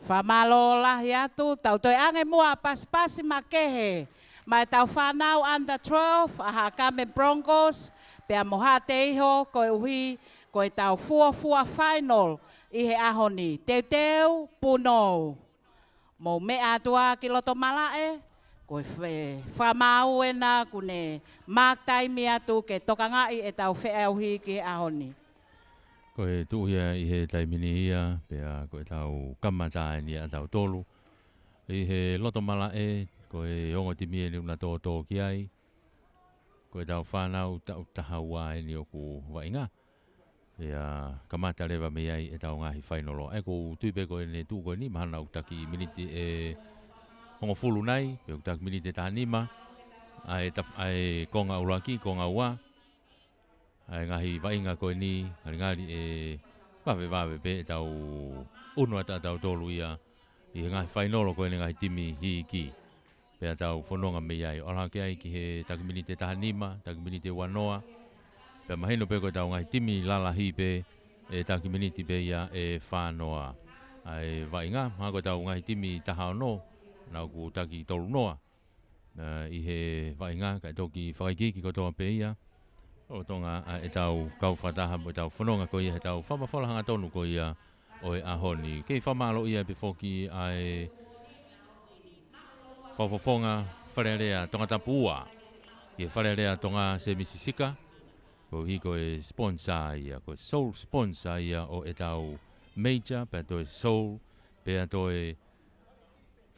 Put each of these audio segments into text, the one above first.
Whamalola hiatu, tau toi ange mua paspasi makehe. Mai tau whanau under 12, aha Kame Broncos, pea moha te iho, koe uhi, koe tau fua final, ihe ahoni. Teu puno. Mo mea tua ki loto malae, koe whamau ena, kune mark time atu, ke toka ngai e tau whea uhi ki ahoni. Koe tuia i he taimini ia, pea koe tau kamata ni a tau tolu. I he loto malae, koe ongo timi e ni una tō ki ai. Koe tau whanau tau tahaua e ni oku wainga. Pea kamata rewa me ai e tau ngahi whainolo. E ko tuipe koe ne tū koe ni, mahana utaki miniti e hongo fulu nai, pea utaki miniti tahanima. Ai konga uraki, konga ua. Ai ngahi wainga koe ni, ngari e wawe pe e tau unua tau tolu ia. I he ngahi whainolo koe ni ngahi timi hiki. Pea tau whanonga me iai. Ola ke ai ki he takiminite tahanima, takiminite wanoa. Pea mahino pe koe tau ngahi timi lalahi pe e takiminite pe ia e whanoa. Ai wainga, maa koe tau ngahi timi tahano, nau ku taki tolu noa. I he wainga, kai toki whakaiki ki kotoa pe ia. O tonga e tau kau whataha mo tau whanonga ko ia he tau whamawhala hanga tonu ko ia o e ahoni. Kei whamalo ia pe whoki ai whawhawhonga wharerea tonga tapua. Ie wharerea tonga se Mississika. Ko hi ko e sponsor ia, ko sole sponsor ia o e tau major, pe to e soul, pe to e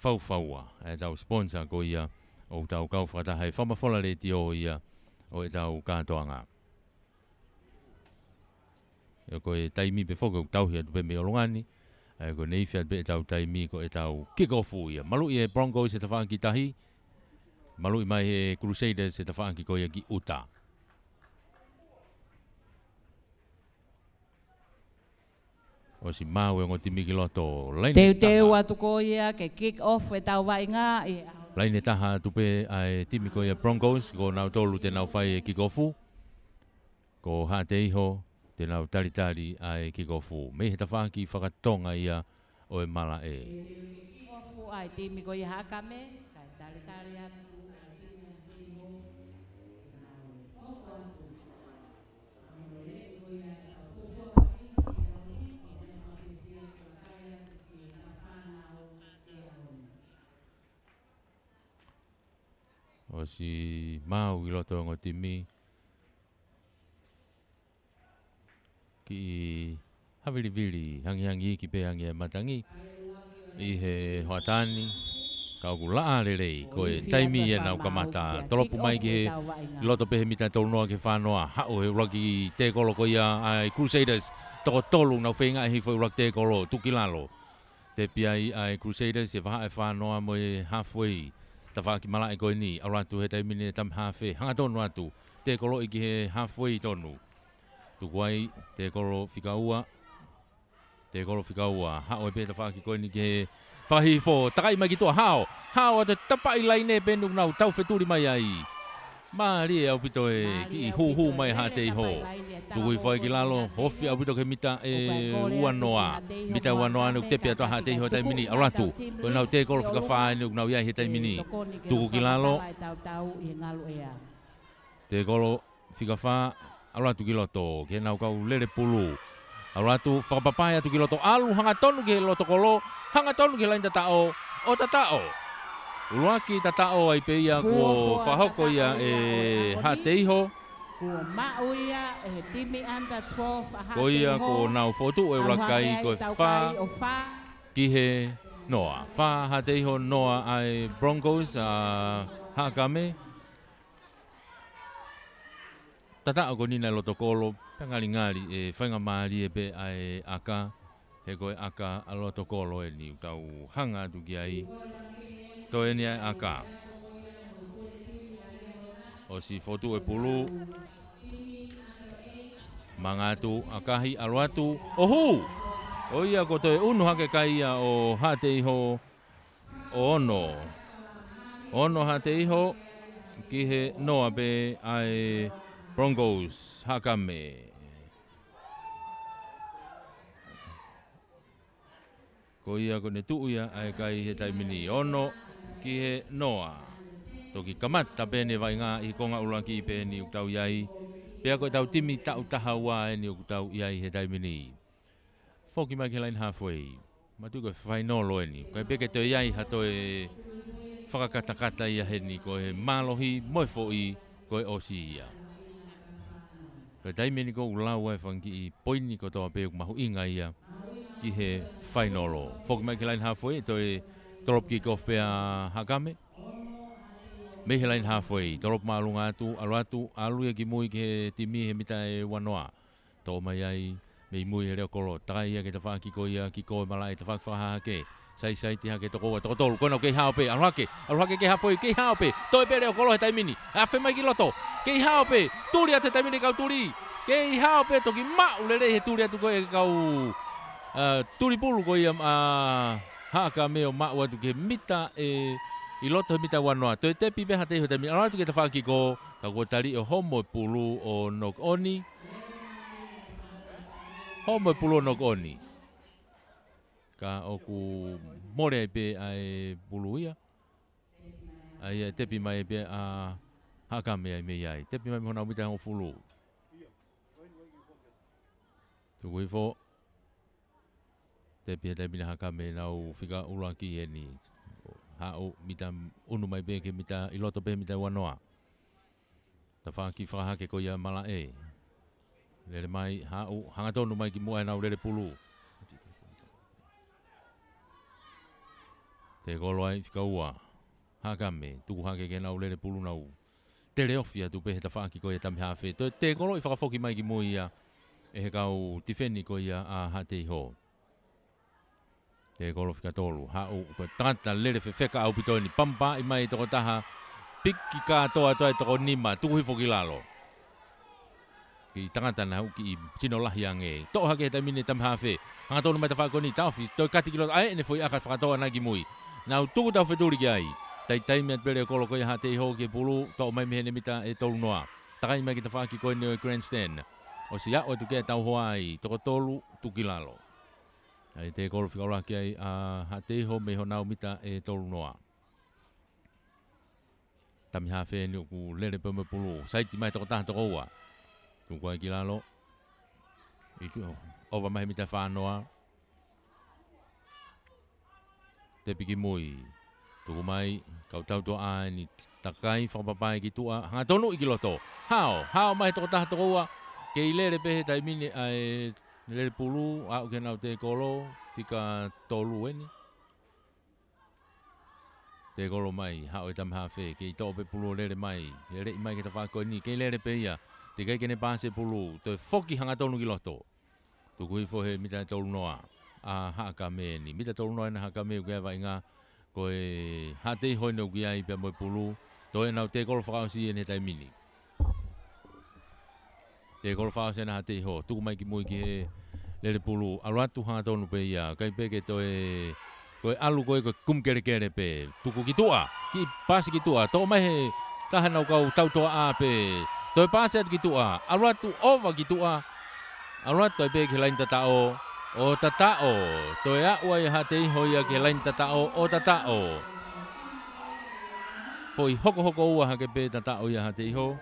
whawhawha. E tau sponsor ko ia o tau kau whataha e whamawhala le ti o ia. O e tau kātoanga. E koe taimi pe whoko tau hia tupe me olongani. E koe neifia pe tau taimi ko e tau kick-offu ia. Malu i e Broncos e tawhaanki tahi. Malu i mai e Crusaders e tawhaanki ko ia ki Uta. O si mau e ngoti miki loto. Teu atu ko ia ke kick-off e tau wainga. Laine taha tupe ai timi ko ia Broncos ko nau tolu te nau whai e kick-offu. Ko hate iho te nau tari ai kick-offu. Me he tawhaki whakatonga ia o e mala e. Kick-offu ai timi ko ia hakame, kai tari atu. O si mau i loto ngō timi ki hawiri hangi ki pe hangi e matangi i he hoatani kau ku laa rerei ko e taimi e nau kamata tolopu mai ki he loto pehe mita tolu noa ke whanoa hao he uraki te kolo ko ia ai Crusaders toko tolu nau whenga e hifo uraki te kolo tukilalo te pia i ai Crusaders e waha e whanoa mo e halfway ta whaki mala e koe ni, auratu he taimine tam hawhe, hanga tonu atu, te kolo i ki he halfway tonu. Tukuai, te kolo whikaua, hao e pe ta whaki koe ni ki he whahifo, takai mai ki tua hao ata tapa i laine penu nau tau wheturi mai ai. Maari e au pito e ki hu mai ha te iho. Tukui whai ki lalo, hofi au pito ke mita e uanoa. Mita uanoa nuk te pia toa ha te iho taimini, auratu. Koe nau te kolo whika whae nuk nau iai he taimini. Tuku ki lalo, te kolo whika whae, auratu ki loto, ke nau kau lere pulu. Auratu whakapapai atu ki loto alu, hanga tonu ke loto kolo, hanga tonu ke lain tatao, o tatao. Uluaki tatao ai pe ia ko whahoko ia e hateiho. Ko mau ia e timi under 12 hateiho. Ko ia ko nau fotu e ulakai ko wha ki he noa. Wha hateiho noa ai Broncos a Hakame. Tatao ko nina loto kolo ngari e whainga maari e pe ai aka. He koe aka a loto kolo e ni tau hanga tu ki ai. Toi ni aka. O si fotu e pulu. Mangatu akahi aluatu. Ohu! O ia ko toi unu hake kai ia o hate iho o ono. Ono hate iho ki he noa be ai Broncos Hakame. ko ia ko ne tu ia ai kai he taimini ono ki he noa toki kamata pene vai ngā I konga ulangi pene u tau iai pea ko tau timi tau taha ua e ni u tau iai he taimini foki mai ke lain halfway matu ko whainolo e ni kai peke to iai hato e whakakatakata ia he ni ko he malohi moi fo I ko e osi ia kai taimini ko ulau e whangi I poini ko toa peo mahu inga ia ki he whainolo foki mai ke lain halfway to e drop kick off pea hakame me he line halfway drop malunga atu alu e ki mui ki he timi he mita e wanoa to mai ai me mui he reo kolo tai ia ke te whaki ko ia ki ko malai te whakwhaha ke sai ti hake toko toko tolu kono ke haope aluhake ke halfway ke haope to e pe reo kolo he taimini a fe mai ki loto ke haope tuli ate taimini kau tuli ke haope toki mau lele he tuli atu ko e kau tuli pulu ko ia haka meo mau atu ke mita e I loto mita wanoa. Toi te pipe hate ho te mi. Aratu ke te whaki ko ka ko tari o homo pulu o nok oni. Homo pulu o nok oni. Ka oku more ai pe ai pulu ia. Ai te pi mai pe a haka me ai me ai. Te pi mai hona mita ho fulu. Tu ko fo. Te pi te bina haka me nau fika ulangi e ni. Hao mita unu mai beke mita iloto be mita wanoa. Ta whaki whakahake ko ia mala e. Lele mai hao hangatonu mai ki mua nau lele pulu. Te kolo ai whika ua. Hakame, tuku hake ke nau lele pulu nau. Te reofia tu pehe ta whaki ko ia tami hawhe. Te kolo I whakafoki mai ki mua ia. E he kau tifeni ko ia a hate iho. Te kolo whika tolu. Hau ko tangata lere whewheka au pitoni. Pampa I mai toko taha. Piki katoa toa toko nima. Tuku hifo ki lalo. Ki tangata na hau ki sino lahi ange. Toko hake heta mine tam hawhe. Hanga tonu mai ta whakoni. Tauwhi toi kati kilo. Ae ne foi akat whakatoa nagi mui. Nau tuku tau wheturi ki ai. Tai taimi at pere kolo ko ia hate iho ki pulu. Toko mai mehene mita e tolu noa. Takai mai ki ta whaki koe neo grandstand. O si ao tu kea tau hoa ai. Toko tolu tuki lalo. Ai te kolo whikaura ki ai a hate iho me ho nau mita e tolu noa. Tami hawhe ni oku lere peme pulu. Saiti mai toko taha toko ua. Tungu ai ki lalo. Ova mahi mita whanoa. Te piki mui. Tuku mai kau tau toa ai ni takai whakapapai ki tua. Hanga tonu I ki loto. Hao mai toko taha toko ua. Kei lere pehe tai mini ai lere pulu, au ke nau te kolo, whika tolu eni. Te kolo mai, hao e tam hawhe, kei tō pe pulu lere mai, lere I mai ke ta whako ni, kei lere pe ia, te kei kene pāse pulu, te whoki hanga tonu ki loto. Tuku I fohe mita tolu noa, a haka me ni, mita tolu noa ena haka me uke vai ngā, koe hate hoi no ki ai pe moi pulu, to e nau te kolo whakao si ene tai mini. Te kolo whao sena hate iho, tuku mai ki mui ki he lere pulu, aluatu hanga tonu pe ia, kai peke to e koe alu koe kum kere kere pe, tuku ki tua, ki pasi ki tua, toko mai he taha nau kau tau toa a pe, to e pasi atu ki tua, aluatu ova ki tua, aluatu e peke lain tatao, o tatao, to e aua I hate iho ia ke lain tatao o tatao. Foi hoko ua hake pe tatao ia hate iho,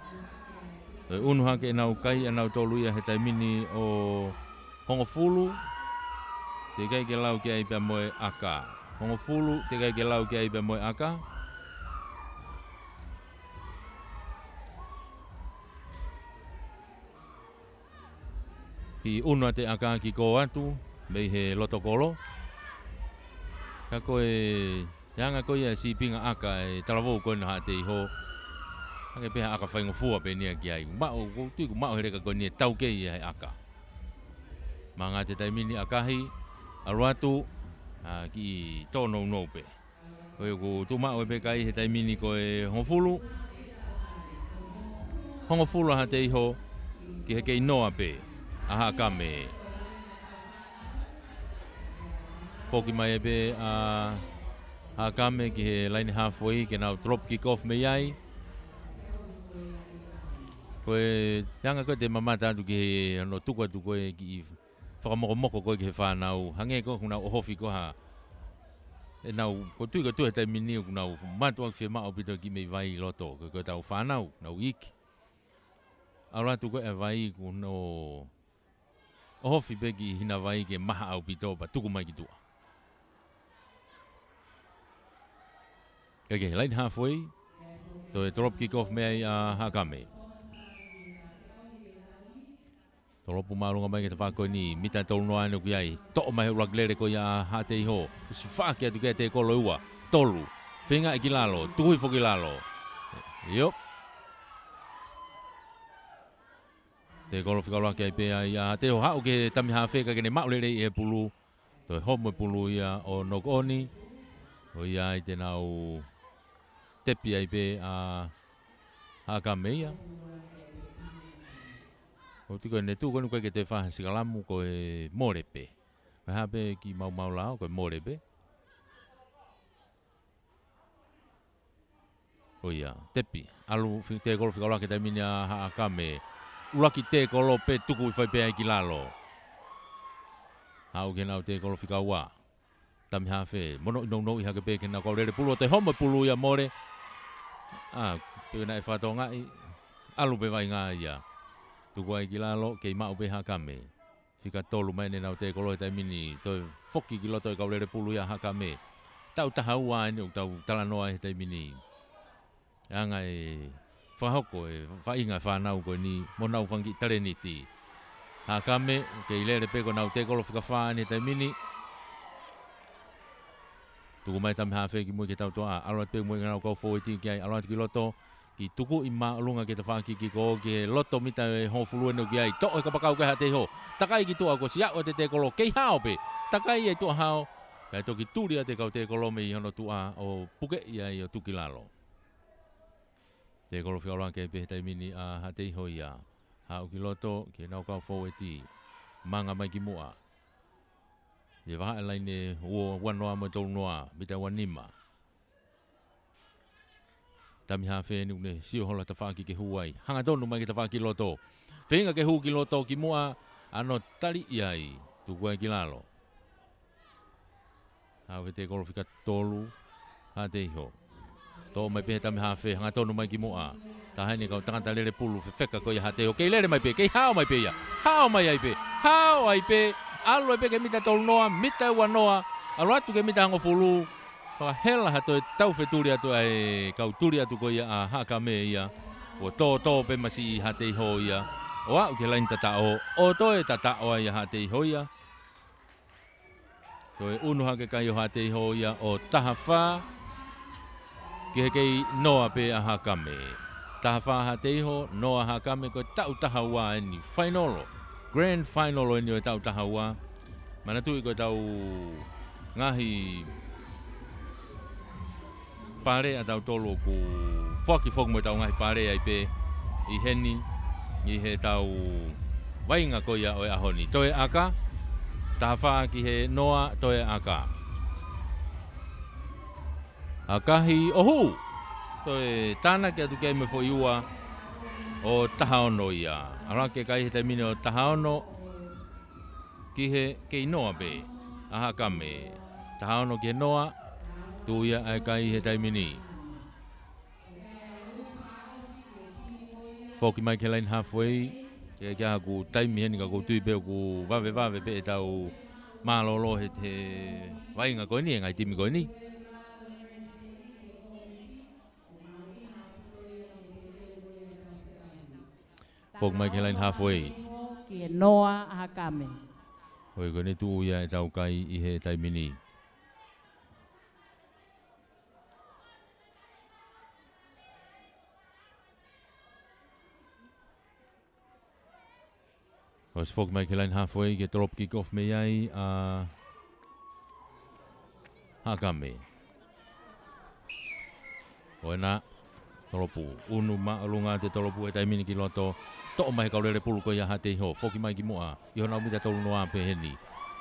unu hake nau kai nau tolu ia he taimini o hongo fulu te kai ke lau ke ai pe moe aka. Hongo fulu te kai ke lau ke ai pe moe aka. Ki unu te aka ki ko atu mei he lotokolo. Ka koe yanga koe ia si pinga aka e talavou koe na hate iho. Hake peha aka whaingo fua pe nia ki ai. Mao, tuiku mao hereka koe nia tau ke ia he aka. Mā ngā te taimini akahi, aruatu, ki tōnou nou pe. Koe ku tu mao e pe kai he taimini koe hongofulu. Hongofulu ha te iho, ki he kei noa pe, aha kame. Foki mai e pe ha kame ki he line halfway, ke nau drop kick off me iai. Koe, tanga koe te mamata atu ki he no tuku atu koe ki whakamoko koe ki he whanau. Hange ko kuna ohofi ko ha e nau ko tu te mini ku nau matu ak fema o pito ki me vai loto ko tau whanau nau iki ala tu ko e vai ku no o hofi begi hina vai ke maha au pito pa tuku mai ki tua okay line halfway to drop kick off me Hakame Toropu marunga mai ke te whako ni mita tolu noa anu ki ai. Toko mai ura glere ko ia hate iho. Si whake atu ke te kolo ua. Tolu. Whenga i ki lalo. Tuhui fo ki lalo. Iop. Te kolo whikaloa ki ai pe ai hate iho. Hau ke tami hawheka kene maulere i e pulu. Toi homo pulu ia o Nokoni. O ia i te nau tepi ai pe Hakame ia. O tiko ne tu kono ke te whaha sikalamu ko e morepe. Ka hape ki mau lao ko e morepe. O ia, tepi. Alu te kolo whikaloa ke te mini a Hakame. Ulaki te kolo pe tuku i whai pe ai ki lalo. Hau ke nau te kolo whikaua. Tami hawhe. Mono no i hake pe ke nau kau rere pulu. O te homa pulu ia more. Pe na e whatonga i. Alu pe vai ngā ia. Tuku ai ki lalo kei mau pe Hakame. Whika tolu mai nau te kolo e mini. Toi foki ki loto e kau rere pulu ia Hakame. Tau taha ua ane o tau talanoa e te mini. Anga e whahoko e whainga whanau ko ni. Monau whangi tareniti. Hakame kei lere pe ko nau te kolo whika whaane te mini. Tuku mai tami hawhe ki mui ke tau toa. Aroat pe mui nganau kau fōiti ki ai. Aroat ki loto. Ki tuku i maulunga ke te whaki ki ko ke loto mita e hofulu enu ki ai. Toko e kapakau ke hate ho. Takai ki tua ko siak o te kolo kei hao pe. Takai e tua hao. Kai toki turia te kau te kolo me i hono tua o puke i ai o tuki lalo. Te kolo whioloa ke pe te mini a hate ho ia. Hao ki loto ke nau kau fōeti. Manga mai ki mua. Ye waha e laine ua wanoa mo tolu noa. Mita wanima. Tami hawhe ni une sio hola ta whaki ke huai. Hanga tonu mai ke ta whaki loto. Whenga ke hu ki loto ki mua. Ano tali iai. Tuku ai ki lalo. Hau te kolo whika tolu. Ha te iho. Tō mai pe tami hawhe. Hanga tonu mai ki mua. Ta haini kau tangata lere pulu. Wheka ko ia ha te iho. Kei lere mai pe. Kei hao mai pe ia. Hao mai ai pe. Hao ai pe. Alo ai pe ke mita tolu noa. Mita ua noa. Alo atu ke mita hango fulu. Hela hato e tau wheturi atu ai kau turi atu ko ia a Hakame ia. O tō pe masi i hate iho ia. O au ke lain tatao. O tō e tatao ai a hate iho ia. Tō e unu hake kai o hate iho ia o taha whā. Ke kei noa pe a Hakame. Taha whā hate iho, noa Hakame ko tau taha ua eni. Whainolo. Grand final o eni o tau taha ua. Manatui ko tau ngahi pare a tau tolo ku whaki mo tau ngahi pare ai pe i heni i he tau wainga ko ia o e ahoni. Toe aka, taha wha ki he noa toe aka. Akahi ohu, toe tāna ki atu kei me fo iua o taha ono ia. Ara ke kai he te mine o taha ono ki he kei noa pe a Hakame. Taha ono ki he noa tu ia ai kai he taimini. Foki mai ke line halfway. Ke kia ku taimi heni ka ku tui pe ku vave pe e tau malolo he te wainga koe ni e ngai timi koe ni. Foki mai ke line halfway. Ki e noa a Hakame. Hoi koe ni tu ia e tau kai i he taimini. Os foki mai ke line halfway ke drop kick off me ai a Hakame. Oena toropu unu maalunga te toropu e taimini ki loto. To'o mai kaurere pulu ko ia hate iho. Foki mai ki mua. Iho nau mita tolu noa pe heni.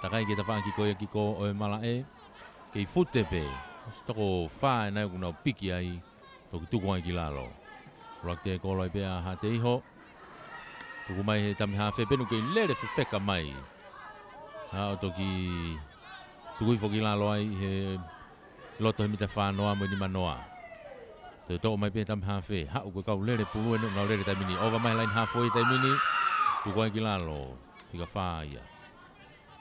Takai ke ta whaaki ko ia ki ko o e mala e. Kei fute pe. Toko whae nai kuna piki ai. Toki tuku ai ki lalo. Rak te koloi pe a hate iho. Tuku mai he tami hawhe penu kei lere wheka mai. Ha o toki tukui foki lalo ai he loto mi te whanoa mo ni manoa. Te tō mai pe tam hawhi, hau ko kau lere pulue no nau lere taimini. Ova mai lain hawhoi taimini, tu koe ki lalo, whika whaia.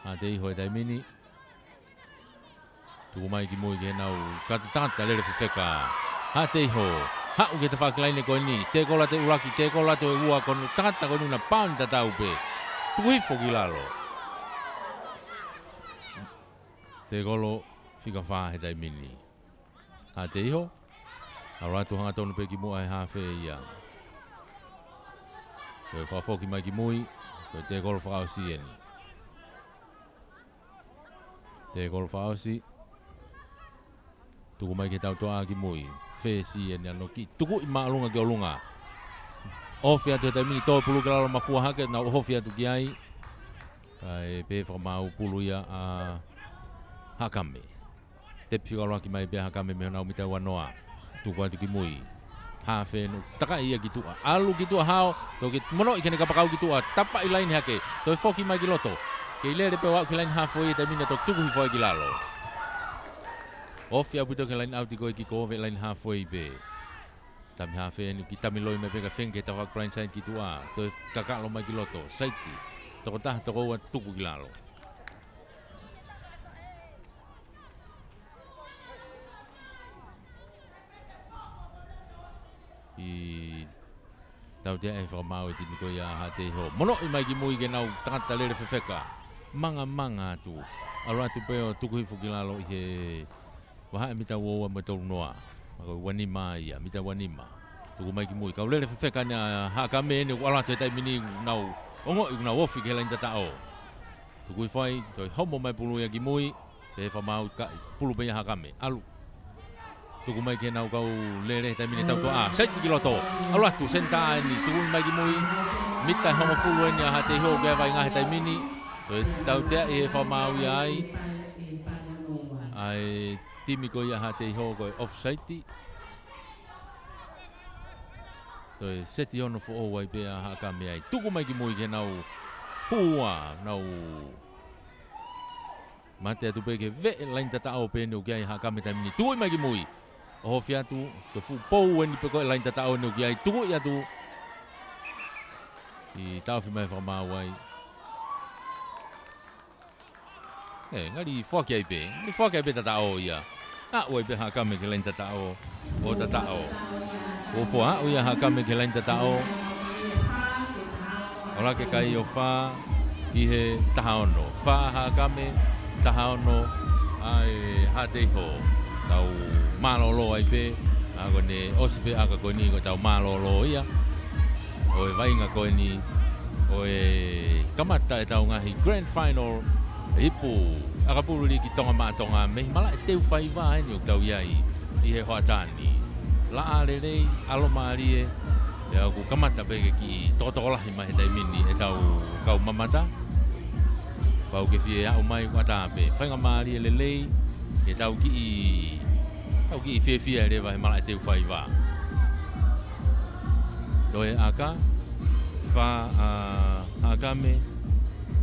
Ha te iho e taimini, tu mai ki mui ke nau, kata tata lere whiwheka. Ha te iho, hau ke te whakilaine koe ni, te kola te uraki, te kola te ua konu, tata koe nuna pauni tatau pe. Tu hifo ki lalo. Te kolo, whika wha he taimini. Ha te iho, Aura tu hanga tonu pe ki mua e hawhi ia. Koe whawhoki mai ki mui, koe te kolo whakausi eni. Te kolo whakausi, tuku mai ke tau toa ki mui, whesi eni ano ki, tuku i maalunga ki o lunga. Ofi atu e taimini tō pulu ke lalo mafua hake, na ofi atu ki ai, kai pe whakamau pulu ia a Hakame. Te piwalo ki mai pe Hakame me honau mita wanoa. Tu kuat ki mui ha fe no taka ia gitu alu gitu hao to ki mono ikene ka pakau gitu tapa i lain hake to foki mai ki loto ke ile pe wa ki lain ha foi ta mina to tu ki foi ki lalo ofia buto ke lain auti ko ki ko ve lain ha foi be tam ha fe ni kita miloi me pe ka fen ke ta wa client side gitu to kakak lo mai ki loto saiti to ta to ko tu ki lalo I tau te e whakamau e tini koe a hate ho. Mono i mai ki mui ke nau tangata lere whewheka. Manga atu. Alo atu peo tuku hifu ki lalo i he waha e mita woa me tolu noa. Mako wanima ia, mita wanima. Tuku mai ki mui. Kau lere whewheka ni a Hakame ni alo atu e taimini nau ongo i nau wofi ke lain tatao. Tuku i whai, toi homo mai pulu ia ki mui. Te whamau pulu pe Hakame. Alu. Tuku mai ke nau kau lere taimini tau toa. Saiti ki loto. Alu atu senta ni tuku mai ki mui. Mita homo fulu ni a hate ho ke vai ngahe taimini. Toi tau tea i he whamau ia ai. Ai timi ko ia hate ho ko off-site. Toi seti ono fo o wai pe a Hakame ai. Tuku mai ki mui ke nau hua nau mate atu pe ke ve lain tatao pe ni o ke ai Hakame taimini. Tuku mai ki mui. O fiatu ke fu pou ni pe ko lain tatao ni ki ai tu ya tu I tau fi mai fa ma wai ngari fo ke ai pe ni fo ke pe tatao ya a oi pe Hakame ke lain tatao o tatao o fo a o ya Hakame ke lain tatao ola ke kai o fa I he tahaono fa Hakame tahaono ai hate ho tau malolo ai pe ako ne ospe aka ko ni ko tau malolo ia oi vai nga ko ni oi kamata e tau ngahi grand final ipu aka pulu li ki tonga matonga me mala te fai vai ni tau iai I he hoatani la ale nei alo marie e aku kamata pe ki totola hi mai dai mini e tau kau mamata pau ke fie au mai ko ta pe fai nga marie le lei e tau ki fie re vai mala te fai va doi aka fa Hakame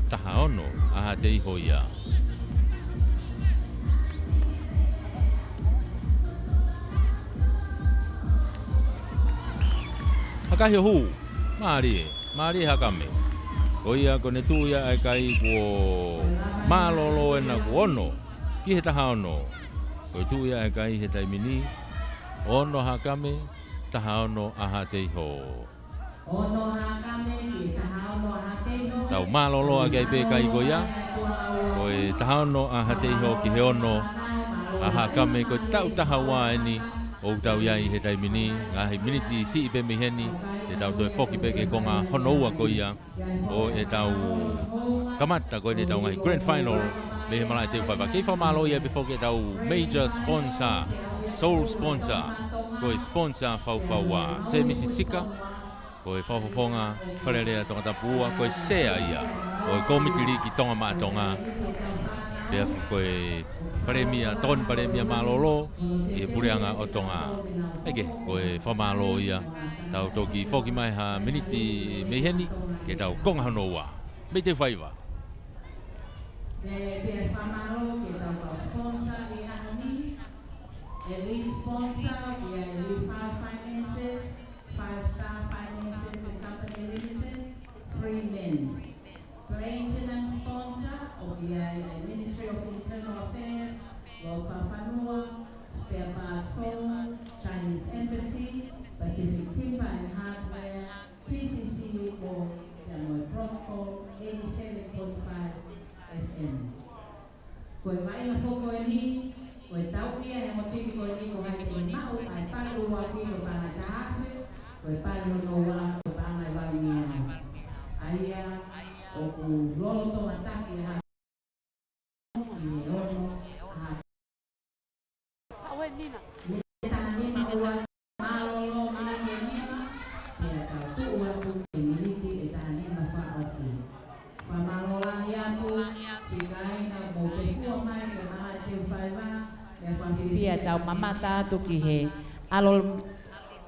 tahaono a te hoia Hakahi hu mari Hakame oia kone tuia ai kai ko malolo na kuono ki he tahaono ko tuia ai kai he taimini ono Hakame tahaono aha te ho ono Hakame ki tahaono aha te ho tau malolo ai kai pe kai ko ia ko tahaono aha te ho ki he ono aha Hakame ko tau tahawa ni o tau iai he taimini ngahi miniti si pe miheni e tau toi foki pe ke konga honoua ko ia o e tau kamata ko e tau ngahi grand final me he malai te whaiwa kei whamalo ia pe foki e tau major sponsor sole sponsor ko e sponsor whauwhaua se misi sika ko e whauwhonga wharerea tonga tapua ko e sea ia ko e komitiri ki tonga maatonga Pea koe paremia ton paremia malolo e pureanga o tonga ege koe whamalo ia tau toki foki mai ha miniti meheni ke tau konga hanoa me te whaiwa Pea whamalo ke tau sponsor i hanoni Elite sponsor, we are Elite Fire Finances, 5-Star Finances and Company Limited, Free Men's. Platinum sponsor, OBI Ministry of Internal Affairs, Lord Fafanua, Spare Parts Soul, Chinese Embassy, Pacific Timber and Hardware, TCCU for Yamoy Protocol, 87.5 FM. Koe mai na foko ni, koe tau ia e motivi koe ni ko hai te mau ai paru wa ki ko pana tafe, koe paru no wa ko pana i wali mia. Aia o ku lolo to ataki ha. Ni ono ha. Awe nina. Ni tani ma wa malolo mana ke ni ma. Ya tau tu wa tu ke miliki e tani ma fa osi. Fa malola ya tu sikai na mo te fu mai ke ma te fai va. Ya fa fia tau mamata tu ki he. Alol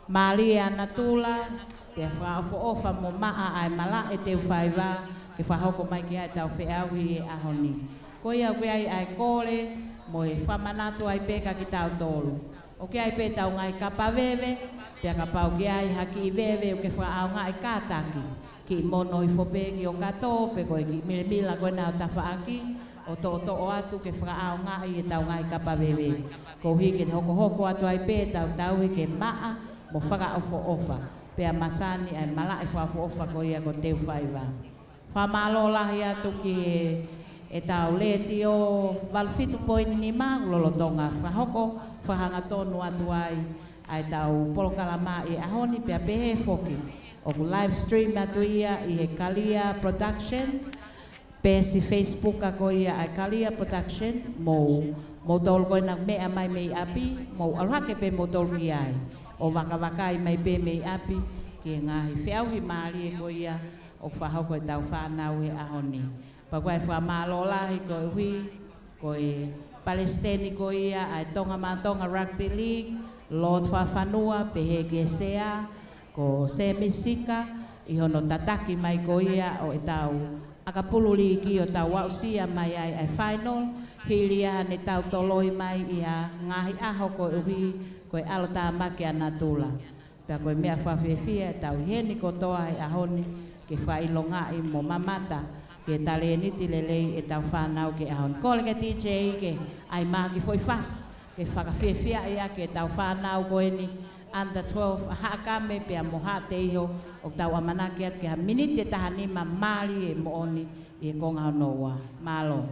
Malia natula pe fa fo ofa mo maa ai mala e te faiva ke fa hoko mai ki ai tau fe au hi a honi ko ia ko ai kole mo e fa manatu ai peka ki tau tolu o ke ai pe tau ngai kapa veve pe ka pau ki ai haki veve o ke fa au ngai kataki ki mono i fo pe ki o kato pe ko ki mila ko na ta fa aki o to o atu ke fa au ngai e tau ngai kapa veve ko hi ke hoko atu ai pe tau hi ke maa mo whaka ofo ofa, pea masani ai mala e whaafo ofa ko ia ko teu whaiwa. Whamalo lahi atu ki e tau leti o walfitu poini ni maa lolotonga whahoko, whahanga tonu atu ai tau polokalama i ahoni pea pehe foki. O ku live stream atu ia i he Kalia Production, pea si Facebook ako ia ai Kalia Production, mo tolu koe na mea mai mei api, mo alhake pe mo tolu ki ai. O wakawakai mai pe mei api ke ngahi whiau hi maari e ko ia o whahau koe tau whanau he ahoni. Pa koe whamalola hi koe hui, koe Palestini ko ia ai Tonga Matonga Rugby League, Lord Fafanua, Pehe Gesea, ko Semisika, i hono tataki mai ko ia o e tau akapululi ki o tau wausia mai ai final, hilia ne tau toloi mai ia ngahi aho koe hui, koe alota make ana tula. Pea koe mea whawhiawhia tau heni kotoa he ahoni ke whailonga i mo mamata ke tale niti lelei e tau whanau ke ahoni. Kole ke DJ ke ai maki foi fas ke whakawhiawhia ia ke tau whanau koe ni under 12 haakame pea moha te iho o tau amanaki at ke ha minite tahanima mali e mooni e konga honoa. Malo.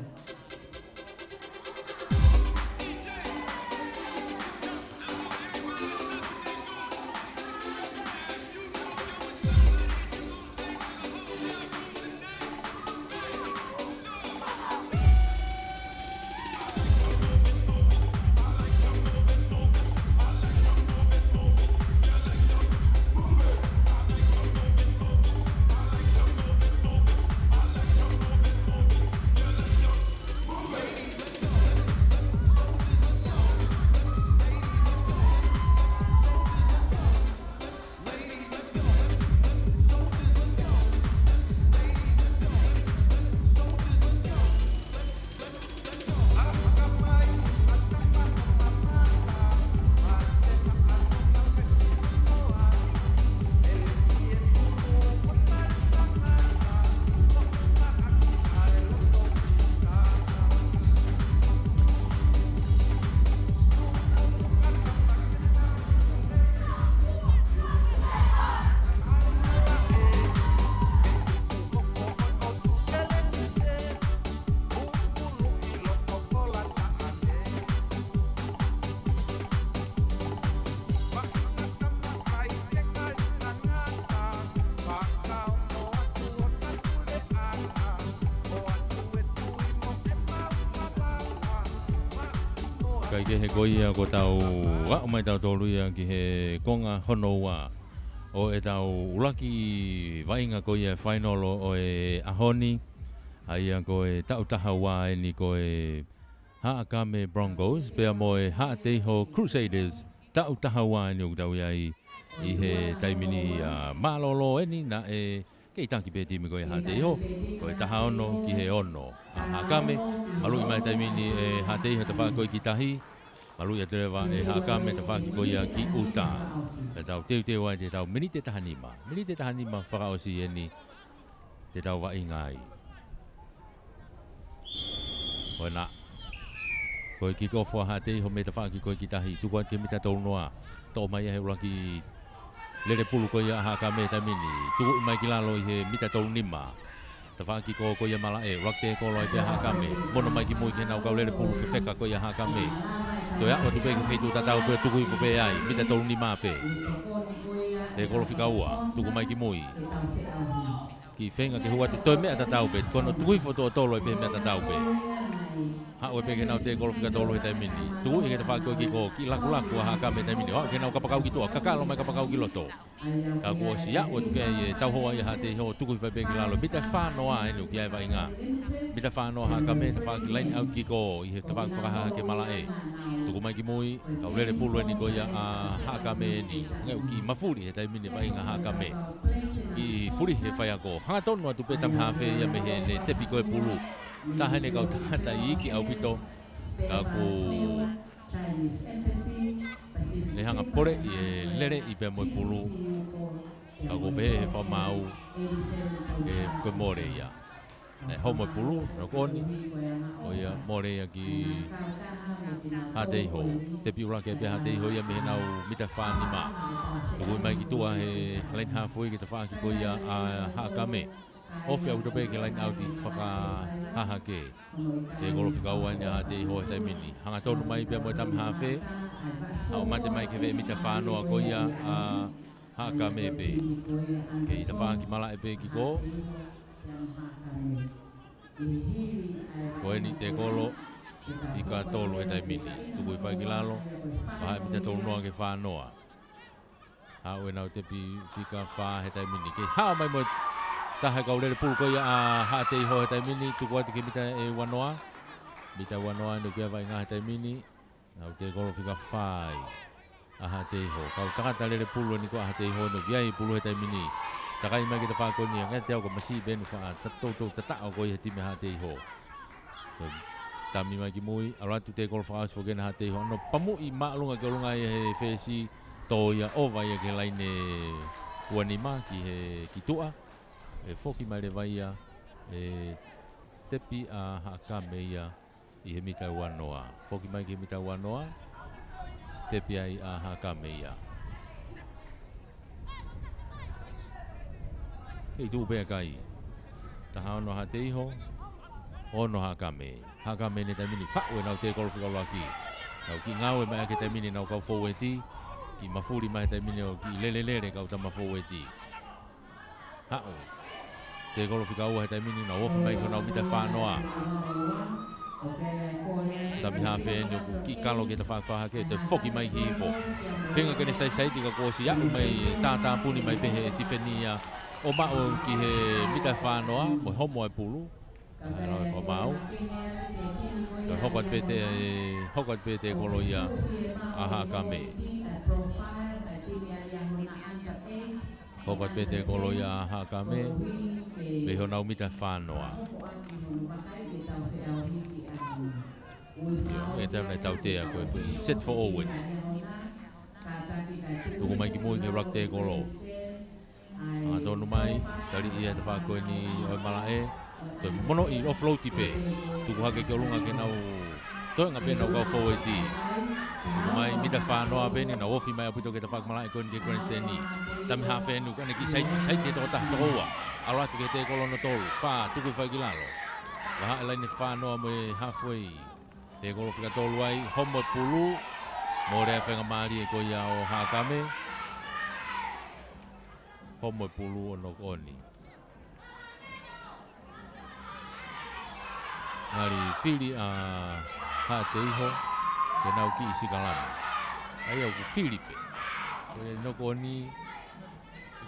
Kai ke he koia ko tau wa mai tau tolu ia ki he konga honoa o e tau ulaki vainga koia final o e ahoni ai ko e tau tahawa ni ko e Haakame Broncos pe mo e Haateho Crusaders tau tahawa ni tau ia I he taimini malolo eni na e ke tanki pe timi ko e Haateho ko e tahaono ki he ono Haakame Malui mai taimini e Haateho te whakoi ki tahi malu ia te wa e hakame te whaki ko ia ki uta. Te tau teu ai te tau mini te tahanima. Mini te tahanima whakaosi e ni te tau wa ingai. Koe na. Koe ki kofua ha te iho me te whaki koe ki tahi. Tuku at ke mita tolu noa. Tō mai he ura ki lere pulu ko ia hakame te mini. Tuku mai ki lalo i he mita tolu nima. Te whaki ko ia mala e. Rakte ko loi pe hakame. Mono mai ki mui ke nau kau lere pulu whewheka ko ia hakame. Toi ako tu pe ki whaitu tatau pe tuku i pe ai. Mita tolu nima pe. Te kolo whika ua. Tuku mai ki mui. Ki whenga ke hua te toi mea tatau pe. Kono tuku i whoto tolo i pe mea tatau pe. Hau e pe ke nau te kolo whika tolo i tai mini. Tuku i ke te whako ki ko ki laku laku a hakame tai mini. Hoa ke nau kapakau ki tua. Kakalo mai kapakau ki loto. Ka kua si ako tu ke e tau hoa i ha te ho tuku i whaipe ki lalo. Mita whanoa enu ki ai vai ngā. Mita whanoa hakame te whaki line out ki ko i he te whaki whakaha ke mala e. Tuku mai ki mui, kau lere pulu ni ko ia a hakame ni. Ngau ki mafuri he tai mini vai ngā hakame. Ki furi he whai ako. Hanga tonu atu pe tam hawhe ia me he ne tepi koe pulu. Taha ne kau tata i ki au pito. Ka ku le hanga pore i e lere i pe moe pulu. Ka ku pe he whamau e koe more ia. Nei hau moe pulu, no koni. O ia more ia ki hate iho. Tepi ura ke pe hate iho ia me he nau mita whani ma. Tuku mai ki tua he lain hawhui ki te whaki ko ia a hakame. Ofi au tope ke lain au ti whaka haha ke. Te kolo whika ua ni a te iho e tai mini. Hanga tonu mai pia moe tam hawhe. Au mate mai ke ve mita whanoa ko ia a hakame pe. Ke i te whaki mala e pe ki ko. Koe ni te kolo whika tolu e tai mini. Tuku i whai ki lalo. Wahai mita tolu noa ke whanoa. Hau e nau tepi whika wha he tai mini. Ke hao mai moe taha kau lere pulu ko ia a ha te iho he tai mini. Tuku atu ke mita e wanoa. Mita wanoa anu kia vai ngā he tai mini. Nau te kolo whika whai a ha te iho. Kau takata lere pulu ni ko a ha te iho nu kia i pulu he tai mini. Takai mai ki te whako ni a ngai te au ka masi benu wha tatoutou tatao ko i he time ha te iho. Tami mai ki mui, aratu te kolo whakaas whakena ha te iho. No pamu i maalunga ke olunga i he whesi tō ia ova ia ke laine uanima ki he ki tua. E whoki mai le vai ia e tepi a hakame ia i he mita wanoa. Whoki mai ki he mita wanoa, tepi ai a hakame ia. Kei tū pēa kai. Taha ono ha te iho, ono hakame. Hakame ne tai mini whau e nau te kolo whikaloa ki. Nau ki ngau e mai ake tai mini nau kau fōu e ti. Ki mafuri mai tai mini o ki lelelere kau ta mafōu e ti. Hau. Te kolo whikaua he tai mini nau ofu mai ko nau mita whanoa. Tami hawhe enu ki kalo ke te whakawha ke te whoki mai ki hifo. Whenga kene sai tika kōsi aku mai tātā puni mai pehe tifenia. O mao ki he mita whanoa, mo homo e pulu. Nau e whamau. Hokat pete kolo ia a hakame. Hokat pete kolo ia a hakame. Leho nau mita whanoa. E tau nei tau tea koe whi. Set for Owen. Tuku mai ki mui ke rakte kolo. A tonu mai, tari ia te whakoe ni oi mala e. Toi mono i offloati pe. Tuku hake ke olunga ke nau toi ngā pe nau kau fōu e ti. Tuku mai mita whanoa pe ni nau ofi mai apito ke te whakmala e koe ni ke koe ni. Tami hawhe enu kane ki saiti toko taha toko ua. Aratu ke te kolono tolu. Wha tuku whai ki lalo. Waha elai ni whanoa mo e halfway. Te kolo whika tolu ai. Homo pulu. Mo rea whenga maari e koe ia o hakame. Homo pulu o nokoni. Ngari whiri a ha te iho. Ke nau ki isi kalama. Ai au ku whiri pe. Koe nokoni.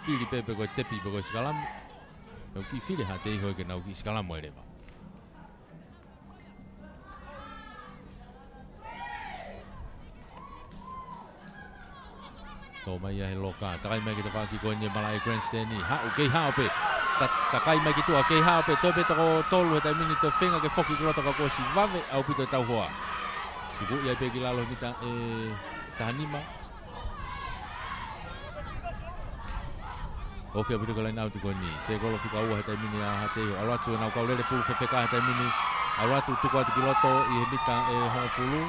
Whiri pe pe koe tepi pe koe isi kalama. Nau ki whiri ha te iho ke nau ki isi kalama e rewa. Tō mai ia he loka. Takai mai ki te whaki koe ni mala e grandstand ni. Hau kei hao pe. Takai mai ki tua kei hao pe. Toi pe toko tolu he tai mini te whenga ke whoki ki roto ka koe si wawe au pito e tau hoa. tuku ia pe ki lalo mita tahanima o fia putu kala nau tuku ni te kolo fika ua he taimini a hate iho alo atu nau kau lele pulu fefeka he taimini alo atu tuku atu ki loto i he mita hongo fulu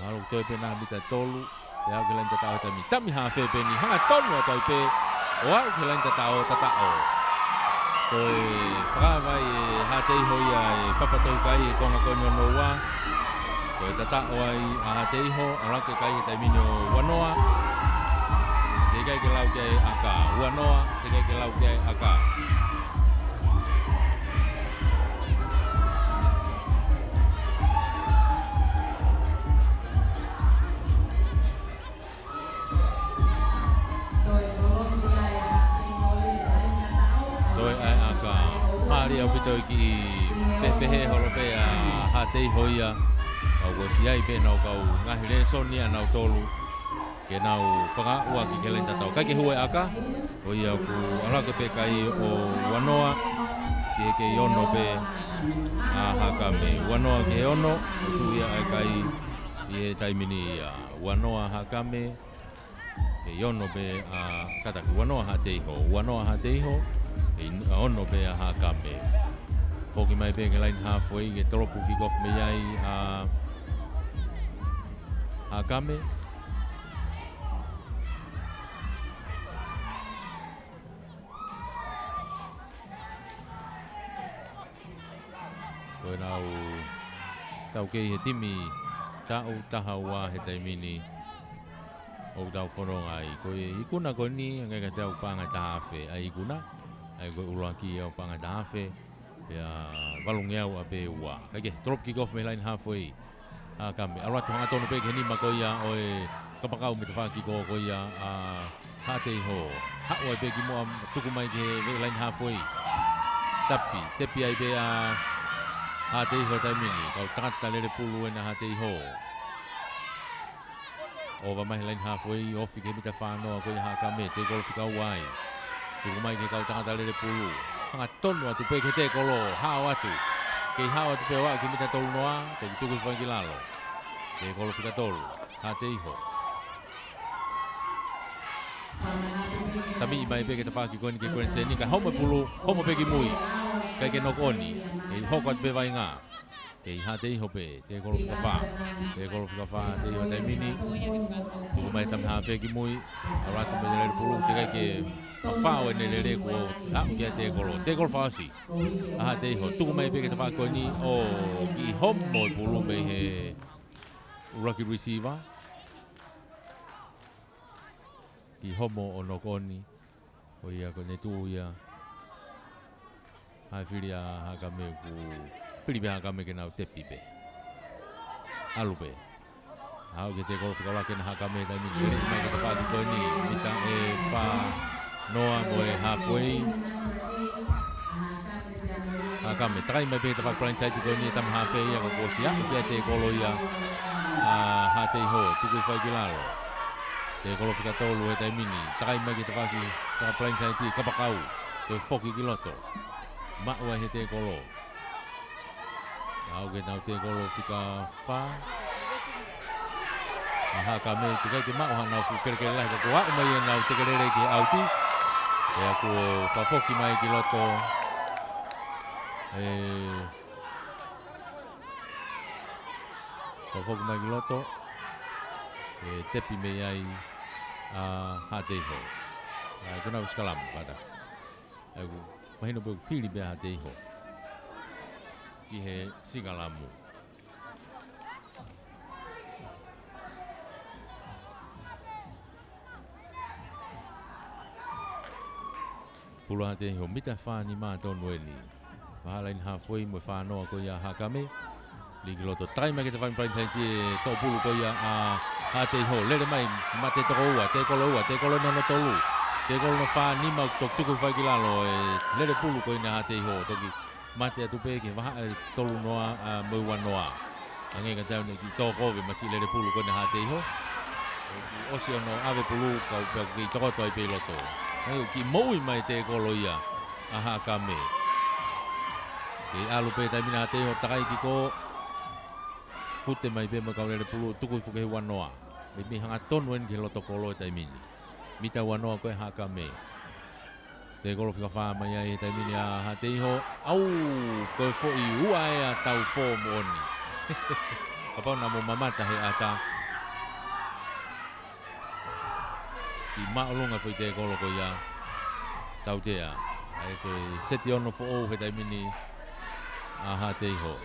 alo toi pe na mita tolu te au ke lain tatao he taimini tami ha fe pe ni hanga tonu atau pe o au ke lain tatao tatao toi whakawai hate iho ia papatau kai e konga konyo no wa toi tatao ai a hate iho alo ke kai he taimini o wanoa te kai ke lau ke aka wanoa te kai ke lau ke aka toi ai aka mari au pitoi ki pepehe holope a hatei hoia au go siai pe nau kau ngahi le sonia nau tolu ke nau whaka ua ki ke lenta tau. Kai ke hue aka, o ia ku alaka pe kai o wanoa, ke ke iono pe a haka me wanoa ke ono, o tu ia ai kai i he taimini ia wanoa haka me, ke iono pe a kataki wanoa ha teiho, wanoa ha teiho, e ono pe a haka me. Hoki mai pe ke lain halfway, ke toropu kick off me iai a haka me, koe nau tau kei he timi tau taha wā he taimini o tau whanonga ai. Koe ikuna koe ni ngai ka tau pāngai tahawhe ai ikuna ai koe uruaki au pāngai tahawhe pia walungeau a pe wā. Kaike, drop kick off me line halfway a kame. Aratu hanga tonu pe ke ni ma koe ia oe kapakau me te whaki koe ia a hatei ho. Haua pe ki mua tuku mai ke line halfway. Tapi, tepi ai pe a hatei ho taimini, kau tangata lere pulu ena hatei ho. Ova mai lain halfway, ofi ke mita whanoa koe haka me, te kolo whikau wai. Tuku mai ke kau tangata lere pulu. Hanga tonu atu pe ke te kolo, hao atu. Kei hao atu pe wai ke mita tolu noa, te tuku whanki lalo. Te kolo whikatolu, hatei ho. Tami i mai pe ke te whaki koe ni ke koe nseni, ka homa pulu, homa pe ki mui. Kai ke nokoni. Kei hokat pe vai ngā, kei hatei hope, te kolo whikawha, te kolo whikawha, te iho taimini, tuku mai tam hawhe ki mui, aratu me lere pulu, te kai ke whao e lere ko hau kia te kolo whaasi, a hatei ho, tuku mai pe ke te whako ni, o ki homo e pulu me he uraki receiver, ki homo o nokoni, o ia ko ne tu ia, hai whiri a haka me ku whiri pe haka me ke nau tepi pe alu pe hau ke te kolo whikawa ke na haka me tai mini kere mai ke te whaki koe ni mita e wha noa mo e halfway haka me takai mai pe ke te whaki plain side koe ni tam halfway ia ka kosia ke te kolo ia hatei ho tuku whai ki lalo te kolo whikatolu e tai mini takai mai ke te whaki plain side kapakau te whoki ki loto Maua he te kolo. Au ke nau te kolo whika wha. Aha ka me te kai ke mau hang nau kere kere lai ka kua mai e nau te kerere ki auti. E aku whawhoki mai ki loto. Whawhoki mai ki loto. E tepi me ai a hatei ho. Kuna uskalam pada. Aku mahino pe whiri pe hatei ho. Ki he singalamu. Pulu hatei ho mita whani mā tonu e ni. Mahalain halfway mo whanoa ko ia hakame. Ligi loto tai mai ke te whain prain saiti e tō pulu ko ia a hatei ho. Lere mai ma te toko ua, te kolo nono tolu. Te kolo no wha nima tok tuku whai ki lalo e lere pulu ko ina hatei ho. Toki mate atu pe ke waha e tolu noa mo wanoa. Ange ka tau ne ki tō kowe masi lere pulu ko ina hatei ho. Osi ono ave pulu kau pe ki toko toi pe loto. Ngai ki moui mai te kolo ia a hakame. Ke alu pe tai mina hatei ho takai ki ko fute mai pe ma kaulele pulu tuku fuke wanoa mi hanga ton wen ke loto kolo tai mini mita wanoa ko haka me te kolo fika fa mai ai tai mini a ha te ho au ko fo I uai a tau fo moni apa na mo mamata he ata I maulunga foi te kolo ko ia tau te a ai te seti ono fo o he tai mini a ha te ho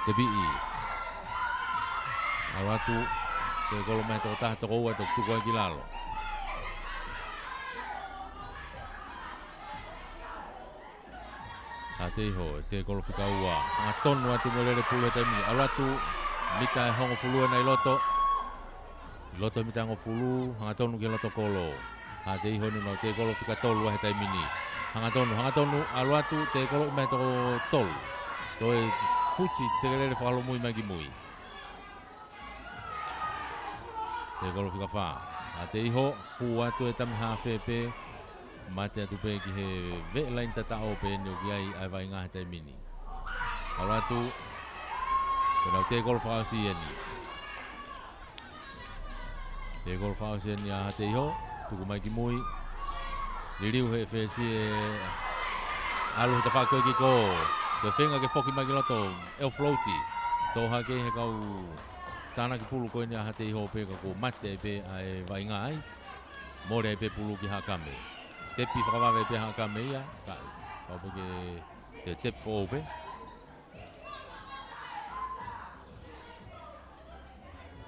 te bi'i awatu te kolo mai to ta to wa to tu ko kilalo ate ho te kolo fika ua aton wa tu mole pulu te mi awatu mita hongo fulu na loto mita hongo fulu aton ke loto kolo ate ho no te kolo fika tolu wa te mini hangatonu awatu te kolo mai to tol to fuci te lele falo mui magi mui te kolo fika fa ate iho hua tu etam ha fepe mate atu pe ki he ve lain tata o pe no ki ai vai nga te mini ala tu ko te kolo fa si eni te kolo fa si eni ate iho tu ko magi mui liriu he fe si alu ta fa ko ki ko te whenga ke whoki mai ki loto el floati tō hake he kau tāna ki pulu koe ni aha te iho pe ka ko mate pe ai vai ngā ai more pe pulu ki hakame tepi whakawawe pe hakame ia ka kau pe ke te tep fo pe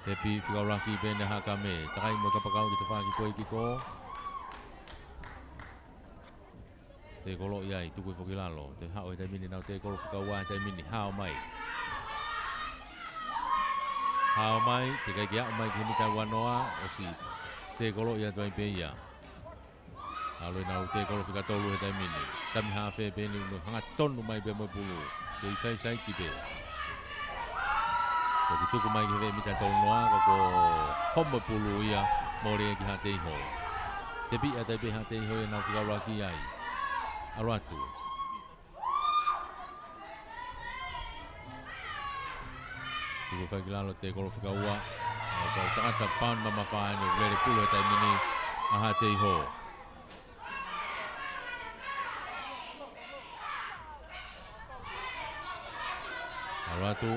tepi whikauraki pe ni hakame takai mo ka pakau ki te whaki koe ki ko te kolo iai tuku foki lalo te hao te mini nau te kolo whakaua te mini hao mai te kai kia mai ki mita wanoa o si te kolo ia tuai pe ia aloi nau te kolo whakatolu te mini tami haa whe pe ni hanga tonu mai pe mai pulu ke isai ki pe ko ki tuku mai ki he mita tolu noa ko homo pulu ia mōrea ki haa te iho te pia te pe haa te iho ia nau whakaura ki ai Aluatu. Tuku whakilalo te kolo whakaua. Kau tangata paun mama whaenu lere pulu e tai mini aha te iho. Aluatu.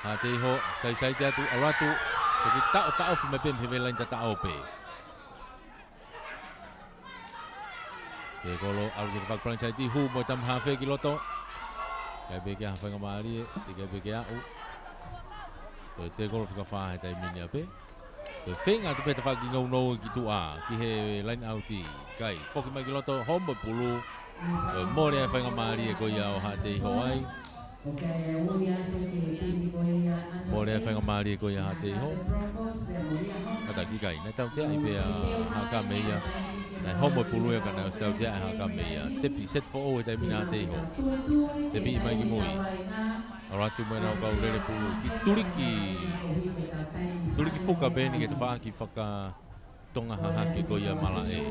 Aha te iho. Sai te atu. Aluatu. Toki ta'o fume pem hewe lain ta ta'o pe. Te kolo alu ki te whakpalang sai ti hu mo tam hawhe ki loto. Kai be kia hawhenga maari e, te kai be kia au. Te kolo whakawhahe tai mini ape. Te whenga te peta whaki ngau nou ki tu a, ki he line outi. Kai, whoki mai ki loto, hombo pulu. Mōre ai whenga maari e ko ia o ha te iho ai. Mōre ai whenga maari e ko ia ha te iho. Kata ki kai, nei tau te ai pe a haka meia. Nei homo pulu e kana sau te ai haka meia. Tepi set fo o e tai mina te iho. Tepi i mai ki mui. Aratu mai nau kau rere pulu. Ki turiki fuka beni ke te whaaki whaka tonga haha ke ko ia mala e.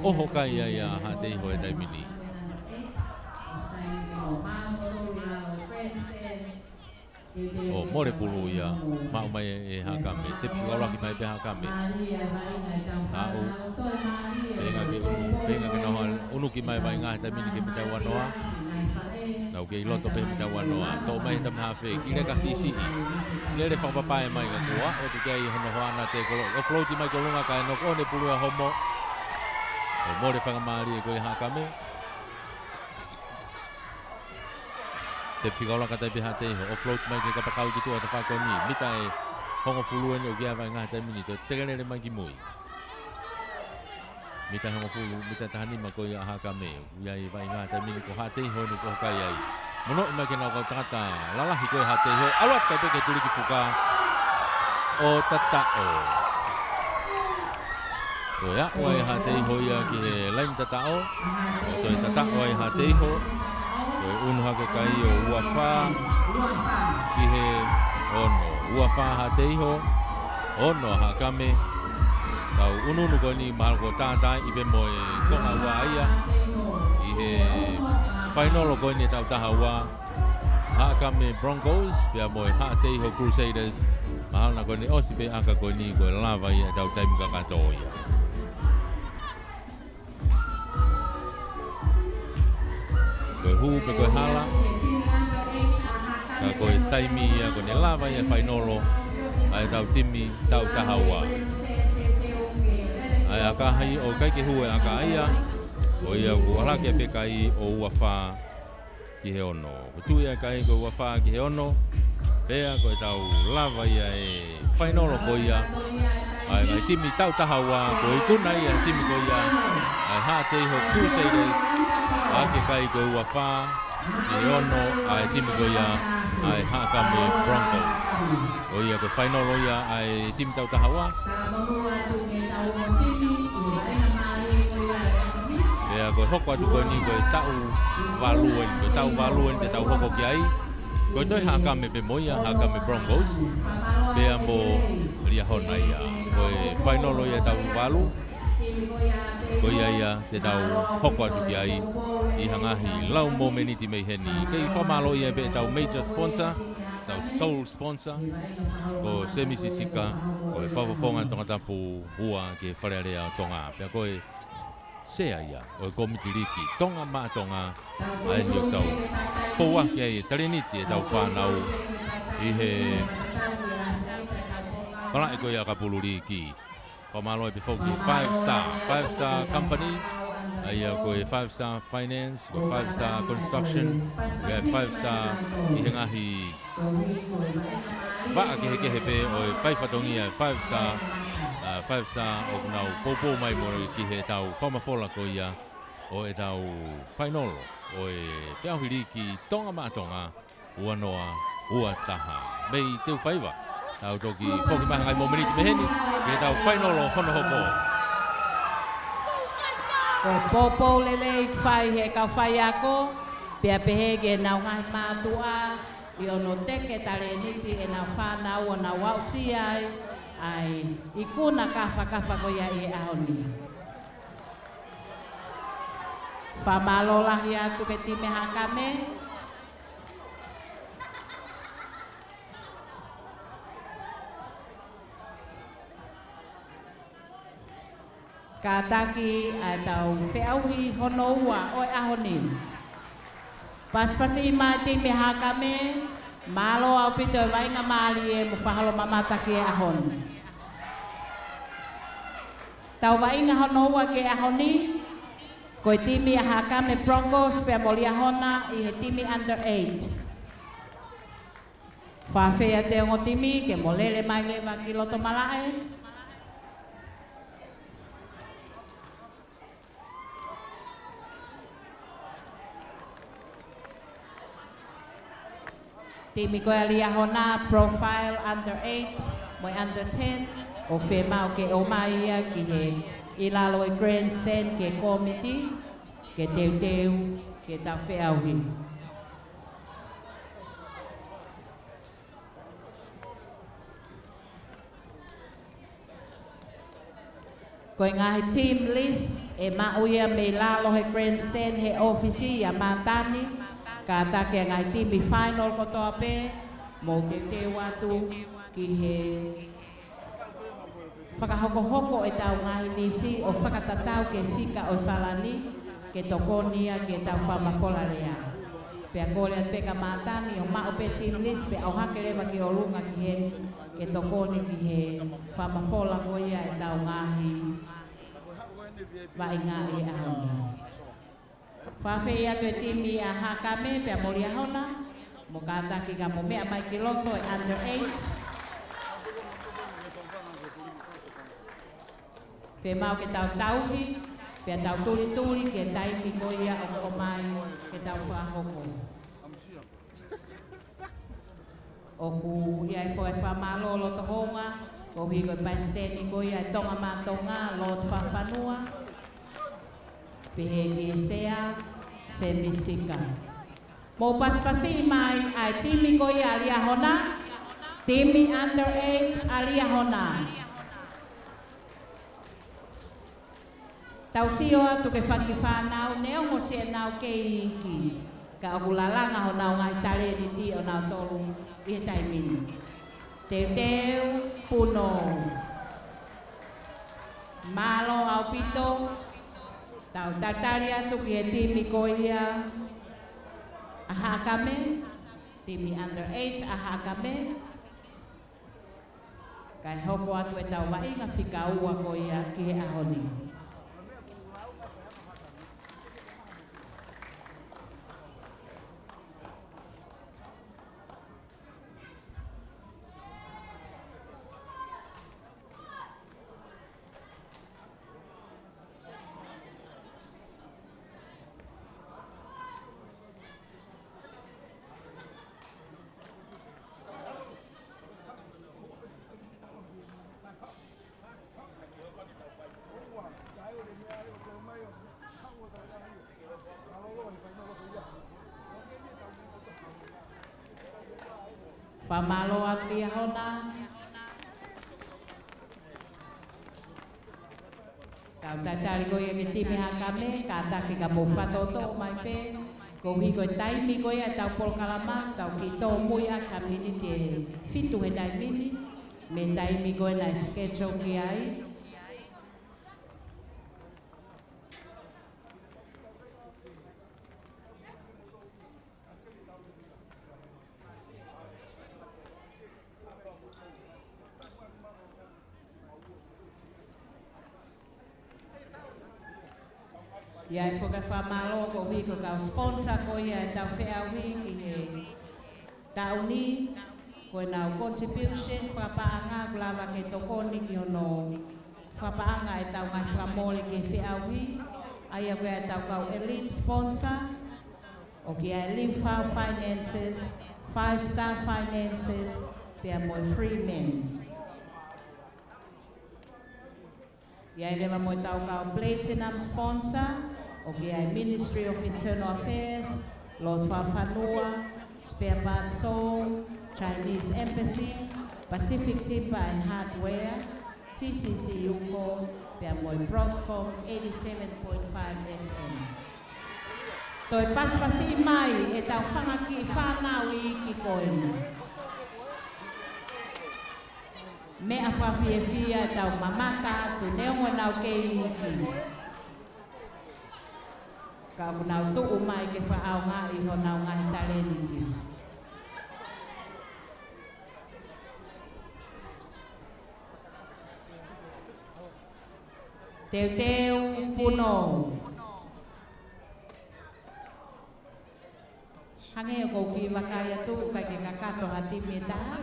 Oho kai ia ia ha te iho e tai mini. O more pulu ia. Mau mai e haka me. Tepi whauraki mai pe haka me. Hau. Venga ke noha unu ki mai vai ngā tai mini ke mitai wanoa. Nau ke iloto pe mitai wanoa. Tō mai tam hawhe. Kine ka sisi i. Lere whakapapae mai ka kua. O te kei hono hoana te kolo. O floati mai ko lunga kai no kone pulu a homo. O more whakamari e koe haka me. Te whikaura ka tai piha te iho. O float mai ke kapakau ki tua te whako ni. Mita e hongo fulu ene o kia vai ngā tai mini. Te teganere mai ki mui. Mita hongo fulu, mita tahanima ko ia haka me. Iai vai ngā tai mini ko ha te iho ni ko hokai ai. Mono ima ke nau kau tangata. Lalahi koe ha te iho. Aluat kai peke turiki fuka. O tatao. Koe a oai ha te iho ia ki he lain tatao. O toi tatao ai ha te iho. Koe unu hake kai o uawha. Ki he ono. Uawha ha te iho. Ono haka me. Kau ununu ko ni mahal ko tātai ipe mo e konga ua aia. I he final ko ni tau tahawa Hakame Broncos pia mo Hateho Crusaders mahal na ko ni Osipe aka ko ni ko lava ya tau time ka katoya ko hu pe ko hala ka ko time ya ko ni lava ya final ai tau timi tau tahawa ai aka hai o kai ke hu aka ia o ia ko ala ke pe kai o wafa ki he ono. Tu ia kai ko wafa ki he ono. Pea ko tau lava ia e final ko ia. Ai mai timi tau tahawa ko ikuna ia timi ko ia. Ai Hateho Crusaders. Ake kai ko wafa ki he ono ai timi ko ia. Ai Hakame Broncos. O ia ko final ia ai timi tau tahawa. Ya ko hoko atu ko ni ko tau valuen te tau hoko ki ai ko toi Hakame pe moia Hakame Broncos pe ambo ria hona ia ko final ia tau valu ko ia te tau hoko atu ki ai I hangahi lau momeniti mei heni ke famalo ia pe tau major sponsor tau sole sponsor ko semi sisika ko fafofonga tonga tapu hua ke wharearea tonga pe ko sea ia o komiti riki tonga ma tonga ai ni tau poa ki ai tariniti tau whanau I he pala ko ia kapulu riki pamalo pe foki 5 star company ai ko 5 star finance ko 5 star construction ko 5 star I ngahi ba ke pe o 5 fatongia 5 star 5 star o nau popo mai mo ki he tau whamafola ko ia o e tau final o e whiahiriki tonga matonga ua noa ua taha mei teu whaiva tau toki whoki maha ngai momeniti meheni ki he tau final o hono hoko Ko popo lele whai he kau whai ako pia pehe ke nau ngai mātua I ono teke tale niti e nau whanau o nau wausi ai ikuna kafa ko ia I ahoni. Whamalo lahi atu ke time Hakame. Kataki ai tau whiauhi hono ua o ahoni. Paspasi mai time Hakame. Malo au pito vai nga mali e mo whahalo mamata ki e ahon. Tau vai nga honoua ki e ahoni, koe timi a Hakame Broncos pe moli ahona I he timi under 8. Whawhea te ongo timi ke molele mai lewa ki loto malae. Timi ko alia hona profile under 8, mo under 10, o fe mau ke o mai ia ki he ilalo e grandstand ke committee, ke teu ke tau whiauhi. Ko ngahi team list e mauia me lalo he grandstand he office ia matani. Ka take ngai timi final ko toa pe mo te te watu ki he whakahoko e tau ngai nisi o whakatatau ke whika o whalani ke tokonia ke tau whamafola rea. Pea kore at peka matani o mao pe team list pe au hake lewa ki o lunga ki he ke tokoni ki he whamafola ko ia e tau ngahi vai ngā e ahoni. Whawhei atu e timi a Hakame pia mori ahona. Mo kātaki ka mo mea mai ki loto e under 8. Pe mau ke tau tauhi, pia tau tuli ke taimi ko ia o mai ke tau whahoko. O ku ia e whae whamalo lo to honga, ko higo e paisteni ko ia e tonga mātonga lo to whawhanua. Pehe ki e sea, se misika. Mo paspasi mai ai timi ko ia alia hona, timi under 8 alia hona. Tau sio atu ke whaki whanau, ne ongo se nau ke iki. Ka akulalanga ho nau ngai tale ni ti o nau tolu i he taimini. Teu puno. Malo au pito. Tau tatari atu ki he timi ko ia. Ahakame. Timi under 8 ahakame. Kai hoko atu e tau wainga whika ua ko ia ki he ahoni. Pamalo at lihona. Kau tatari ko yung itimi hakame, kataki ka mufato to mai pe. Ko hi ko taimi ko ya tau pol kalamang, tau kito muya kamini te fitu he taimini. Me taimi ko na sketcho ki ai. Ia foka whamalo ko hui ko kau sponsor ko ia tau whea hui ki he tauni ko nau contribution whapaanga kulawa ke tokoni ki hono whapaanga e tau ngai whamole ki whea hui aia koe tau kau elite sponsor o ki a Limfau Finances, 5-star Finances, pia moi free men's. Ia lewa moi tau kau platinum sponsor Okay, Ministry of Internal Affairs, Lord Fafanua, Spare Parts Seoul, Chinese Embassy, Pacific Timber and Hardware, TCC Yuko, Piamoy Broadcom, 87.5 FM. Toi paspasi mai e tau whangaki whanau I ki koen. Me a whawhiawhia e tau mamata tu neongo nau kei iki. Ka nau tu'u mai ke whaau ngā I ho nau ngā he tale niti. Teu puno. Hange o kou ki wakaya tu kai ke kakato hati me taha.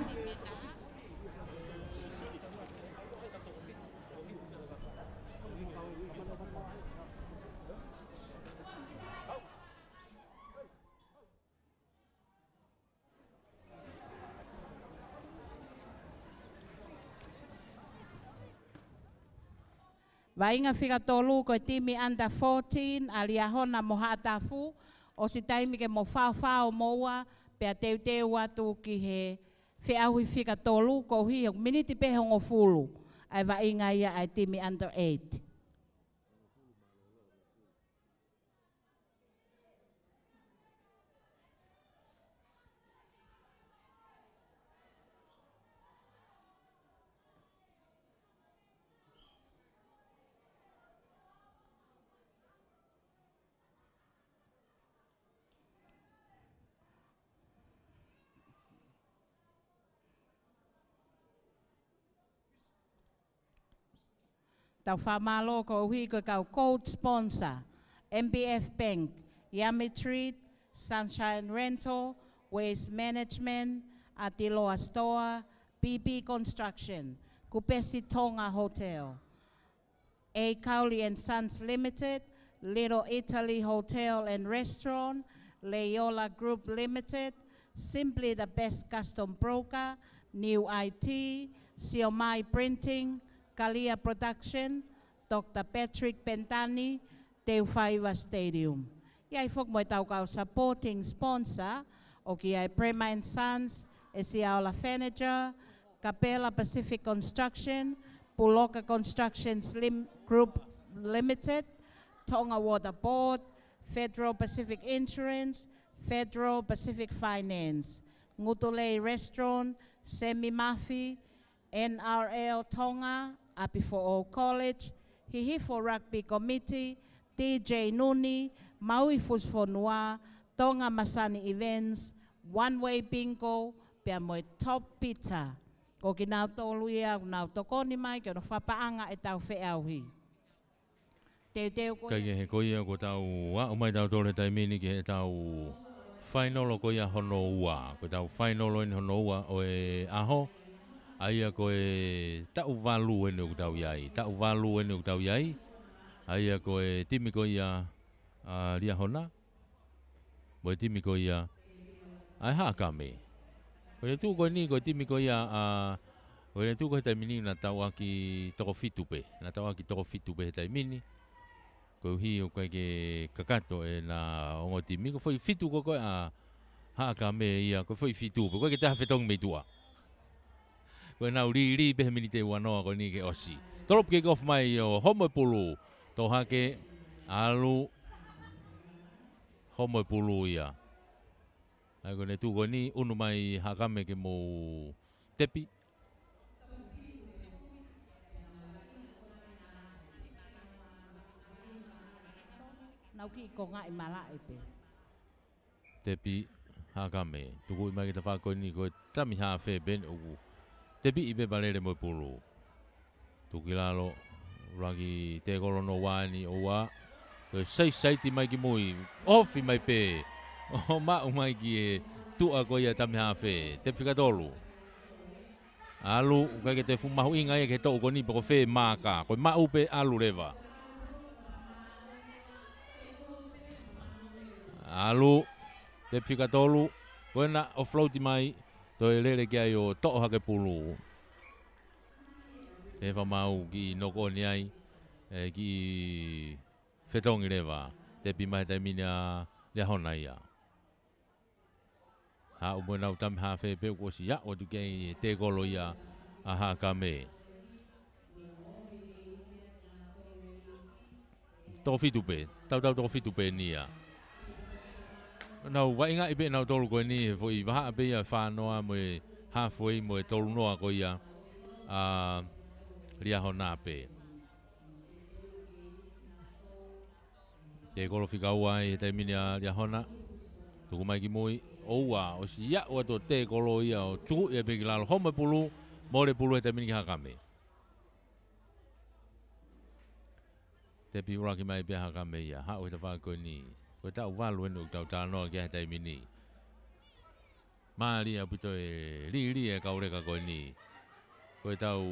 Wainga whika tolu ko timi under 14 aliahona moha atafu o si taimi ke mo whao moa pea teu atu ki he whiahui whika tolu ko hi o miniti pe hongo fulu ai wainga ia ai timi under 8. Tau whamalo ko hui ko kau code sponsor, MBF Bank, Yami Treat, Sunshine Rental, Waste Management, Atiloa Store, BB Construction, Kupesi Tonga Hotel, A. Cowley and Sons Limited, Little Italy Hotel and Restaurant, Leola Group Limited, Simply the Best Custom Broker, New IT, Siomai Printing, Kalia Production, Dr. Patrick Pentani, Teu Whaiwa Stadium. Iai fok mo tau kau supporting sponsor, o ki ai Prema and Sons, Esiaola Furniture, Capella Pacific Construction, Puloka Construction Group Limited, Tonga Water Board, Federal Pacific Insurance, Federal Pacific Finance, Ngutulei Restaurant, Semi Mafi, NRL Tonga, Apifo'o College, Hihifo Rugby Committee, DJ Nuni, Maui Fusfonua, Tonga Masani Events, One Way Bingo, Pea Moe Top Pizza. Ko ki nau tolu ia, nau tokoni mai, ki ono whapaanga e tau whiauhi. Teu ko Kai he koia ko tau o mai tau tole tai mini ki he tau whainolo koia hono ua. Ko tau whainolo in hono ua o e aho. Aia ko e tau walu ene u tau iai. Tau walu ene u tau iai. Aia ko e timi koia ria hona. Mo e timi koia ai haka me. Ko e tu ko ni ko timi koia ko e tu ko tai mini na tau aki toko fitu pe. Na tau aki toko fitu pe tai mini. Ko hi o kai ke kakato e na ongo timi ko foi fitu ko haka me ia ko foi fitu ko ke ta fetong me tua. Ko na uri be mini te wanoa ko ni ke osi. Torop ke off mai o homo pulu to hake alu homo pulu ia. Ai ko ne tu ko ni unu mai haka me ke mo tepi. nau ki ko ngai mala e pe. Tepi haka me. Tuku i mai ke ta whako ni ko tami ha fe ben ugu. Tepi i be balere mo pulu. Tuki lalo ragi te kolo no wani o wa. Ko sei ti mai ki mui. Ofi mai pe. O ma mai ki e tua ko ia tami ha fe. Te fika tolu. Alu ka ke te fumahu inga e ke to ko ni ko fe maka. Ko ma upe alu leva. Alu te fika tolu. Ko na o floati mai to e lere ki ai o to hake pulu. E fa mau ki noko ni ai ki fetongi leva. Te pi mai te mina le hona ia. Ha o mona utam ha fe pe ko si ya o tu ke te kolo ia a ha ka me. To fitu pe, tau to fitu pe ni ia. Nau wa inga ibe nau tolu ko ni fo i va be ia fa noa mo ha foi mo tolu noa ko ia a ria hona pe. Te kolo fika ua e te mina ria hona. Tuku mai ki moi oua o si ia o to te kolo ia o tu e pe ki lalo homa pulu mo le pulu e te mini ki hakame. Te pi ura ki mai pe hakame ia ha o te whako ni. Ko tau walu enu tau tānoa ki te mini. Maa ria pito e li e kaureka ko ni. Ko tau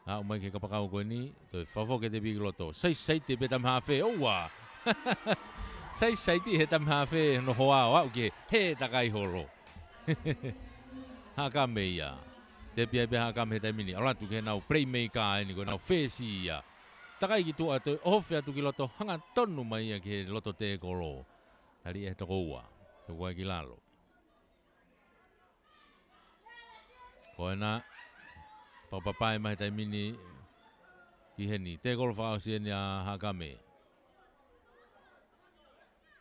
ha o mai ke kapakau ko ni. To e whawho ke te pi loto. Sei te petam hawhe oua. Sai ti he tam hawhe no hoa o au ke he takai horo. Haka me ia. Te pia pe haka me he te mini. Aratu ke nau playmaker ni ko nau whesi ia. Takai ki tua to ofe atu ki loto hanga tonu mai ia ke loto te kolo. Tari e toko ua. Toko ai ki lalo. Ko ena. Papapai mai te mini. Ki heni. Te kolo whao si eni a haka me.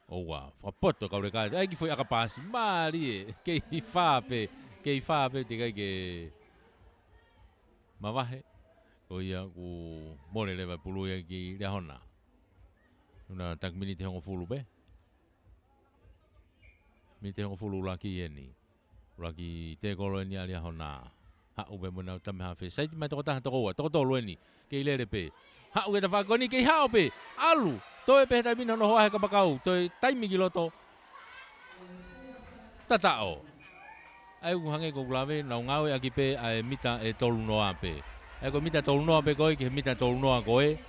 Oua, whapoto kaure kai. Ai ki foi akapasi. Mari e. Kei whape. Kei whape te kai ke mawahe. O ia ku mole lewa pulu ia ki rea hona. Una tak mini te hongo fulu be. Mini te hongo fulu laki eni. Laki te kolo eni a rea hona. Ha ube muna o tame hawhi. Saiti mai toko taha toko ua. Toko tolu eni. Kei lere pe. Ha ube ta whakoni kei hao pe. Alu. Toi pe tai mina no hoa he kapakau. Toi taimi ki loto. Tatao. Ai ku hange ko glave na ngau e aki pe ai mita e tolu noa pe. Ai ko mita tolu noa pe koi ke mita tolu noa koe.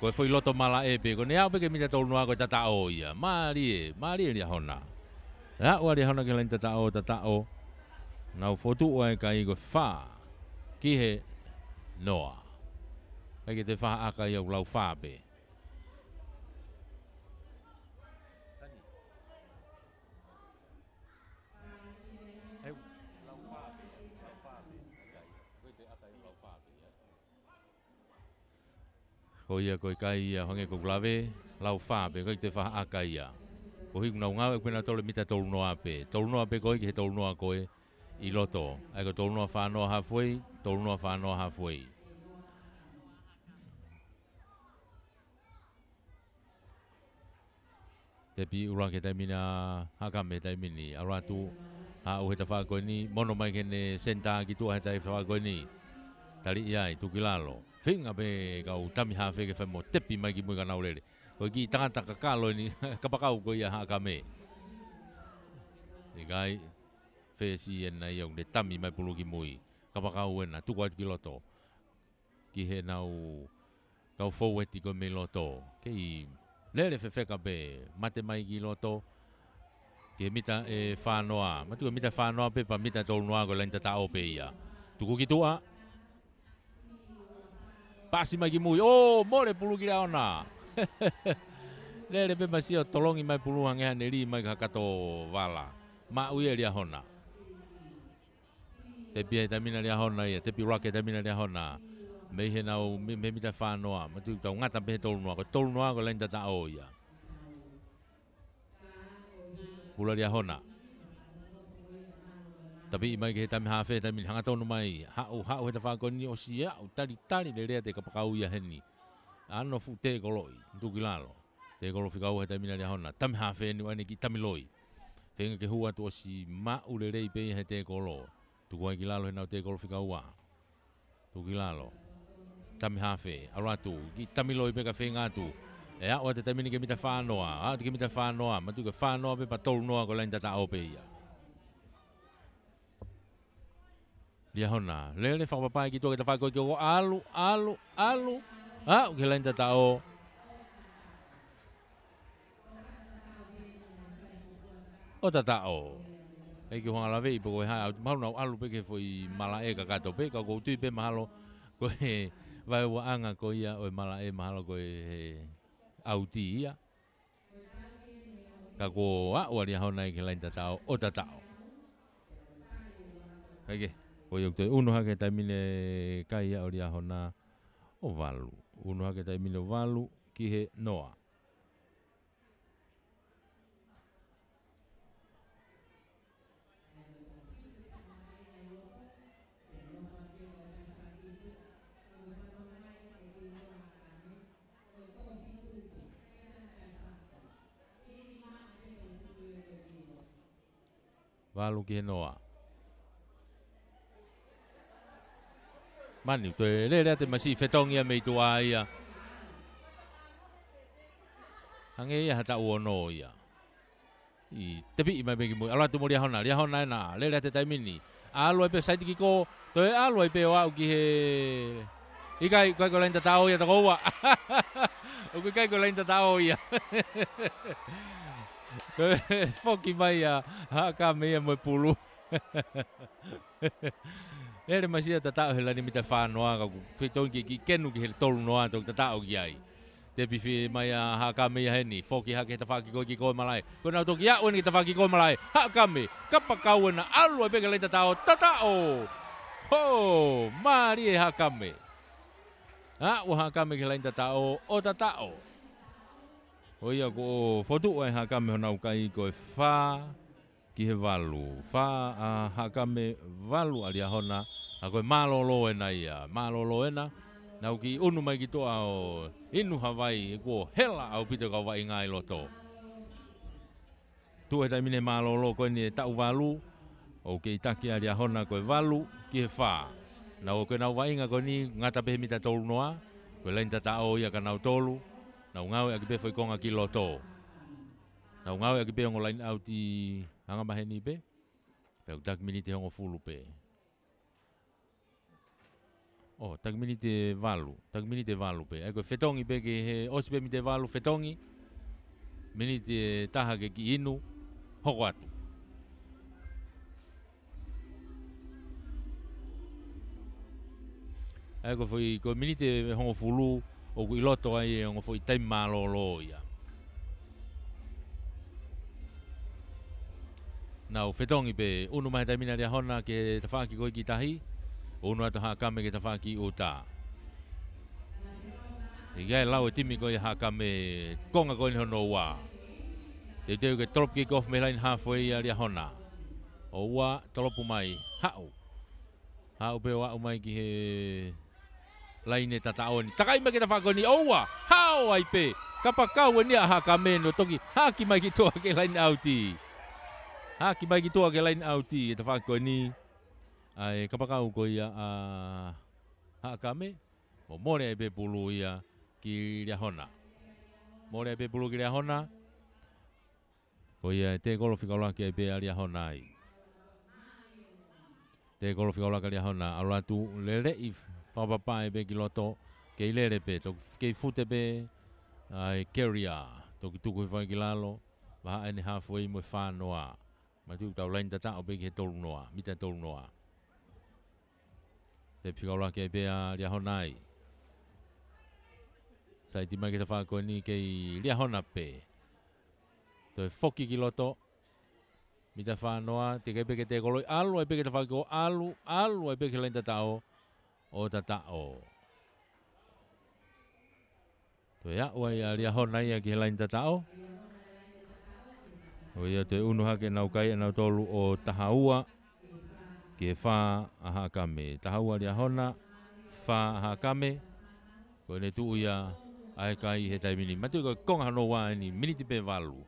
Koe foi loto mala e pe. Ko ne au pe ke mita tolu noa koe tatao ia. Mari e lia hona. Ya ua lia hona ke lain tatao. Nau fotu oe ka i ko wha. Ki he noa. Ai ke te wha aka i au lau wha pe. ko ia ko kai ia hange ko glave lau fa pe ko te fa akai ia ko hi ngau ngau ko na tole mita tolu noa pe ko ki tolu noa ko I loto ai ko tolu noa fa noa halfway tolu noa fa noa halfway te pi ura ke taimina haka me taimini aratu ha o heta fa ko ni mono mai ke ne senta ki tu heta fa ko ni tali ia tu kilalo finga be ka utami ha fe ke fa mo tepi mai ki mo ka naulele ko ki tanga ka kalo ni ka pa ko ia haka me igai fe si en na yong de tami mai pulu ki mui ka pa ka wena tu ko ki loto ki he nau ka fo weti ko me loto ke lele fe ka be mate mai ki loto ke mita e fa noa matu mita fa noa pe pa mita tol noa ko lenta ta o pe ia tu ko ki tua pasi mai ki mui oh mole pulu ki ona lele pe masio tolongi mai pulu hange neri mai ka kato wala ma uia lia hona te pia tamina lia hona ia te pia ke tamina lia hona me he nau me mita fa noa matu tau ngata pe tol noa ko lenta ta o ia pula lia hona tapi mai ke tami ha fe tami hanga tonu mai ha o te fa ko ni o sia o tali le te ka pakau ia heni ano fu te koloi tu kilalo te kolo fika o tami lia hona tami ha fe ni wani ki tami loi fenga ke hua tu o si ma u le rei pe he te kolo tu ko kilalo na te kolo fika wa tu kilalo tami ha fe alatu ki tami loi pe ka fenga tu e a o te tamini ke mita whanoa a te ke mita whanoa ma tu ke whanoa pe pa tolu noa ko lain tata o pe ia lia hona lele whakapapai ki tō ke ta whakoi ki o alu a o ke lain tata o tata o e ki honga lawe i poko e hai maru nau alu pe ke foi mala e ka kato pe ka kou tui pe mahalo ko e vai ua anga ko ia o mala e mahalo ko e auti ia ka ko a o ria hona ke lain tatao o tatao ege ko yo te uno ha ke tamine kai o ria hona o valu uno ha ke tamine valu ki he noa valu ki he noa mani te le te masi fetongi a mei tua ia hange ia hata uono ia i tepi i mai begi mo ala tu mo lia hona na le te taimini alo pe saiti ki ko to e alo pe wa ki he ikai ko ko lenta tao ia to wa o ko kai ko lenta tao ia foki mai a haka mea mo pulu ele masia tata hela ni mita fa noa ka fetongi ki kenu ki he tolu noa to tata o ai te pifi mai a haka mea heni foki hake ta faki ko ki ko malai ko na to ki a oni ta faki ko malai haka me kapa kauna alu pe ka lenta tao tata o ho mari haka me ha o haka me ki lenta tao o tata o o ia ko fotu ai hakame hona ukai ko fa ki he valu fa a hakame valu alia hona a ko malolo ena ia malolo ena na ki unu mai ki to ao inu Hawaii ko hela au pito ka vai ngai loto tu e taimine malolo ko ni ta valu o ke taki alia hona ko valu ki he fa na o ko na vai nga ko ni ngata pe mita tolu noa ko lenta ta o ia kana tolu na ngau e ke foi konga ki loto na ngau e ke online out i hanga maheni pe pe tak minute hongo fulu pe oh tak minute valu pe e ko fetongi pe ke he ospe minute valu fetongi minute taha ke ki inu hoko atu e ko foi ko minute hongo fulu o i loto ai ngo foi tai malolo ia na o fetongi pe unu mai taimina ria hona ke ta faki ko ki tahi unu ata ha kame ke ta faki o ta Ikai lau timi ko ia hakame konga ko ni hono wa. Te teu ke drop kick off me line halfway ia lia hona. O wa tolopu mai hau. Hau pe wa mai ki he line tatao ni. Takai me ke ta whako ni o wa. Hau ai pe. Kapakau ni a hakame no toki. Haki mai ki toa ke line outi. Haki mai ki toa ke line outi. Ta whako ni. Ai kapakau ko ia a hakame. O more ai pe pulu ia ki lia hona. More ai pe pulu ki lia hona. Ko ia te kolo whikaula ki ai pe a lia hona ai. Te kolo whikaula ki lia hona. Alo atu lele i whapapai pe ki loto. Kei lere pe. Kei fute pe. Ai carrier. Toki tuku i whai ki lalo. Waha ene halfway mo whanoa. Matu tau lain tata o pe ki he tolu noa. Mita tolu noa. Te whikaula ki ai pe a lia hona ai. Sai ti mai ki ta whako ni kei lia hona pe. Toi foki ki loto. Mita whanoa. Te kei peke te koloi alu. Ai peke ta whako alu. Alu ai peke lain tatao. O tatao. Toi aua ia lia hona ia ki lain tatao. O ia te unu hake nau kai nau tolu o tahaua. Ki e wha aha kame. Tahaua lia hona. Wha aha kame. Ko ne tu ia ai kai he taimini. Matu ko konga hano wa ni miniti pe valu.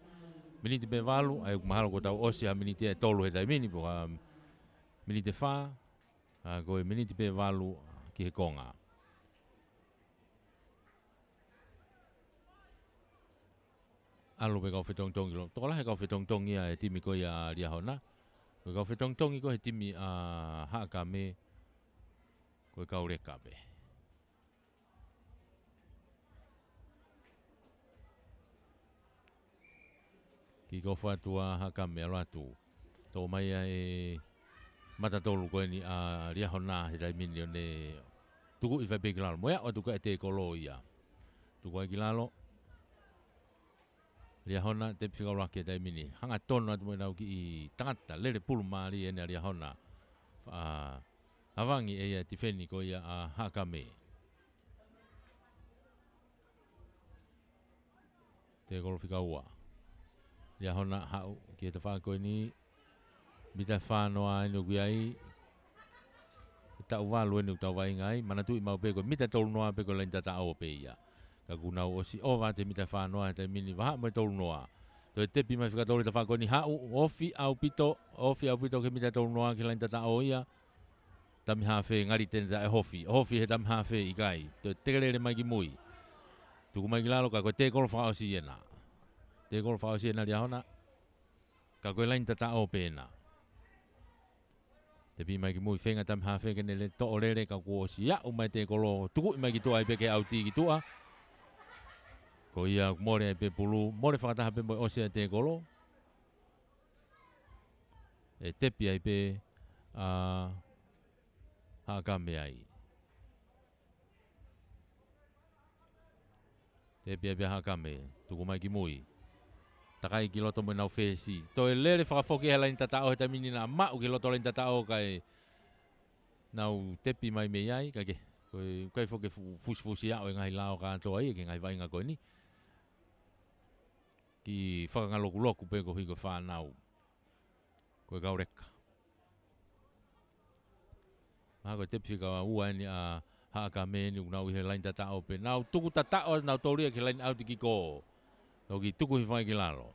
Miniti pe valu ai mahalo ko tau osi ha miniti e tolu he taimini poka miniti wha. Ko e miniti pe valu ki he konga. Alu pe kau whetongtongi lo. Tokola he kau whetongtongi a e timi ko ia lia hona. Ko kau whetongtongi ko he timi a haka me. Ko e kau reka pe. Ki kau whatua haka me alo atu. Tō mai e matatolu koe ni a lia hona he taimini o ne tuku i whai pe kilalo. Moea o tuka e te kolo ia. Tuku ai kilalo. Lia hona te whikaula ke taimini. Hanga tono atu mo nau ki i tangata. Lere pulu maari e ne lia hona. Hawangi e ia tifeni ko ia a haka me. Te kolo whikaua. Lia hona hau ki e te whako ni. Mita whanoa inu ki ai. Tau walu enu tau vai ngai. Mana tu i mau peko. Mita tolu noa peko lain tata au pe ia. Ka kunau osi owa te mita whanoa te mini waha mo tolu noa. Toi tepi mai whikatolu te whako ni hau. Ofi au pito. Ofi au pito ke mita tolu noa ki lain tata au ia. Tami hawhe ngari tene ta e hofi. Hofi he tami hawhe i kai. Toi tekelele mai ki mui. Tuku mai ki lalo ka koe te kolo whao si ena. Te kolo whao si ena lia hona. Ka koe lain tata au pena. Te pi mai ki mui whenga tam hawhe kene le to o lere ka kua si ia umai te kolo tuku mai ki tua i peke au ti ki tua. Ko ia more e pe pulu, more whakataha pe moi ose te kolo. E tepi ai pe haka me ai. Tepi ai pe haka me, tuku mai ki mui. Takai ki loto mo nau whesi. Toi lere whakafoki he lain tatao he tamini na mau ki loto lain tatao kai nau tepi mai me iai. Kai foke fusi au e ngahi lao ka antoa ia ki ngahi vai ngā koe ni. Ki whakangaloku loku pe ko hiko whanau. Koe kau reka. Maha koe tepi ka ua ni a haka me ni unau i he lain tatao pe. Nau tuku tatao nau tauria ki lain au tiki ko. Toki tuku hi whai ki lalo.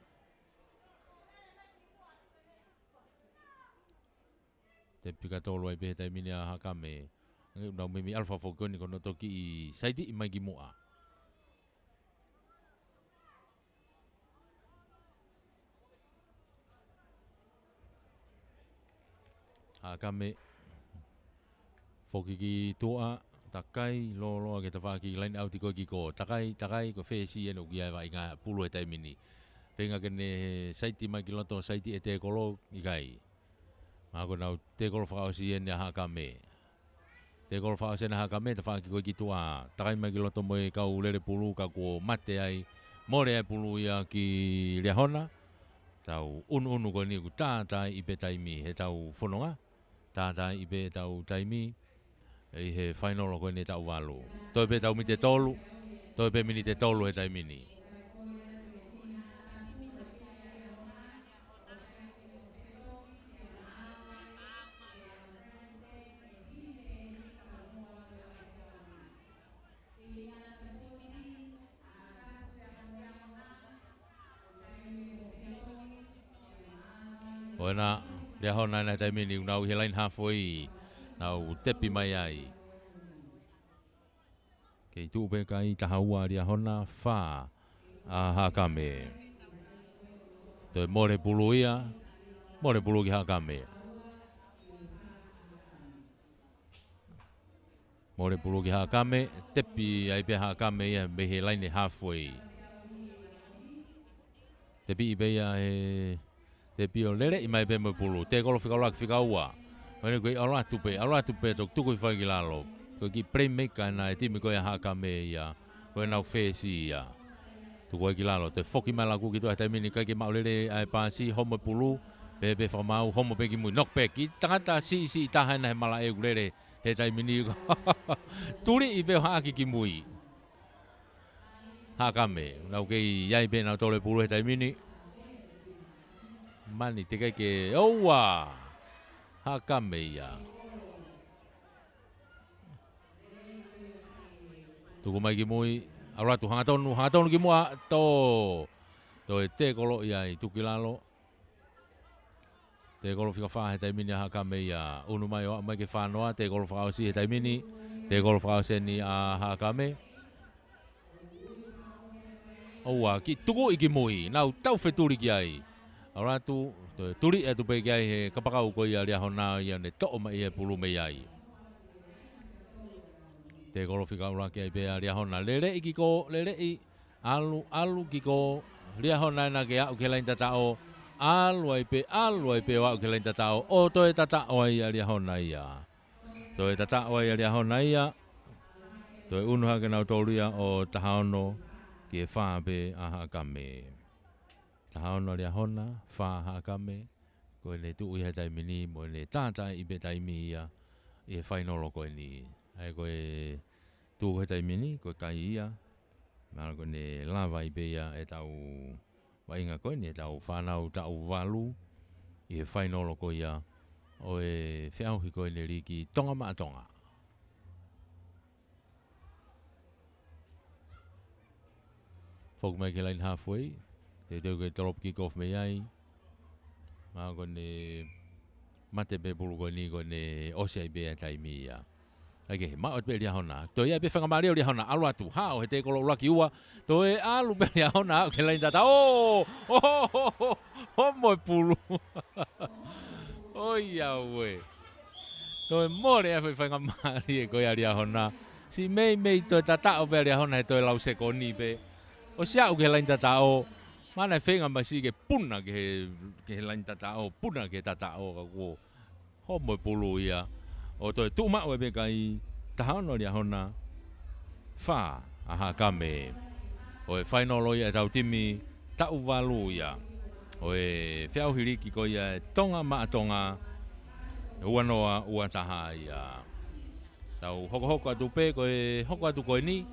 Te pika tolo ai pehe taimini a haka me. Nau mimi alfa fokoni kono toki i saiti i mai ki mua. Haka me. Foki ki tua. Takai lolo ke te whaki lain au tiko ki ko. Takai ko whesi enu ki ai vai ngā pulu e taimini. Whenga kene saiti mai ki loto saiti e te kolo i kai. Mako nau te kolo whakaosi ene a haka me. Te kolo whakaosi ene a haka me te whaki ko ki tua. Takai mai ki loto mo e kau lere pulu ka ko mate ai. More ai pulu ia ki rea hona. Tau unu ko ni ku tātai i pe taimi he tau whanonga. Tātai i pe tau taimi. E he whainolo koe ne tau walu. Toi pe tau mi te tolu. toi pe mini te tolu he tai mini. Oena, lia hona na tai mini unau he line halfway. Nau tepi mai ai. Kei tu pe kai tahaua lia hona fa a hakame. Toi more puluia, more pulu ki hakame. More pulu ki hakame, tepi ai pe hakame ia me he line halfway. Tepi i pe ia he tepi o lere i mai pe mo pulu. Te kolo whika ua. Wene koe aura tupe tok tuku i whai ki lalo. Koe ki playmaker na e timi koe hakame ia. Koe nau whesi ia. Tuku ai ki lalo. Te whoki mai la kuki tua tai mini kai ki maulere ai pāsi homo pulu. Pe whamau homo pe ki mui. Nok pe ki tangata si tahana he mala e ulere. He tai mini turi i pe haaki ki mui. Hakame. Nau kei iai pe nau tole pulu he tai mini. Mani te kai ke oua. Hakame ia. Tuku mai ki mui. Aratu hangatonu ki mua. Toi te kolo ia i tuki lalo. Te kolo whika wha he taimini a hakame ia. Unu mai o mai ke whanoa. Te kolo whakausi he taimini. Te kolo whakausi ni a hakame. Oua ki tuku i ki mui. Nau tau wheturi ki ai. Aratu. Turi e tupe ki ai he kapakau ko ia lia hona ia ne to'o mai e pulu me ai. Te kolo whika ura ki ai pea lia hona. Lere i ki ko, lere i alu ki ko lia hona na ke au ke lain tatao. Alu ai pe wa au ke lain tatao. O toi tatao ai lia hona ia. Toi tatao ai lia hona ia. Toi unuha ke nau toluia o tahaono ki e wha pe aha kame. Tahaono lia hona, wha hakame, koe le tu uiha tai mini, mo le tātai i be tai mi ia, i e whainolo koe ni. Hai koe tu uiha tai mini, koe kai ia, mara koe ne lava i be ia e tau wainga koe ni, e tau whanau tau walu, i e whainolo koe ia, o e whiauhi koe le riki tonga maa tonga. Whoku mai ke line halfway, te tau ke drop kick off me ai. Maa koe ne mate pe pulu koe ni koe ne ose ai bea tai mi ia. Ake, maa ote pe lia hona. Toi ai pe whangamareo lia hona alu atu. Hao he te kolo ulaki ua. Toi alu pe lia hona. Ke lain tata. Homo pulu. Oi au we. Toi more e whangamareo koe a lia hona. Si mei toi tata o pe lia hona he toi lau seko ni pe. O siau ke lain tata o. Mana whenga masi ke puna ke lain tata o. Puna ke tata o ka kuo. Homo pulu ia. O toi tuma o e kai tahaono lia hona. Wha aha kame. O e whainolo ia e tau timi tau walu ia. O e whiauhiriki ko ia tonga maa tonga. Ua noa ua taha ia. Tau hoko atu pe ko e hoko atu koe ni.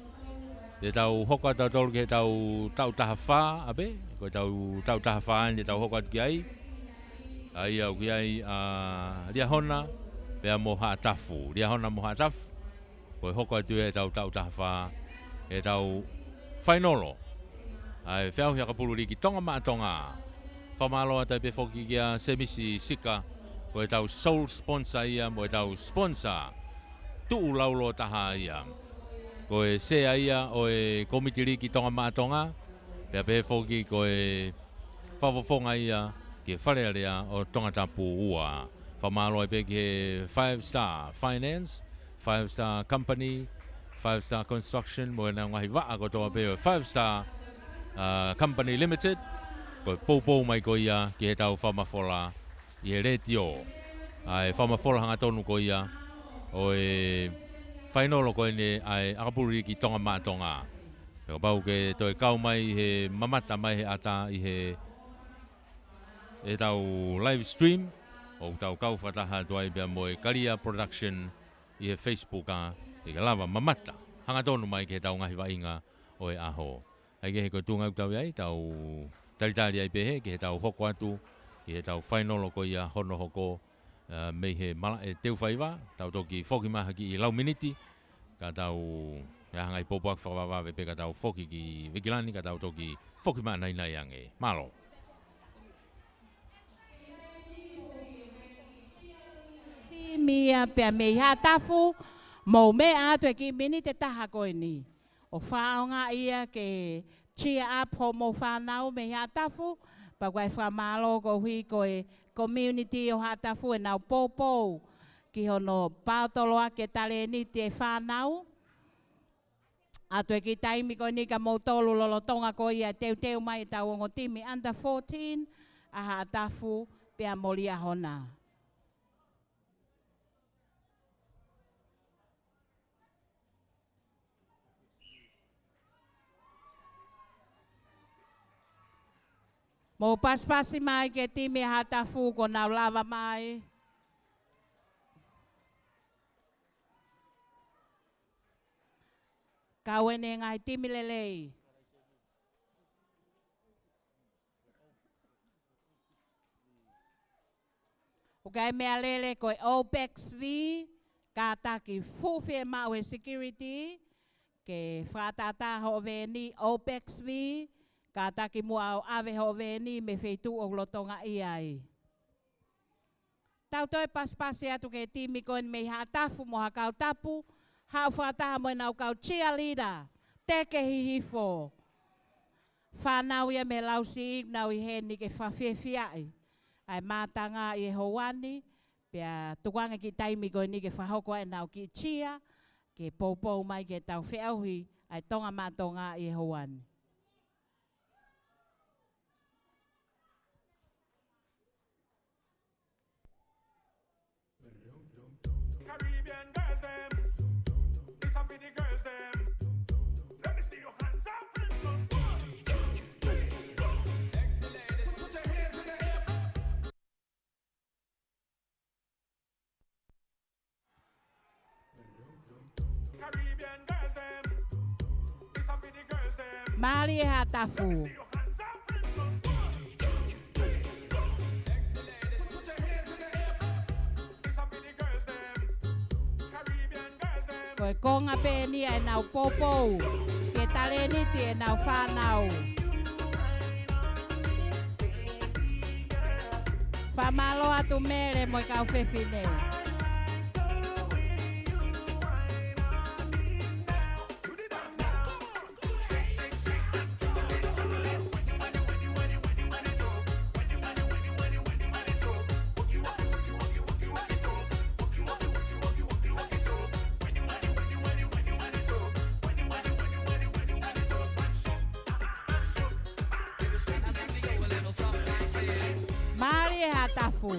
Te tau hoko atu tolu ke tau taha wha abe. Ko tau taha wha ni tau hoko atu ki ai. Ai au ki ai lia hona. Pea mo haa tafu. Lia hona mo haa tafu. Koe hoko atu e tau taha wha. E tau whainolo. Ai whiau hia kapulu riki tonga maa tonga. Whamaloa tai pe whoki kia semisi sika. Koe tau soul sponsor ia. Mo e tau sponsor. Tuu laulo taha ia. Koe sea ia o e komiti riki tonga maa tonga. Pea pe whoki koe whawafonga ia. Ke wharearea o tonga tapu ua. Whamaloa pe ke 5-star finance, 5-star company, 5-star construction, mo e na ngahi waa ko toa pe 5-star company limited. Ko pou mai ko ia ki he tau whamafola i he retio. Ai whamafola hanga tonu ko ia o e whainolo ko ine ai akapuri ki tonga maa tonga. Ko pau ke toi kau mai he mamata mai he ata i he e tau live stream. O tau kau whataha tuai bea moe Karia Production i he Facebook i ke lava mamata. Hanga tonu mai ke tau ngahi wainga o e aho. Ai ke he ko tunga tau ai tau tari ai pehe ke he tau hoko atu ke he tau whainolo ko ia hono hoko mei he mala e teu whaiwa tau toki whoki maha ki I lau miniti ka tau hangai popoak whakawawawe pe ka tau whoki ki Wikilani ka tau toki whoki maha nai ange. Malo. Mia pe me ha tafu mo me a to ki mini te taha ko ni o faonga ia ke chia up mo fa nau me ha tafu pa kwai fa malo ko hui ko community o ha tafu e nau popo ki hono pautoloa ke tale ni te fa nau a to ki taimi ko ni ka mo tolu lolo tonga ko ia teu mai tau ngo timi under 14 a ha tafu pe a molia hona. Mo paspasi mai ke timi hatafu ko na lava mai. Kawene ngai timi lelei. O kai mea lele ko OPEX V. Kata ki fufi e mau e security. Ke whatata ho veni OPEX V. Kata ki mua au ave ho veni me feitu o lotonga iai. Tau toi paspasi atu ke timi koen me hatafu mo hakau tapu. Hau whataha mo nau kau cheerleader. Teke hihifo. Whanau ia me lausi nau I heni ke whawhiawhiai. Ai mātanga I hoani. Pea tukuanga ki taimi koen ni ke whahoko e nau ki chia. Ke poupou mai ke tau whiauhi. Ai tonga mātonga I hoani. Caribbean girls them, this up for the girls them. Let me see your hands up. Sexy ladies, put your hands in the air. Caribbean girls them, this up for the girls them. Mali e hatafu. Koe konga pēni e nau popou. Ke tale niti e nau whanau. Whamalo atu mere moi kau whewhine. Mali e hatafu.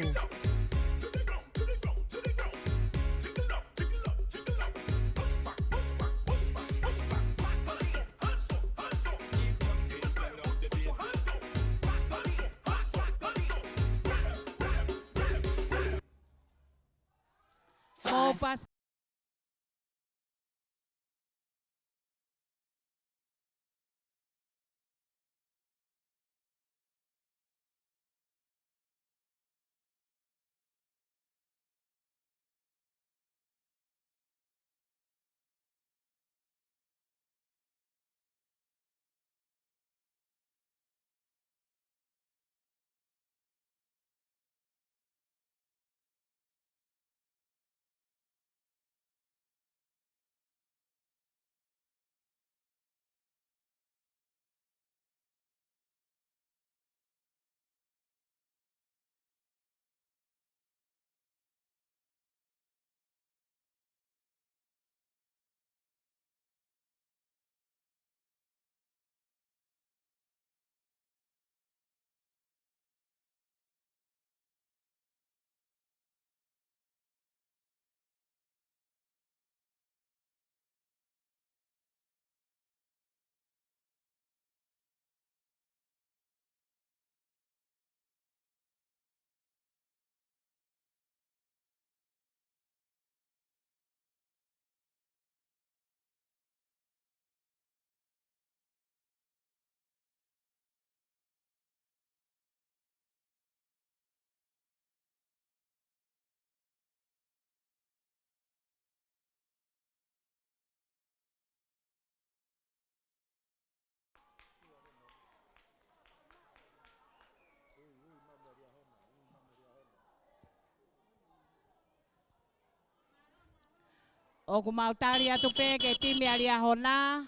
O ku mau tali atu pe ke timi alia hona.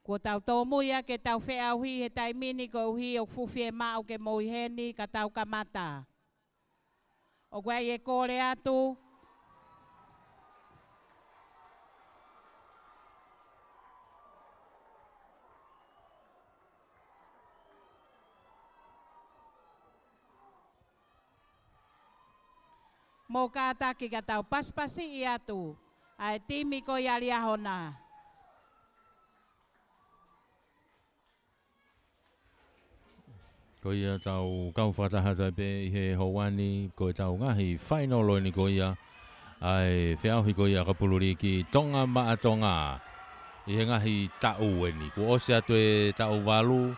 Ko tau tō muia ke tau whea hui he taimini ko uhi o fufi e mao ke moi heni ka tau kamata. O kua e kore atu. Mo kātaki ka tau paspasi i atu. Ai timi ko i alia hona. Ko ia tau kau whakatahata pe i he Hawani, ko tau ngahi whainolo ni ko ia. Ai whiauhi ko ia kapuluri ki tonga maa tonga. I he ngahi tau eni. Ko ose atu e tau walu,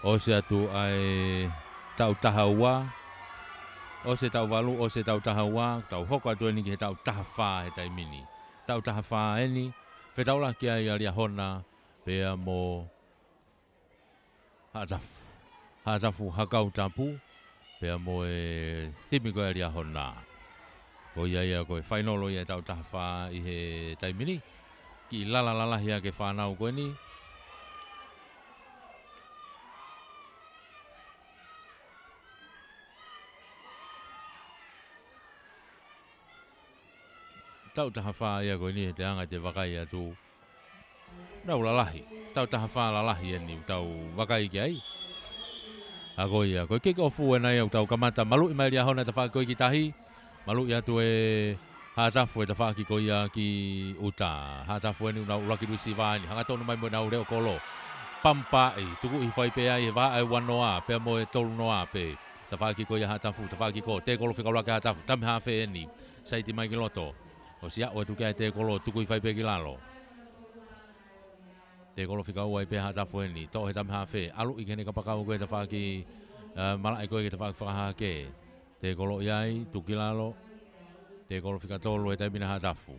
ose atu ai tau tahaua. Ose tau walu, ose tau tahaua, tau hoko atu eni ki he tau tahawha he taimini. Tau tahawha eni, whetaula ki ai alia hona, pea mo hatafu. Hatafu hakau tapu, pea mo e timi ko alia hona. Ko ia ko e whainolo ia tau tahawha i he taimini. Ki lala hia ke whanau ko ni. Tau tahawha ia ko ni he te anga te wakai atu. Nau lalahi. Tau tahawha lalahi ni tau wakai ki ai. Ako ia, koe keke o fu e nai au tau kamata malu i mai lia hona ta whakoi ki tahi. Malu i atu e hatafu e ta whaki ko ia ki uta. Hatafu e ni unau ulaki duisi vāni. Hanga tonu mai mo nau reo kolo. Pampa e, tuku i whai pe ai e vā ai wanoa, pea mo e tolu noa pe. Ta whaki ko ia hatafu, ta whaki ko. Te kolo whika ulake hatafu, tami hawhe e ni. Saiti mai ki loto. O si au e tuke ai te kolo, tuku i whai pe ki lalo. Te kolo whika ua i pe hatafu e ni. Tō he tami hawhe. Alu i kene kapakau koe ta whaki malai koe ke ta whaki whakahake. Te kolo iai, tuki lalo. Te kolo whika tolu e taimina hatafu.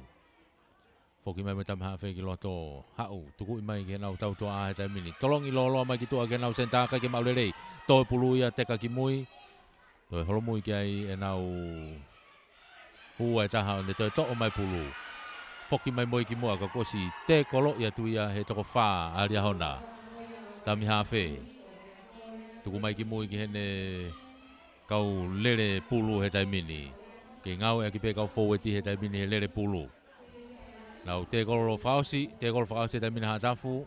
Foki mai me tami hawhe ki loto. Hau, tuku i mai ke nau tau toa a he taimini. Tolongi lolo mai ki tua ke nau sentaka ke maulelei. Tō e pulu ia teka ki mui. Tō e holo mui ki ai e nau hua e taha onde tō e to'o mai pulu. Foki mai moi ki mua ka kosi te kolo ia tu ia he toko wha alia hona. Tami hawhe. Tuku mai ki mui ki hene kau lere pulu he taimini. Ke ngau e ki pe kau foweti he taimini he lere pulu. Nau te kolo whaosi, te kolo whaosi he taimini hatafu.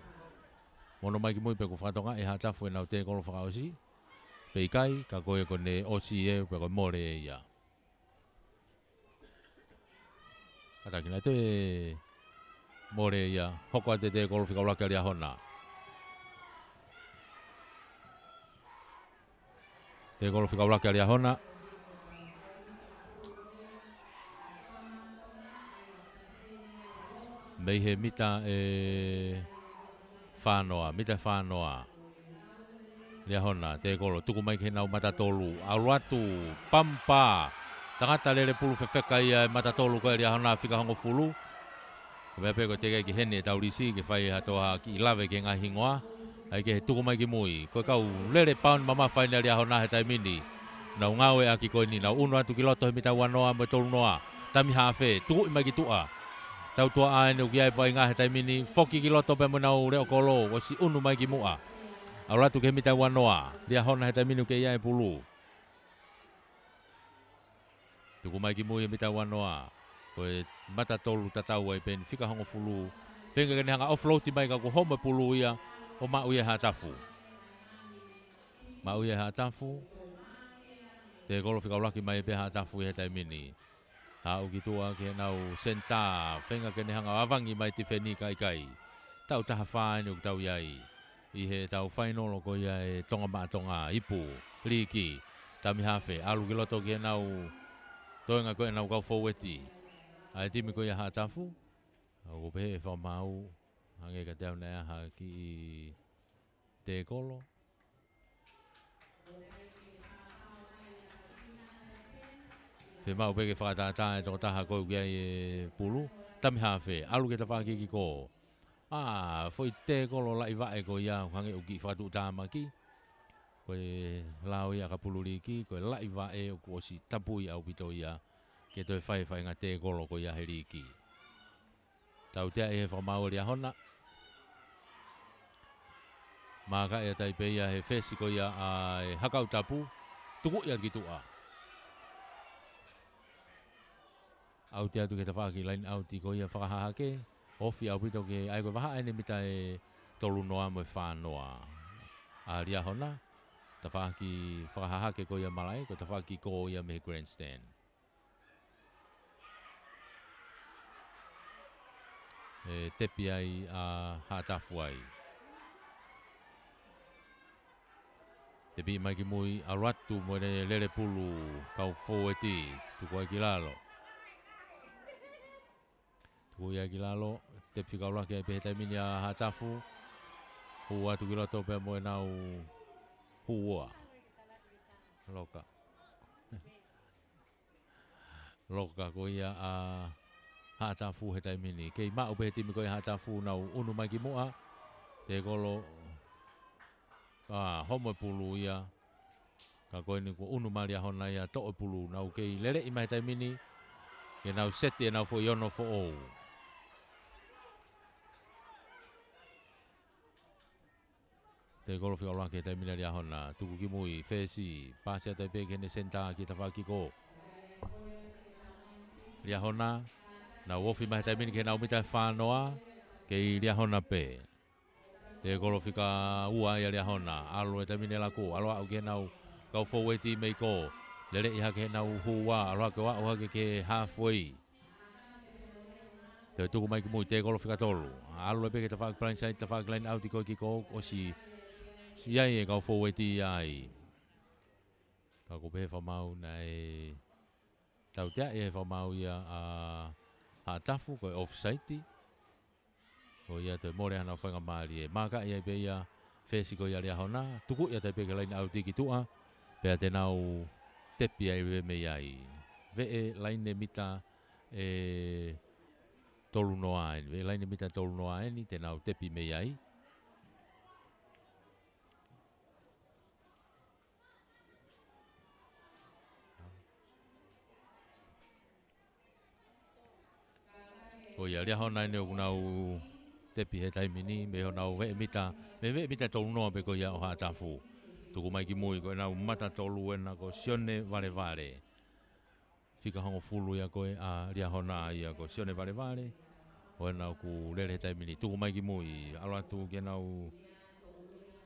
Mono mai ki mui pe ko whakatonga e hatafu e nau te kolo whaosi. Pe ikai, ka koe kone osi e pe koe more e ia. Katakina te more ia, hoko ate te kolo whika ulake alia hona. Te kolo whika ulake alia hona. Mei he mita e whanoa, mita whanoa. Lia hona, te kolo, tuku mai ke nau matatolu. Auratu, pampa. Tangata lele pulu whewheka ia e matatolu koe lia hona whika hongo fulu. Ko mea peko te kai ki hene e taurisi, ke whai hatoa ki ilawe ke ngā hingoa. Ai ke he tuku mai ki mui. Koe kau lele paun mama whaine lia hona he taimini. Nau ngau e aki koe ni, nau unu atu ki loto he mita wanoa mo tolu noa. Tami hawhe, tuku i mai ki tua. Tau tua ae ne uki ai whai ngā he taimini. Foki ki loto pe mo nau reo kolo, wasi unu mai ki mua. Au ratu ke he mita wanoa. Lia hona he taimini uke ia e pulu. Tuku mai ki mui e mita wanoa. Koe mata tolu tatau ai pen whika hongo fulu. Whenga kene hanga offloati mai ka ko homa pulu ia. O mau ia hatafu. Mau ia hatafu. Te kolo whika ulaki mai e pe hatafu i he taimini. Hau ki tua ke nau senta. Whenga kene hanga awangi mai ti wheni kai kai. Tau taha whaene uk tau iai. I he tau whainolo ko ia e tonga maa tonga. Ipu, liki, tami hawhe. Alu ki loto ki he nau toenga koe nau kau foweti. Ai timi ko ia hatafu. Au pehe whao mau. Hange ka teo nea ha ki te kolo. Whe mau peke whakatata e toko taha koe kia e pulu. Tami hawhe. Alu ke ta whaki ki ko. Foi te kolo lai vae ko ia. Hange uki whakatu tāma ki. Koe lao ia ka puluri ki. Koe lai vae o kuosi tapui au pito ia. Ke toi whai ngā te kolo ko ia heri ki. tau te e whamau ria hona. Maka e Taipei he fesi ko ia ai hakau tapu tuku ia gitu a. Au te atu ke te whaki line out i ko ia whakahaha ke ofi au pito ke ai ko waha ene mita e tolu noa mo e whanoa. A ria hona te whaki whakahaha ke ko ia malai ko te whaki ko ia me grandstand. E tepi ai a hatafu ai. Te pi mai ki mui aratu mo ne lele pulu kau fōeti tuku ai ki lalo. Tuku ai ki lalo, te pi kau laki ai pehetai mini a hatafu. Hua tuki loto pe mo e nau hua. Loka. Loka ko ia a hatafu hetai mini. Kei mau peheti mi ko ia hatafu nau unu mai ki mua. Te kolo homo pulu ia ka koe ni ko unu maria hona ia to pulu nau kei lele i mai tai mini ke nau seti e nau fo yono fo o te golo fi ola ke tai mini ria hona tuku ki mui fesi pase tai pe ke ne senta ki ta ki ko ria hona nau ofi mai tai mini ke nau mita whanoa ke ria hona pe te golo fika ua ia ria hona alo e tamine la ko alo au ke nau kau fōweti mei ko lele i hake nau hua alo ke wa o hake ke halfway te tuku mai ki mui te golo fika tolu alo e pe ke te whak blind side te whak line out i ko ki ko o si ai e kau fōweti ai ka ko pe whamau na e tau tea e whamau ia a tafu ko e off-site o ia te more ana whanga maari e maka ia pe ia fesi ko ia ria hona tuku ia te peke line out ki tua pea te nau tepi ai we me ai ve e line mita e tolu noa ai ve line mita tolu noa ai te nau tepi me ai o ia ria hona ne o nau tepi he tai mini me ho nau ve mita tolu noa pe ko ia o ha tafu tuku mai ki mui ko nau mata tolu ena ko sione vale fika hongo fulu ia ko a ria hona ia ko sione vale o nau ku lele he tai mini tuku mai ki mui alo atu ke nau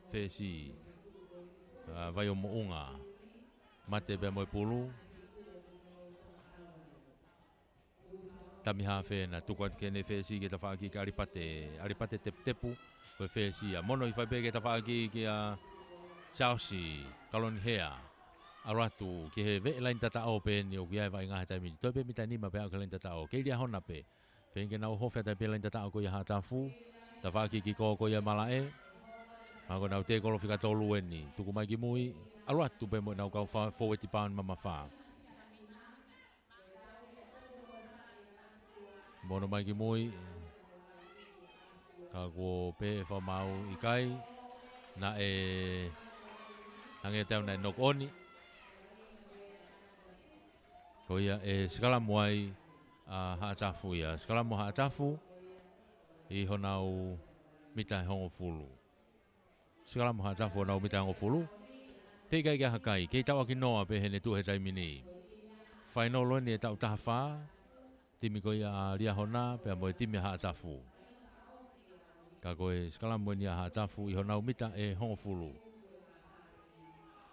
fesi vai o mounga mate pe mo pulu tami hafe na tuku ke ne fesi ke ta faki ka aripate tepu ko fesi a mono i fai pe ke ta faki ke a Chelsea kalon hea aratu ke he ve lain tata o pe ni o kia vai nga ta mi to pe mita ni ma pe ka lain tata o ke ria hona pe ke na ho fe ta pe lain tata o ko ya hata fu ta va ki ko ya malae ma ko na te ko lo fika tolu eni tuku mai ki mui aratu pe mo na ka fa forward pan mama fa mono mai ki mui ka ko pe fa mau i kai na e hange tau na nok oni ko ia e skala moai a hatafu ia skala mo hatafu i honau mita hongo fulu skala mo hatafu honau mita hongo fulu te kai ga hakai ke tau ki noa pe hene tu he tai mini final lo ni tau tafa timi ko ia ria hona pe mo timi hatafu ka ko e skala mo ni hatafu i honau mita e hongo fulu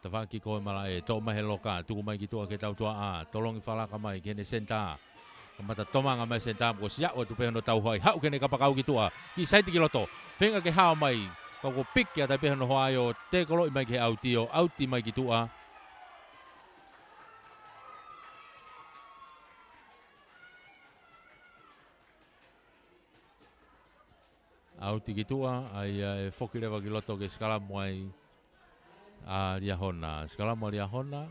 ta whaki koe mala e tō mahe loka tuku mai ki tua ke tau tua a tolongi whalaka mai kene senta kamata tomanga mai senta ko sia o tu pehono tau hoi hau kene kapakau ki tua ki saiti ki loto whenga ke hao mai ko pik ya ta pehono hoai o te kolo i mai ke auti mai ki tua auti ki tua ai e whoki rewa ki loto ke skala moai a ria hona skala mo ria hona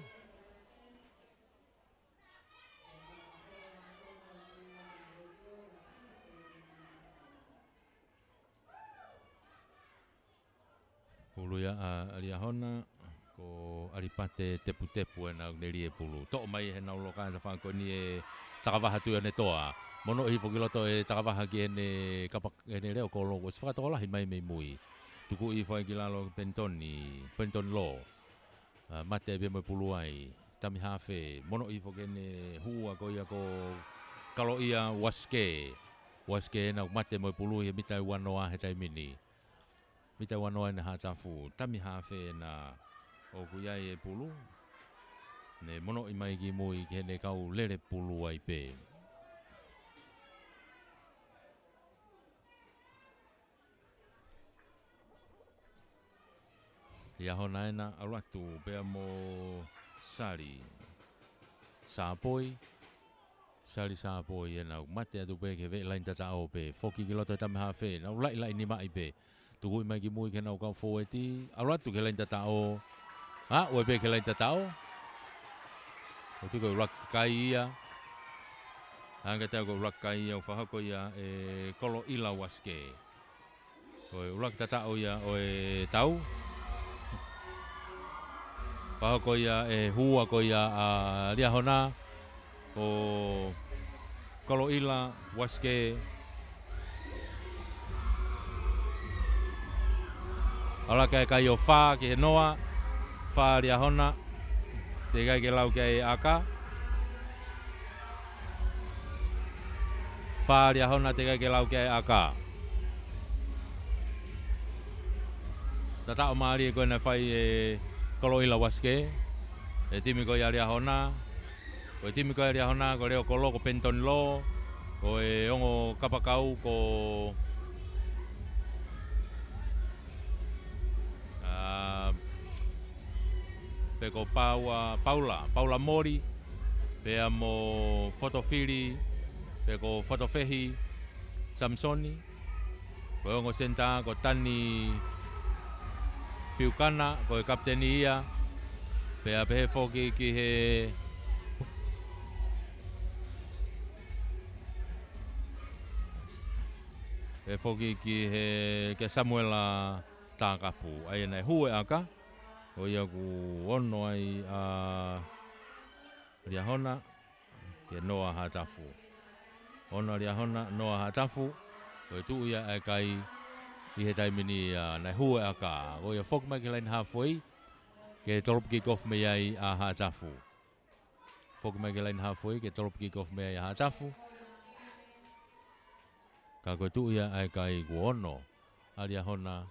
hulu ya a ria hona ko aripate tepu e na neri e pulu. To'o mai he na uloka sa whako ni e takawaha tu ane toa. Mono i whakiloto e takawaha ki ene kapak ene reo ko longo. Si whakatoa lahi mai mei mui. Tuku i whai ki lalo penton lo. Mate e be mai pulu ai. Tami hawhe. Mono i whaki ene hua ko ia ko kalo ia waske. Waske na mate mai pulu i mitai wanoa he taimini. Mitai wanoa ene hatafu. Tami hawhe na o kuiai e pulu. Ne mono i mai ki mui ki hene kau lere pulu ai pe. Ia hona ena aratu pea mo sari. Sāpoi. Sari sāpoi ena mate atu pe ke vei lain tata o pe. Foki ki loto e tame hawhe. Na ulai ni mai pe. Tuku i mai ki mui ke nau kau fōeti. Aratu ke lain tata o. Ha, ue pe ke lain tata o. O tuku urak kai ia. Hanga tau ko urak kai ia o whahako ia e kolo ila waske. O urak tata o ia o e tau. Whahako ia e hua ko ia a liahona. O kolo ila waske. Ala kai o wha ki he noa. Wha liahona. Te kai ke lau ke aka. Wha liahona te kai ke lau ke aka. Tata o maari e koe na whai e kolo ila waske. E timi ko ia liahona. Ko e timi ko ia liahona ko reo kolo ko penton lo. Ko e ongo kapakau ko pe ko Paula Mori. Pe amo Fotofili. Pe ko Fotofehi Samsoni. Ko ongo senta ko Tani Piukana ko e kapteni ia. Pe a pehe foki ki he pe foki ki he ke Samuela Takapu. Ai nei hue aka. O ia ku ono ai a Riahona ke Noa Hatafu. Ono Riahona Noa Hatafu. O tu ia ai kai i he taimini nei hue aka. O ia fok mai ke lain halfway. Ke tolop kick-off me ai a Hatafu. Fok mai ke lain halfway ke tolop kick-off me ai a Hatafu. Ka ko tu ia ai kai ku ono a Riahona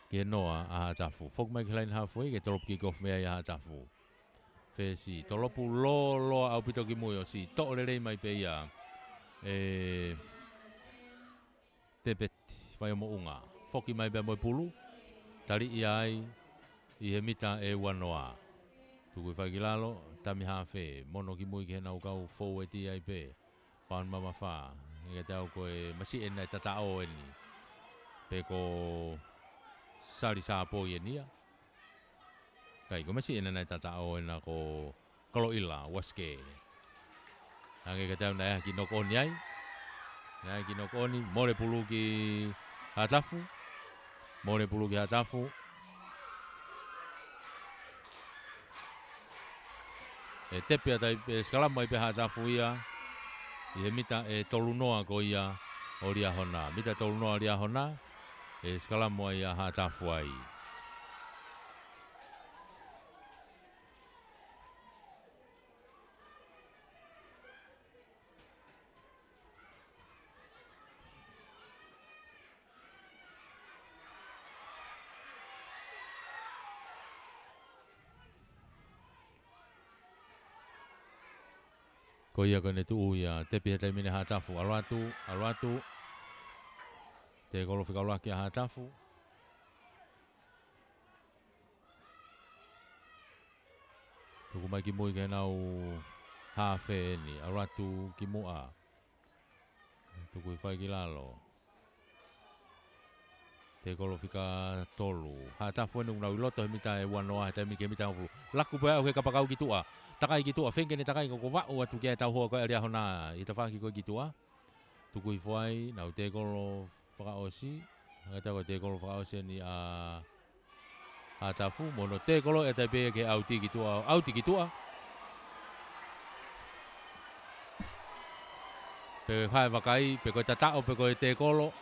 ke noa a Hatafu. Fok mai ke lain halfway ke tolop kick-off me ai a Hatafu. Fesi tolopu lo au pito ki mui o si to rei mai pe ia te peti vai mo unga. Foki mai be mo pulu. Tari ia ai i he mita e wanoa. Tuku i whakilalo, tami hawhe, mono ki mui ki he nau kau fōu e ti ai pe. Paun mama wha. Inga tau koe masi e nei tata o eni. Pe ko sari sāpoi e nia. Kai ko masi e nei tata o ena ko kolo ila, waske. Hange ka tau nei ki nok oni ai. Nei ki nok oni, more pulu ki Hatafu. More pulu ki Hatafu. E tepia tai e skalamo i pe Hatafu ia. I he mita e tolunoa ko ia o Riahona. Mita tolunoa Riahona. E skalamo ia Hatafu ai. Ko ia kone tuu ia tepi he taimine Hatafu. Aluatu. Te kolo whikaulaki a Hatafu. Tuku mai ki mui ke nau hawhe ni. Aluatu ki mua. Tuku i whai ki lalo. Te kolo whika tolu. Hatafu enu nau iloto he mita e wanoa he taimi ke mita hawhulu. Laku pea au he kapakau ki tua. Takai ki tua, whenke ni takai ko wa'u atu kia tau hoa koe Riahona i ta whaki koe ki tua. Tuku i whai, nau te kolo whakaosi. Ngai tau ko te kolo whakaosi ni a Hatafu mono te kolo e tai pe ke auti ki tua. Pe kai wakai, pe koe tatao, pe koe te kolo.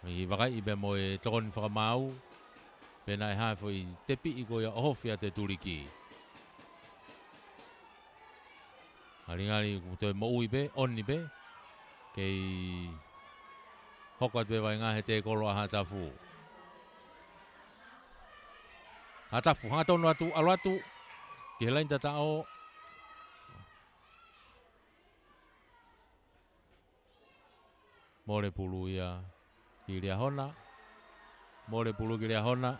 I wakai i be mo e tokoni whakamau. Pe nai hae fwoi te pi i koe ohofia te turiki. Haringari kutoe mo ui be, onni be. Kei hokat be vai ngā he te kolo a Hatafu. Hatafu, hatonu atu, alo atu. Ki he lain tatao. More pulu ia ki rea hona. More pulu ki rea hona.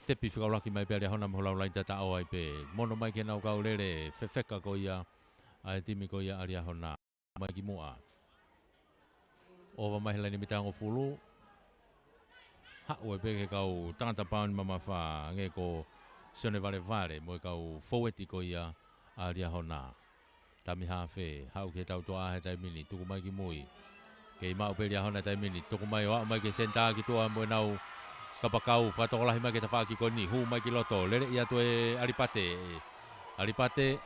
Tepi whikauraki mai pe rea hona moholau lain tatao ai pe. Mono mai ke nau kau lere whewheka ko ia. Ai timi ko ia a rea hona. Mai ki mua. Owa mai helani mitango fulu. Hau e peke kau tangata pauni mama wha nge ko sione vale vale mo e kau foweti ko ia a rea hona. Tami hawhe, hau ke tau toa he tai mini, tuku mai ki mui. Kei mau pe rea hona tai mini, tuku mai o mai ke senta ki toa mo e nau kapakau, whatokolahi mai ke tawha ki koni, hu mai ki loto, lere ia to e aripate. Aripate,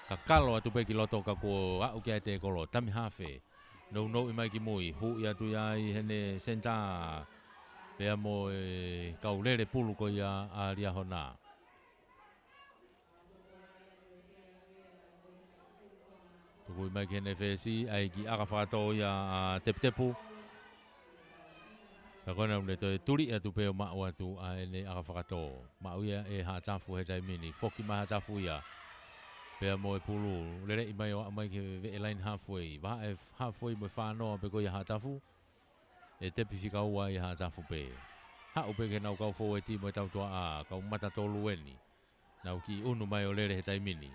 ka kalo atu pe ki loto ka ko au ke te kolo, tami hawhe. No i mai ki mui, hu ia tu iai hene senta. Pea mo e kau lere pulu ko ia a rea hona. Tukui mai kene whesi, ai ki aka whakato ia a tepu. Ka kona une toi turi atu peo mau atu a ene aka whakato. Mau ia e Hatafu he tai mini, foki mai Hatafu ia. Pea mo e pulu, lere i mai o amai ke ve elain halfway. Waha e halfway mo e whanoa pe ko ia Hatafu. E tepi whika ua i Hatafu pe. Hau pe ke nau kau fo e ti mo e tau toa a, kau mata tolu eni. Nau ki unu mai o lere he tai mini.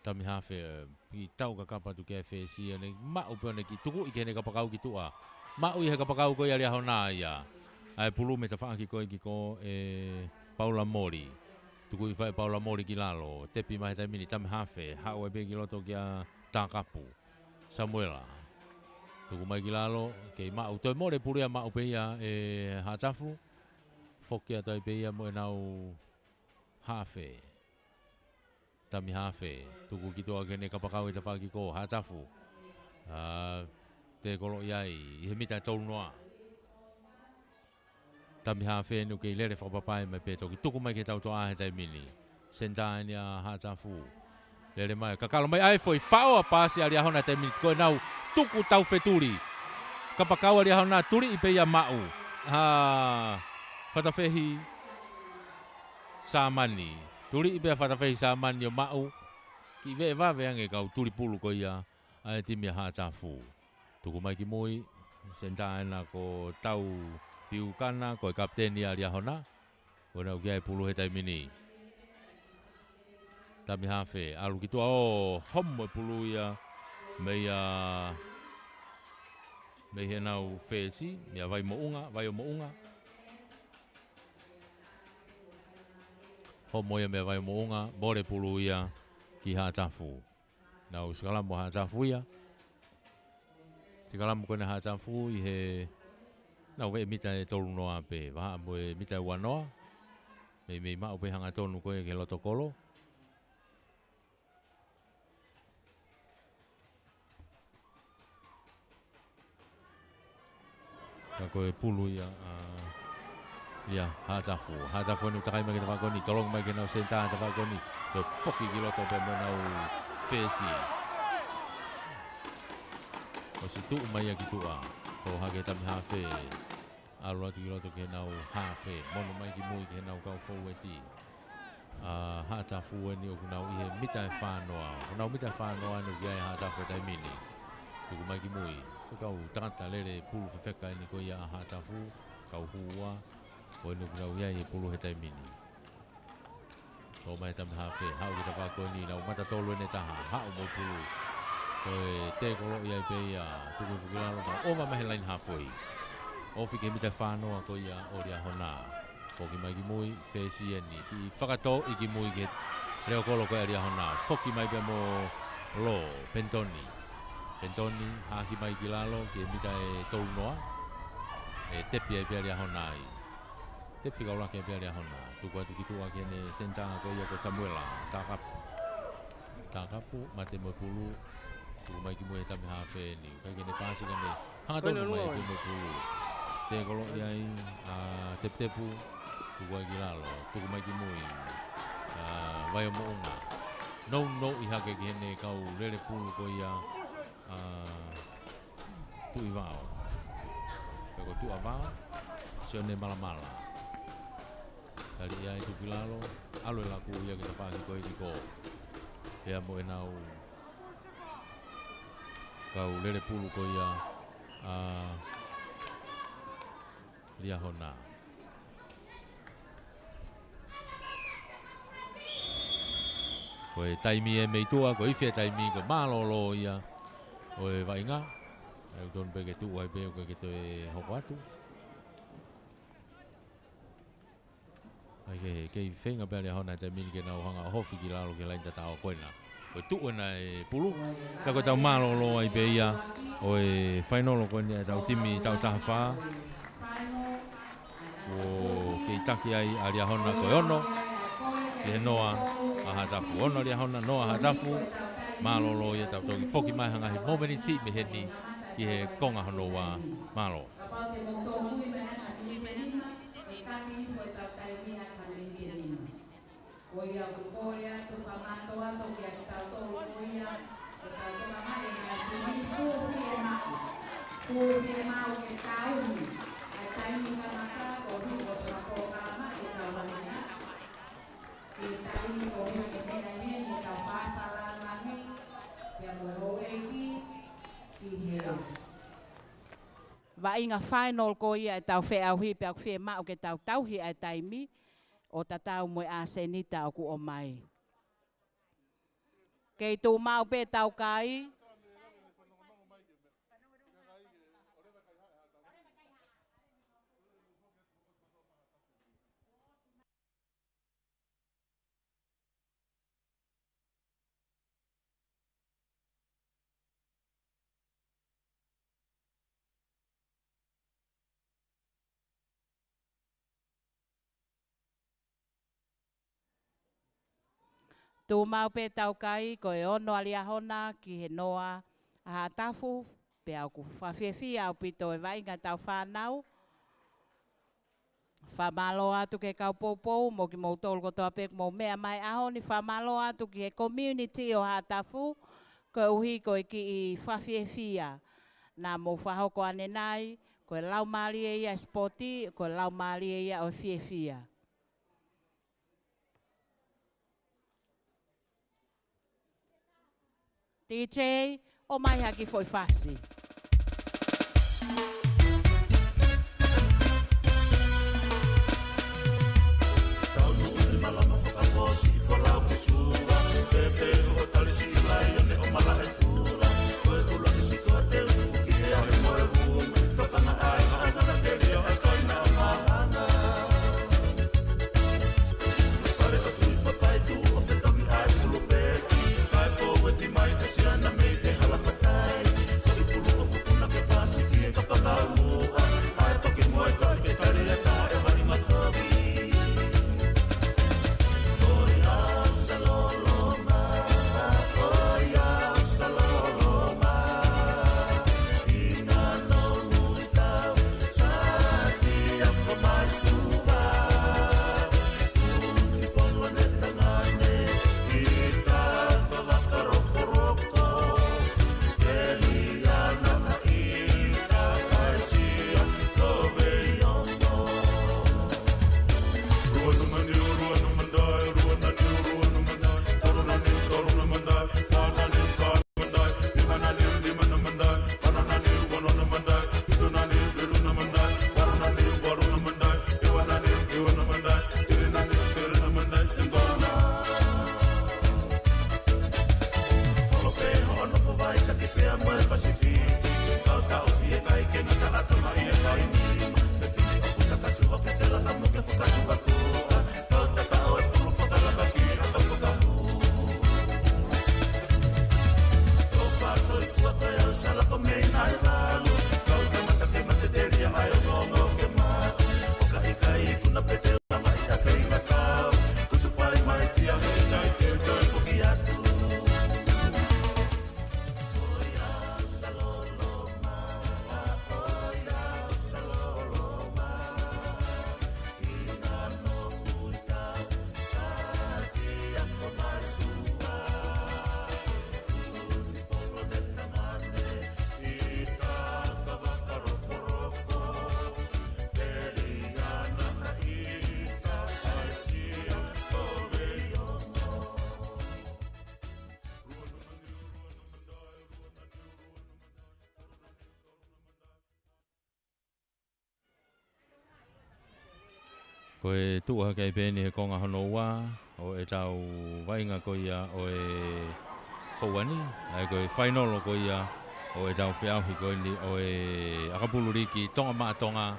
Tami hawhe, ki tau ka kapa tu kia whesi ane, mau peone ki tuku i kene kapakau ki tua. Mau i he kapakau koe alia hona ia. Ai pulu me ta whaaki koe ki ko e Paula Mori. Tuku i whae Paula Mori ki lalo, tepi mahe tai mini tami hawhe, hau e pe ki loto kia tākapu. Samuela. Tuku mai ki lalo, kei mau, toi more purea mau pe ia e Hatafu. Fokia toi pe ia mo e nau hawhe. Tami hawhe, tuku ki toa kene kapakau i ta whaki ko, Hatafu. Te kolo iai, i he mita tolu noa. Tami hawhe nu kei lere whakapapai mai pe toki, tuku mai ke tau toa he tai mini. Senta ni a Hatafu. Lere mai, kakalo mai ai foi, whao a pasi a ria hona tai mini, koe nau tuku tau wheturi. Kapakau a ria hona turi i pe ia mau. Whatawhehi Samani. Turi i bea whatawhehi sa mani o mau. Ki vea wawe ange kau turi pulu ko ia. Ai timi a Hatafu. Tuku mai ki mui. Senta ena ko tau piukana. Ko e kapteni a ria hona. Ko nau kia e pulu he tai mini. Tami hawhe. Alu ki tua o homo e pulu ia. Mea. Mei he nau whesi. Mea vai mo unga. Vai o mo unga. Homo ia mea vai mo unga, more pulu ia ki Hatafu. Nau sikalamu Hatafu ia. Sikalamu kone Hatafu i he... Nau vei mita e tolu noa pe, waha mo e mita e wanoa. Mei mao pe hanga tonu koe ke loto kolo. Ka koe pulu ia... Ia, Hatafu. Hatafu ni utakai mai ke tawakoni. Tolong mai ke nau senta tawakoni. Te foki ki loto pe mo nau whesi. O si tuu mai a ki tua. Ko hake tami hawhe. Alo atu ki loto ke nau hawhe. Mono mai ki mui ke nau kau fau eti. Hatafu ni o kunau ihe mita e whanoa. Kunau mita e whanoa ni o kia e Hatafu e tai mini. Tuku mai ki mui. Kau tangata lere pulu whewheka ni ko ia Hatafu. Kau hua. Ko inu kunau ia i pulu he tai mini. Ko mai tami hawhe. Hau ki ta whakoni nau mata tolu ene taha. Hau mo pulu. Ko e te kolo ia i pe ia. Tuku whukilalo na oma mehe lain hawhoi. Ofi ke mita whanoa ko ia o ria hona. Ko ki mai ki mui whesi eni. Ki whakato i ki mui ke Leo kolo ko area hona foki mai be mo lo pentoni haki mai ki lalo ki mita e tolu noa e tepi ai pe area hona i tepi ka ula ke pe area hona tu ko tu ki tu ke ne senta ko yo ko Samuela takapu mate mo pulu tu mai ki mo eta me ha fe ni ka ke ne pasi ka ne hanga to mai ki mo pulu te kolo ai tepu tu ko ki lalo tu mai ki mo i vai mo unga no I hake ki hene kau lele pulu ko ia tu I vao kako tu avao sio ne mala kali ia itu kilalo alo laku ia kita pagi ko iki ko ia mo enau kau lele pulu ko ia lia hona koe taimi e meitua, koe iwhia taimi ko malolo ia o e wainga e uton pe ke tu ai pe ko ke to e hoko atu ai ke whenga pe hona taimi ke nau hanga hofi ki lalo ke lainta tau koena koe tu na e pulu ka ko tau malolo ai pe ia o e whainolo koena tau timi tau tahawha o ke itaki ai aria hona koe ono ke noa hatafu ono ria hona noa hatafu malolo ia tau toki foki mai hanga he momeni si me heni ki he konga hono wa malo Wainga final ko ia e tau wheauhi pe au whea mau ke tau tauhi ai taimi o ta tau moe a senita o ku o mai. Kei tū mau pe tau kai. Tū mau pe tau kai ko e ono alia hona ki he noa a tafu pe au ku whawhiawhia au pito e wainga tau whanau. Whamalo atu ke kau poupou mo ki mou tolu kotoa pek mou mea mai aho ni whamalo atu ki he community o ha tafu ko uhi ko ki I whawhiawhia. Nā mou whahoko ane nai ko e lau maali e ia sporti ko e lau maali e ia o whiawhia. DJ, o mai haki foi fácil. ko e tu ha kai peni he konga hono wa o e tau vainga ko ia o e Houani, ai ko e final ko ia o e tau whiau hi ko ni o e akapulu riki tonga maatonga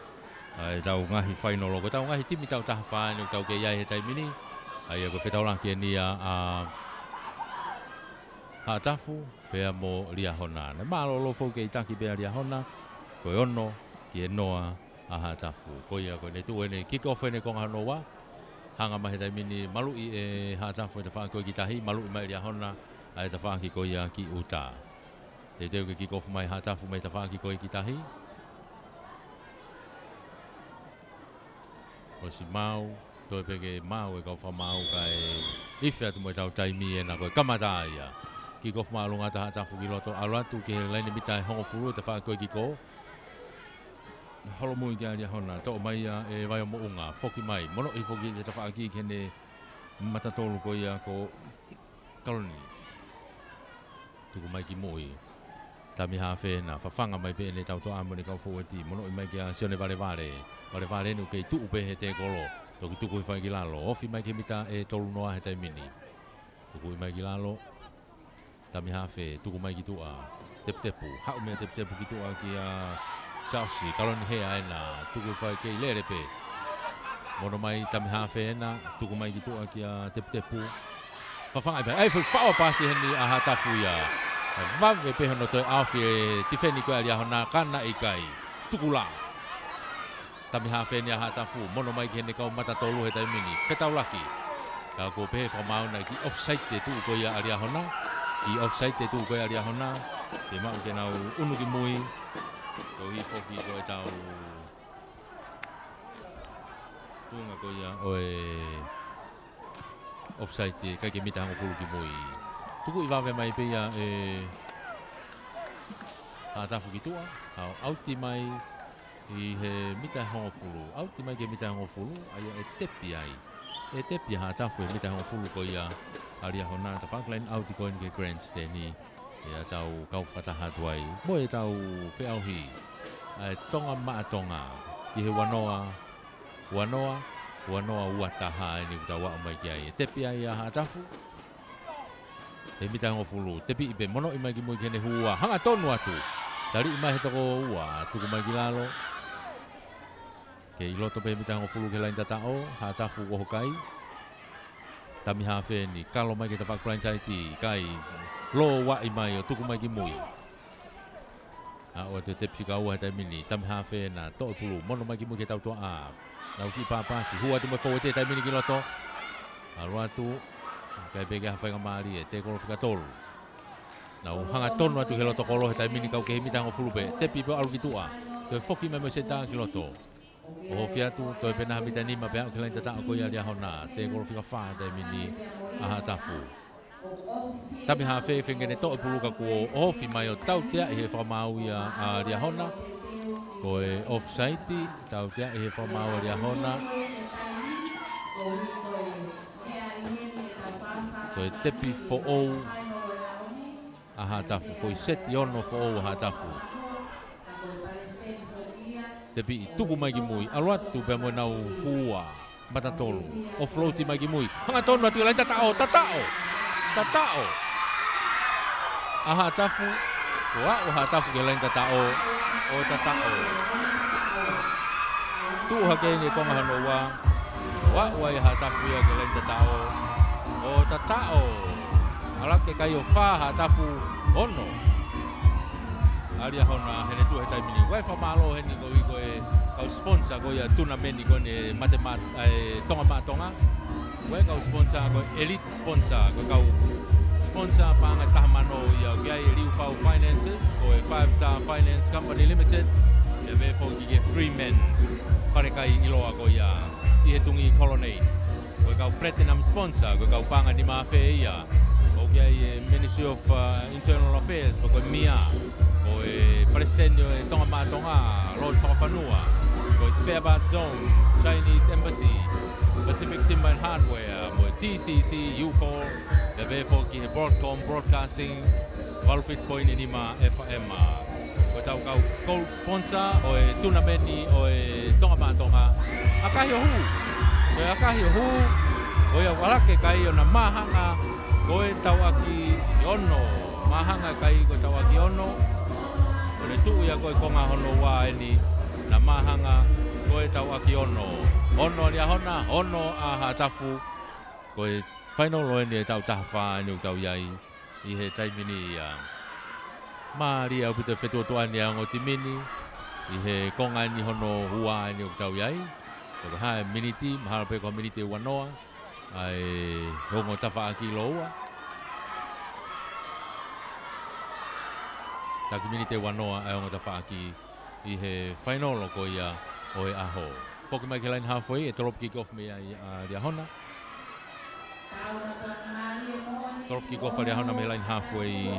ai tau ngahi final ko tau ngahi timi tau taha whāni tau ke iai he taimini ai ko whetau lanki ni a Hatafu pea mo lia hona na malolo fo ke taki pea lia hona ko e ono ki e noa a Hatafu ko ia ko ne tu ene kick off ene konga hanoa hanga mahe taimini malu i e Hatafu te wha ko ki tahi malu i mai lia hona ai te wha ki ko ia ki uta te teo ke kick off mai Hatafu mai te wha ki ko i ki tahi o si mau toi peke mau e kau wha mau kai ife atu mo tau taimi e na koe kamata ia ki kof maalunga ta Hatafu ki loto alatu ki he laini mitai hongo furu te wha koe ki ko holo mui kia ria hona to mai ia e vai o mounga foki mai mono i foki te wha ki kene matatolu ko ia ko kaloni tuku mai ki moi tami hafe na whawhanga mai pe ne tau to amone kau foweti mono i mai kia sione vale vale nu kei tu upe he te kolo toki tuku i whai ki lalo ofi mai ke mita e tolu noa he taimini tuku i mai ki lalo tami hafe tuku mai ki tua tepu hau mea tepu ki tua ki a Chelsea kaloni he aena tuku i whai kei lere pe mono mai tami hafe ena tuku mai ki tua ki a tepu whawhanga i pai ai whaua pasi heni a Hatafu ia vave pe hono toi awhi e tifeni koe alia hona kana i kai tuku la tami hafe ni a Hatafu mono mai ki hene kau matatolu he taimini whetau laki ka ko pehe whamau na ki offside te tu koe ia alia hona ki offside te tu koe alia hona te mau ke nau unu ki mui ko hi foki koe tau tunga koe ia oe offside te kai ke mita hango fulu ki mui tuku i wawe mai pe ia e Hatafu ki tua au auti mai i he mita hongo fulu auti mai ke mita hongo fulu aia e tepi ai e tepi Hatafu e mita hongo fulu ko ia alia hona ta whaklain auti ko ke grandstand ni ia tau kau whataha tuai mo e tau whiauhi tonga maatonga i he wanoa uataha e ni utawa o mai ki ai e tepi ai a Hatafu e mita hongo fulu tepi i pe mono i mai ki mui kene hua hanga tonu atu tari i mai he toko ua tuku mai ki lalo ke i loto pe mita hongo fulu ke lain tatao Hatafu o hokai tami hafe ni kalo mai ke te whakurain saiti kai lo wa i mai o tuku mai ki mui a o te tepsi ka ua he taimini tami hafe na to i pulu mono mai ki mui ke tau toa a nau ki papasi hua tu mai fawete taimini ki loto alo atu kai peke hawhai ka maari e te kolo whikatolu nau hanga tonu atu he loto kolo he taimini kau ke he mita hongo fulu pe tepi pe alu ki tua te foki mai mo se ta ki loto o hofi atu toi pena mita nima pe au ke lain tatao ko ia lia hona te kolo whikawha he taimini a Hatafu tami hafe whengene to e pulu ka kuo o hofi mai o tau tea i he whamau ia a lia hona ko e offside tau tea i he whamau a lia hona toi tepi fo ou a Hatafu foi seti ono fo ou a Hatafu tepi i tuku mai ki mui aluatu pe mo nau hua matatolu o floati mai ki mui hanga tonu atu lain tatao a Hatafu o Hatafu ke lain tatao o tatao tu hake ni konga hanoa wa i Hatafu ia ke lain tatao o tatao ala ke kai o fa Hatafu ono alia hona hene tu he taimini wai fa malo hene ko i ko e kau sponsor ko ia tuna meni ko ne matemat tonga matonga wai kau sponsor ko elite sponsor ko kau sponsor panga tahamano ia ke ai Liu Pau Finances ko e 5-star finance company limited e ve fo ki free men pare kai iloa ko ia i he tungi colonnade ko kau platinum sponsor ko kau panga ni mafe ia o ke ai Ministry of Internal Affairs ko mia o e Palestinian e tonga matonga Lord Whakapanua ko Spare Parts Zone Chinese Embassy Pacific Timber and Hardware mo TCC UFO the VFO ki he Broadcom Broadcasting Valfit Point Inima FM ko tau kau gold sponsor o e tunameni o e tonga matonga akahi o hu Koe akahi o hu, koe a walake kai o na mahanga, koe tau aki ono, mahanga kai koe tau aki ono, kone tuu ia koe konga hono wā eni, na mahanga, koe tau aki ono. Ono ni ahona, ono a hatafu, koe whainolo eni e tau tahawha eni o tau iai, i he taimini ia. Maari au pita whetua toa ni a ngoti mini, i he konga eni hono hua eni o tau iai, koe hae miniti, mahara pe koe miniti e wanoa, ai hongo tawha aki loua. Taki miniti e wanoa ai hongo tawha aki i he whainolo ko ia o e aho. Whoki mai ke line halfway e drop kick off me ai a Riahona. Drop kick off a Riahona me line halfway.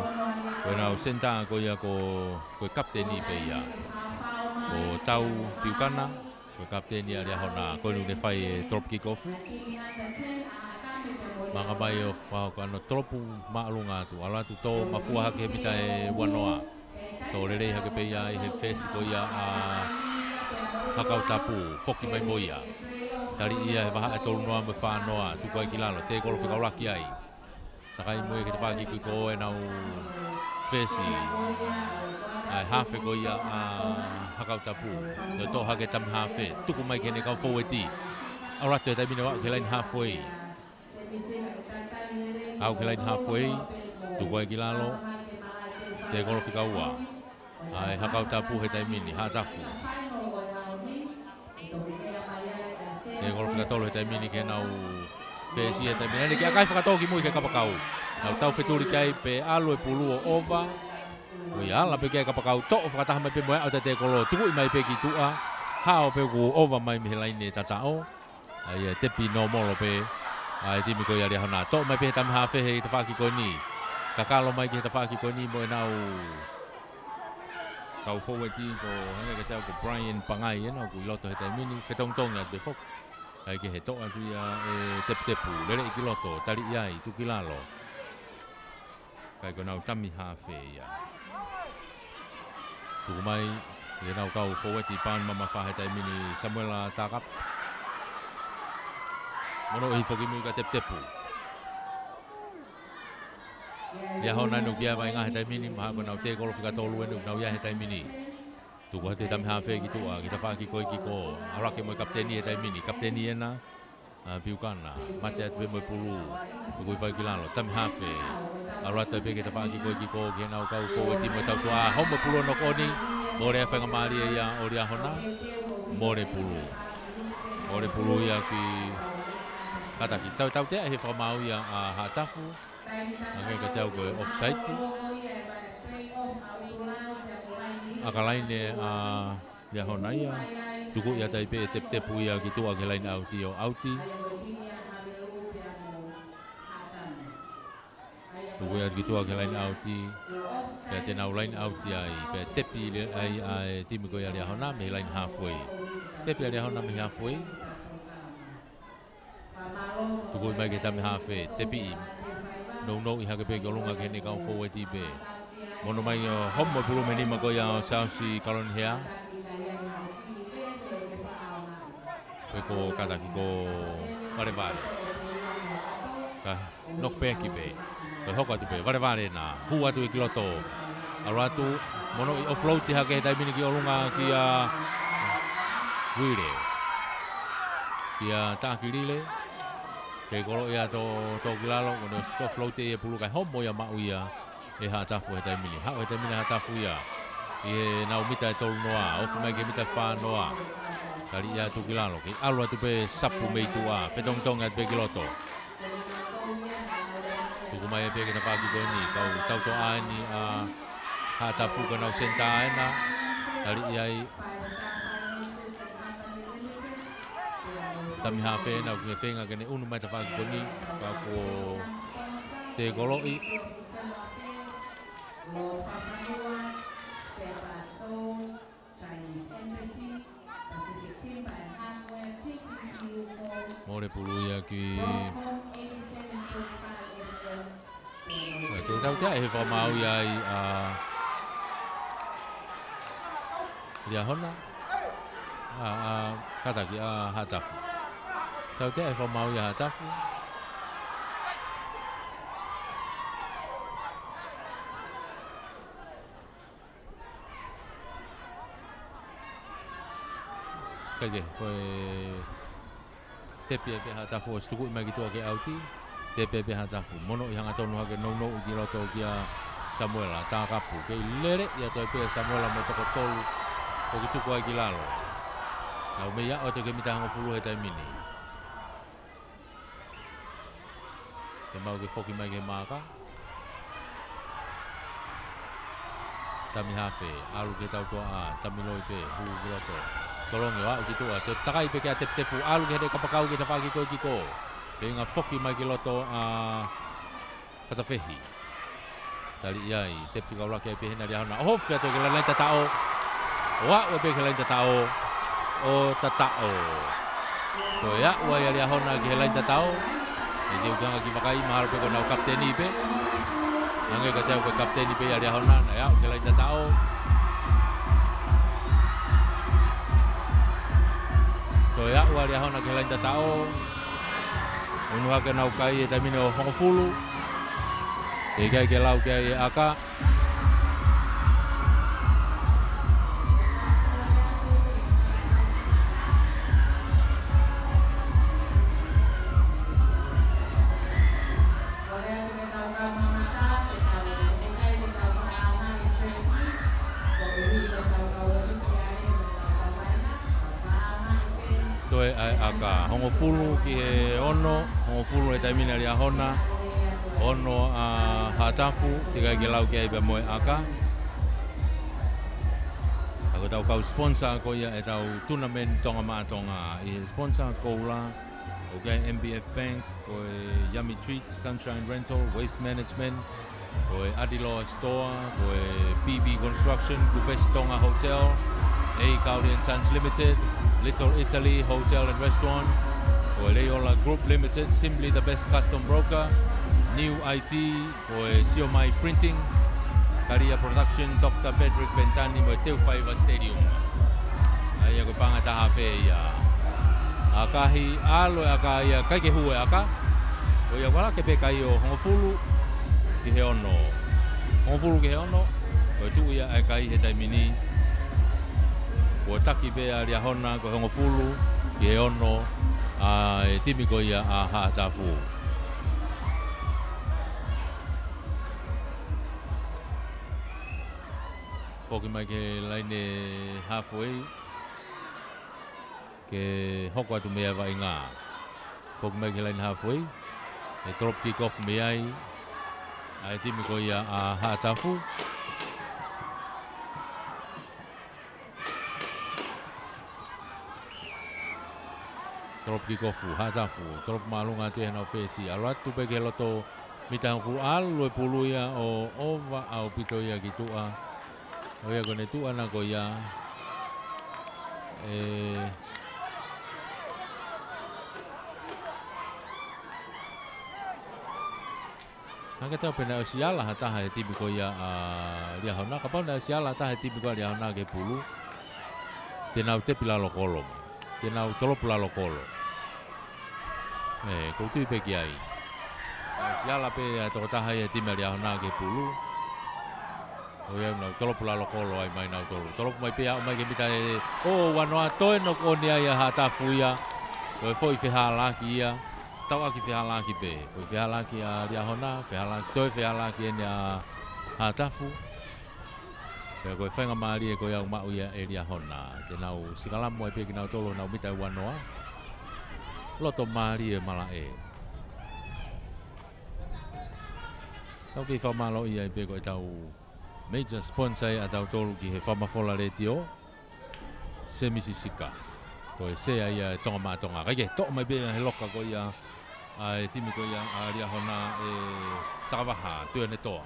Koe nao senta ko ia ko kapteni pe ia. Ko tau piukana. Ko kapteni a Riahona. Koe nu ne whai e drop kick off. Manga mai o whao ko ano tropu maalunga tu. Ala tu tō mafua hake he pita e wanoa. Tō rerei hake pe ia i he whesi ko ia a hakau tapu, whoki mai moia. Tari ia he waha e tolu noa me whanoa, tuku ai ki lalo, te kolo whikauraki ai. Sakai moe ke te whaki ki ko e nau whesi. Ai hawhe ko ia a hakau tapu. No tō hake tam hawhe, tuku mai ke ne kau fōweti. Au rato e taimine wau ke line halfway. Au ke line halfway, tuku ai ki lalo, te kolo whikaua. Ai hakau tapu he taimini, hatafu. E kolo whakatolo he taimini ke nau whesi he taimini. Ane ki a kai whakatolo ki mui ke kapakau. Nau tau wheturi kai pe alo e pulu o ova. Ui ala pe kia kapakau to o whakataha mai pe moe au te kolo. Tuku i mai pe ki tua. Hao pe ku ova mai mihe laine tatao. Ai tepi no molo pe. Ai timi ko iari hana. To mai pe he tami hawhe he te whaki ko ni. Kakalo mai ki he te whaki ko ni moe nau. Kau fōweti ko hanga ke tau ko Brian Pangai ena ko i loto he taimini. Whetongtong at be fok. Ai ke he toa tu ia e tepu. Lere i ki loto. Tari iai. Tuki lalo. Kai ko nau tami hawhe ia. Tuku mai. Ke nau kau fōweti pan mama whahe taimini. Samuela Takap. Mono i foki mui ka tepu. Ia hona no kia vai ngā he taimini. Maha ko nau te kolo whikatolu enu. Nau ia he taimini. Tuku hate tami hawhe ki tua. Ki ta whaki koi ki ko. Arake moi kapteni he taimini. Kapteni ena. Piukana. Mate atu e moi pulu. Tuku i whai ki lalo. Tami hawhe. Arata pe ki ta whaki koi ki ko. Ki nau kau fōweti moi tau tua. Homo pulu no koni. More a whainga maari e ia o ria hona. More pulu. More pulu ia ki... Kataki. Tau te he whamau ia a hatafu. Angai ka tau koe offside. Akalaine a ria hona ia. Tuku ia taipe e tepu ia ki tua ke laine auti o auti. Tuku ia ki tua ke laine auti. Pea te nau laine auti ai. Pea tepi ai timi koe a ria hona me laine halfway. Tepi a ria hona me halfway. Tuku mai ke tami hawhe. Tepi i. No i hake pe ke olunga ke ne kau fōweti pe. Mono mai o homo pulu me nima ko ia o South Kalon hea. Pe ko kataki ko varevare. Ka nok peki pe. Ko hoka tu pe varevare na. Hu atu i kiloto. Alo atu mono i offload i hake he taimini ki olunga ki a Wire. Ki a Tākirile. Ke kolo ia to kilalo kono sko float e pulu kai homo ia mau ia e ha tafu he taimini. Ha he taimini ha tafu ia. I nau mita e tolu noa. Ofu mai ke mita wha noa. Kari ia tu kilalo. Ke alu atu pe sapu mei tua. Whetongtong at pe kiloto. Tuku mai e pe ke na whaki koe ni. Kau tau to aeni a ha tafu ka nau senta aena. Kari ia i tami hawhe na ke whenga kene unu mai ta whaki koni ka ko te koloi More pulu ia ki te tau te he whamau ia i Ria hona kataki a hatafu tau te ai whamau ia hatafu. Kage, koe tepe pe hatafu o stuku mai ki tua ke auti. Tepe pe hatafu. Mono i hanga tonu hake no i ki roto kia Samuela, tā kapu. Kei lere ia toi pe Samuela mo toko tolu o ki tuku ai ki lalo. Nau mea o te ke mita hanga fulu he tai mini. Ke mau ke foki mai ke maka. Tami hafe, alu ke tau toa a, tami loi pe, huu ki roto. Tolongi wa ki tua, te takai pe ke a tepu, alu ke hede kapakau ke tawhaki koe ki ko. Ke inga foki mai ki loto a Patawhehi. Tali iai, tepu kau laki ai pe hena ria hona. Oho, fia to ke lain tatao. Wa ua pe ke lain tatao. O tatao. To ya, ua ia ria hona ke lain tatao. E ke ukanga ki makai, mahalo pe ko nau kapteni pe. Nange ka teo ke kapteni pe ia ria hona, na ya, ke lain tatao. To ya, ua ria hona ke lain tatao. Unu hake nau kai e taimine o Hongofulu. E kai ke lau ke ai aka. Toe ai aka Hongofulu ki he ono, Hongofulu e taimine ria hona. Ono a hatafu tiga ke lau ke ai pe moe aka. Ako tau kau sponsor ko ia e tau tournament tonga mātonga. I sponsor ko la o ke MBF Bank, ko Yummy Treats, Sunshine Rental, Waste Management, ko Adiloa Store, ko BB Construction, Kupes Tonga Hotel, A. Cowley & Sons Limited, Little Italy Hotel and Restaurant, ko Leola Group Limited, Simply the Best Custom Broker, New IT, ko Siomai Printing, Karia Production, Dr. Bedrick Bentani, mo Teu Faiva Stadium. Ai ko pangata hape ia. Akahi alo aka ia kai ke hue aka. O ia wala ke pe kai o Hongofulu ki he ono. Hongofulu ki he ono. Ko tu ia ai kai he taimini. Ko taki pe a ria hona ko Hongofulu ki he ono a timi ko ia a hatafu. Foki mai ke laine halfway. Ke hoko atu mea vai ngā. Foki mai ke laine halfway. E drop kick off mea ai. Ai timi ko ia a hatafu. Drop kick off hatafu. Drop malunga tu e nau fesi. Alo atu pe ke loto mitangfu alu e pulu ia o ova au pito ia ki tua. O ia kone tua na ko ia. Naka tau pena o siala hataha e tibi ko ia ria hona. Kapau na siala hataha e tibi ko ria hona ke pulu. Tenau te pilalo kolo. Tenau tolo pilalo kolo. Koutu ipe ki ai. Siala pe toko taha e tibi ria hona ke pulu. O ia nau tolo pilalo kolo ai mai nau tolo. Tolo mai pe au mai ke mita e. O wanoa toe no koni ai hatafu ia. O e foi whihalaki ia. Tau aki whihalaki pe. Foi whihalaki a ria hona. Toi whihalaki ene a hatafu. Pea koe whainga maari e koe au mau ia e ria hona. Te nau sikalamu ai pe ki nau tolo nau mita e wanoa. Loto maari e mala e. Tau ki whamalo ia e pe koe tau major sponsor a tau tolu ki he whamafola retio. Se Misisika. Koe sea ia e tonga mātonga. Kaike, toa mai bea he loka ko ia e timi ko ia a ria hona e takawaha, tue ne toa.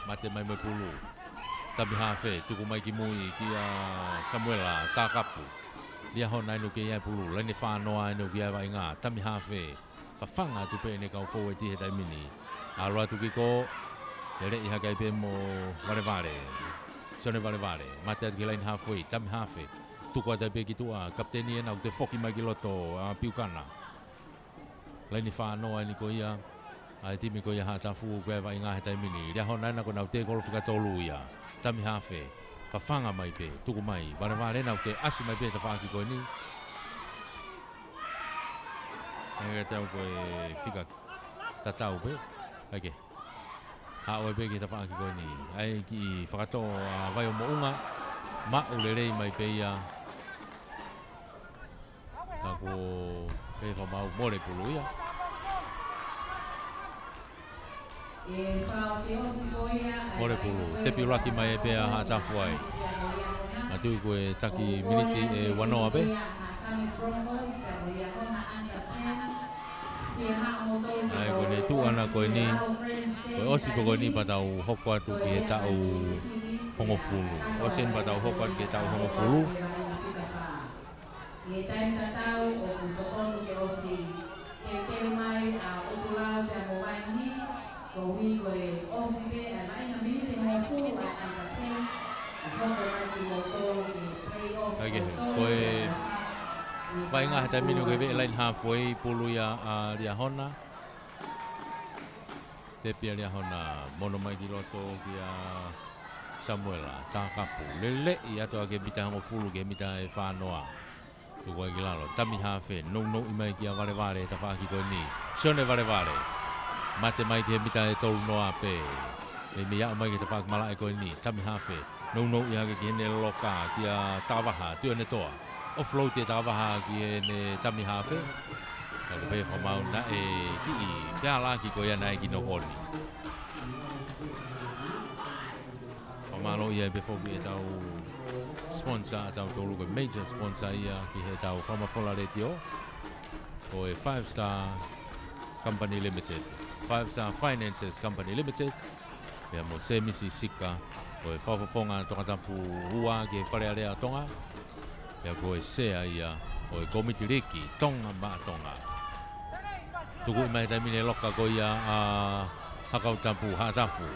Mate mai mai pulu. Tabi hawhe, tuku mai ki mui ki a Samuela, tākapu. Ria hona inu ki ia pulu, laine whanoa inu ki ia vai ngā. Tami hawhe, ka whanga tupe ne kau fōe ti he taimini. Aroa tuki ko, te rei hakai pe mo varevare. Sone varevare, mate atu ki laine hawhe, tami hawhe. Tuku atai pe ki tua, kapteni e nau te whoki mai ki loto a piukana. lai ni whanoa ni ko ia ai timi ko ia hatafu koe vai ngā he taimini ria hona na ko nau te kolo whika tolu ia tami hawhe pa whanga mai pe tuku mai vare vare nau te asi mai pe ta whaki koe ni ai tau koe whika tatau pe ake ha oe pe ki ta whaki koe ni ai ki whakatoa vai o mounga ma o le rei mai pe ia ta ko pe whamau more pulu ia more pulu te piuraki mai e pea ha tafu ai a tui koe taki miniti e wanoa pe ai koe ne tu ana koe ni koe osi koe ni patau hoko atu ki he tau hongo fulu osi ni patau hoko atu ki he tau hongo fulu e tai tatau o kutokonu ke osi ke mai a utulau te mowai ni ko hui koe osi pe a mai na minite hongo fulu a antaten a hoko mai ki motoro ki play off koe vai ngā he taimini o koe vei lain halfway pulu ia a ria hona te pia ria hona mono mai ki loto ki a Samuela tākapu lele i ato a ke mita hongo fulu ke mita e whanoa tu koe ki lalo tami hawhe nong i mai ki a vare vare ta whaki koe ni sione vare vare mate mai ki he mita e tolu noa pe e me iau mai ki ta whaki mala e koe ni tami hawhe nong i hake ki hene loka ki a tawaha tio ne toa offload te tawaha ki hene tami hawhe ka ko pe whamau na e ki i pia la ki koe ana e ki no honi whamalo ia e pe foki e tau sponsor tau tolu ko major sponsor ia ki he tau whamafola retio o e 5 Star Company Limited 5 Star Finances Company Limited pia mo se misi sika o e whafafonga tokatapu hua ki he whare area tonga pia ko e sea ia o e komiti riki tonga ma tonga tuku i mai taimine loka ko ia a hakau tapu hatafu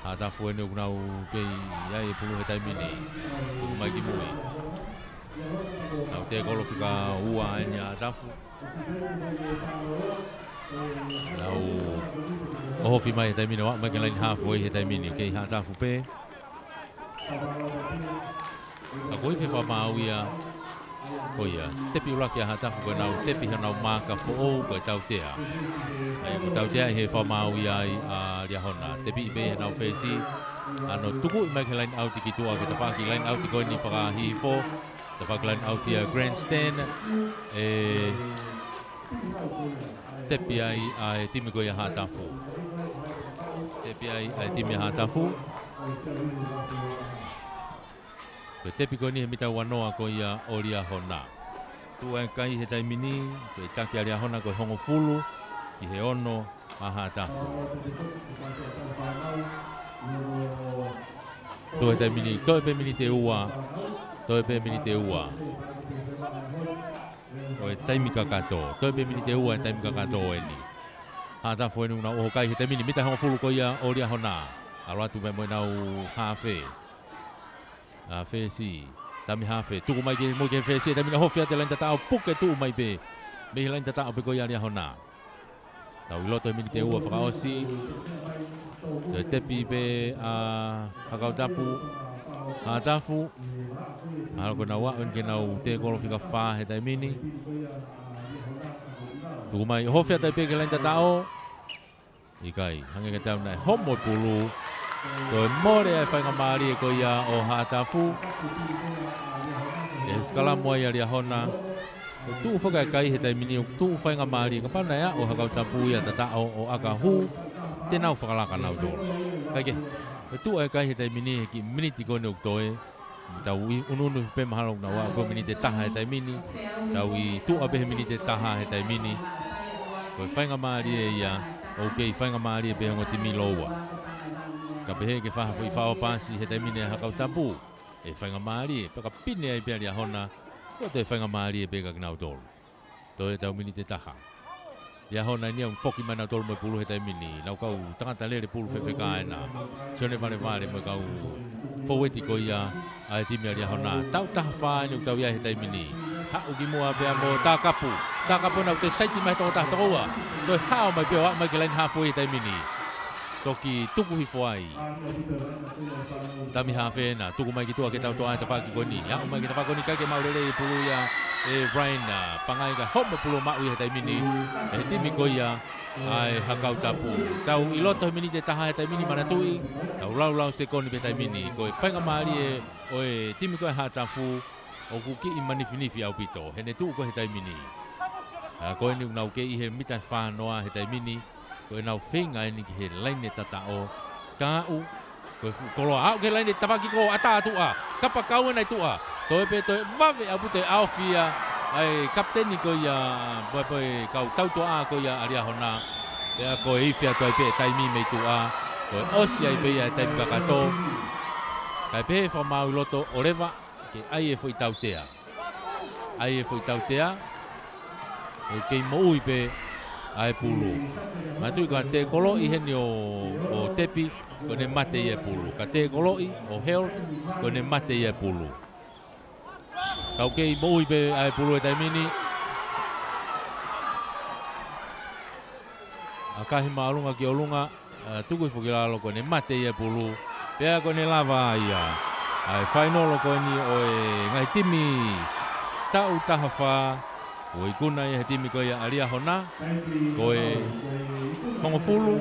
Hata fuene unau kei ai pulu he taimini tuku mai ki mui nau te kolo whika ua e ni hatafu nau ohofi mai he taimini wa mai ke laini halfway he taimini kei hatafu pe a koi fe whamau ia koia tepi uraki a hatafu koe nau tepi hanau maka fo ou koe tau tea ai ko tau tea he whamau ia ai a ria hona tepi i bei hanau whesi ano tuku i mai ke line out i ki tua ke ta whaki line out i koe ni whakahi fo ta whaki line out i a grandstand e tepi ai a e timi koe a hatafu tepi ai a e timi a hatafu Ko tepi ko ni he mita wanoa ko ia o ria hona. Tu ai kai he taimini, ko i taki a ria hona ko hongo fulu, i he ono a hatafu. To he taimini, to e pe mini te ua, to e pe mini te ua. O e taimi kakato, to e pe mini te ua e taimi kakato e ni. Hatafu e nuna oho kai he taimini, mita hongo fulu ko ia o ria hona. Aroatu me moe nau hawhe. A fesi tami hafe tuku mai ke mo ke fesi tami na hofia te lain tatao puke tu mai be me lain tatao pe ko ya ria hona tau loto mi te ua whakaosi te tepi be a hakau tapu a tafu a ko na wa on ke nau te kolo fika fa he tai mini tuku mai hofia te pe ke lain tatao ikai hange ke tau nai homo pulu ko more ai whainga maari e ko ia o hatafu e skala moa ia ria hona o tu whakai kai he taimini o tu whainga maari ka pana ia o hakau tapu ia tatao o aka hu te nau whakalaka nau tōra kaike o tu ai kai he taimini he ki miniti kone o toe tau i ununu pe mahalo na wa ko minite taha he taimini tau i tu abe he minite taha he taimini ko whainga maari e ia o kei whainga maari e pe hongo timi loua ka pehe ke whaha fui whao pasi he taimine hakau tapu e whainga maari e paka pine ai pia ria hona ko te whainga maari e peka kinau tolu to e tau mini te taha ria hona ni un foki mana tolu me pulu he taimini nau kau tangata lere pulu whewheka e na sione vare vare me kau foweti ko ia ai timi alia hona tau tahafa ni tau ia he taimini ha ugi mua pe mo takapu na te saiti mai to tahtoa do hao mai pe mai ke lain ha foi taimini toki tuku hi foai tami ha fe na tuku mai ki tua ke tau to ai tafa ki koni ya mai ki tafa koni ka ke mau le pulu ia Brian pangai ka hop pulu mau ia taimini e timi ko ia ai hakau tapu tau iloto mini te taha te mini manatui tau lau se koni pe mini ko whainga mari e oe timi ko ha tafu o ku ki manifinifi au pito hene tu ko he mini ko ni nau ke i he mita fa noa he mini ko nau whinga ni ki he laine tata o ka u ko kolo au ke laine tapaki ko ata tu a kapa kau nai tu a to pe to vave au pute au fia ai kapteni ko ia boy kau tau to a ko ia aria hona ya ko i fia to pe tai mi me tu a ko osi ai pe ia tai ka to kai pe fo mau loto oreva ke ai e foi tau tea e ke mo i pe ai pulu ma tu ka te kolo i heni o tepi ko ne mate i e pulu ka te kolo i o health ko ne mate i e pulu kau ke i mo i pe ai pulu e tai mini akahi maalunga ki olunga tuku fukilalo ko ne mate i e pulu pea ko ne lava ia ai final ko ni o ngai timi tau tahafa o ikuna i he timi ko ia alia hona ko e hongo fulu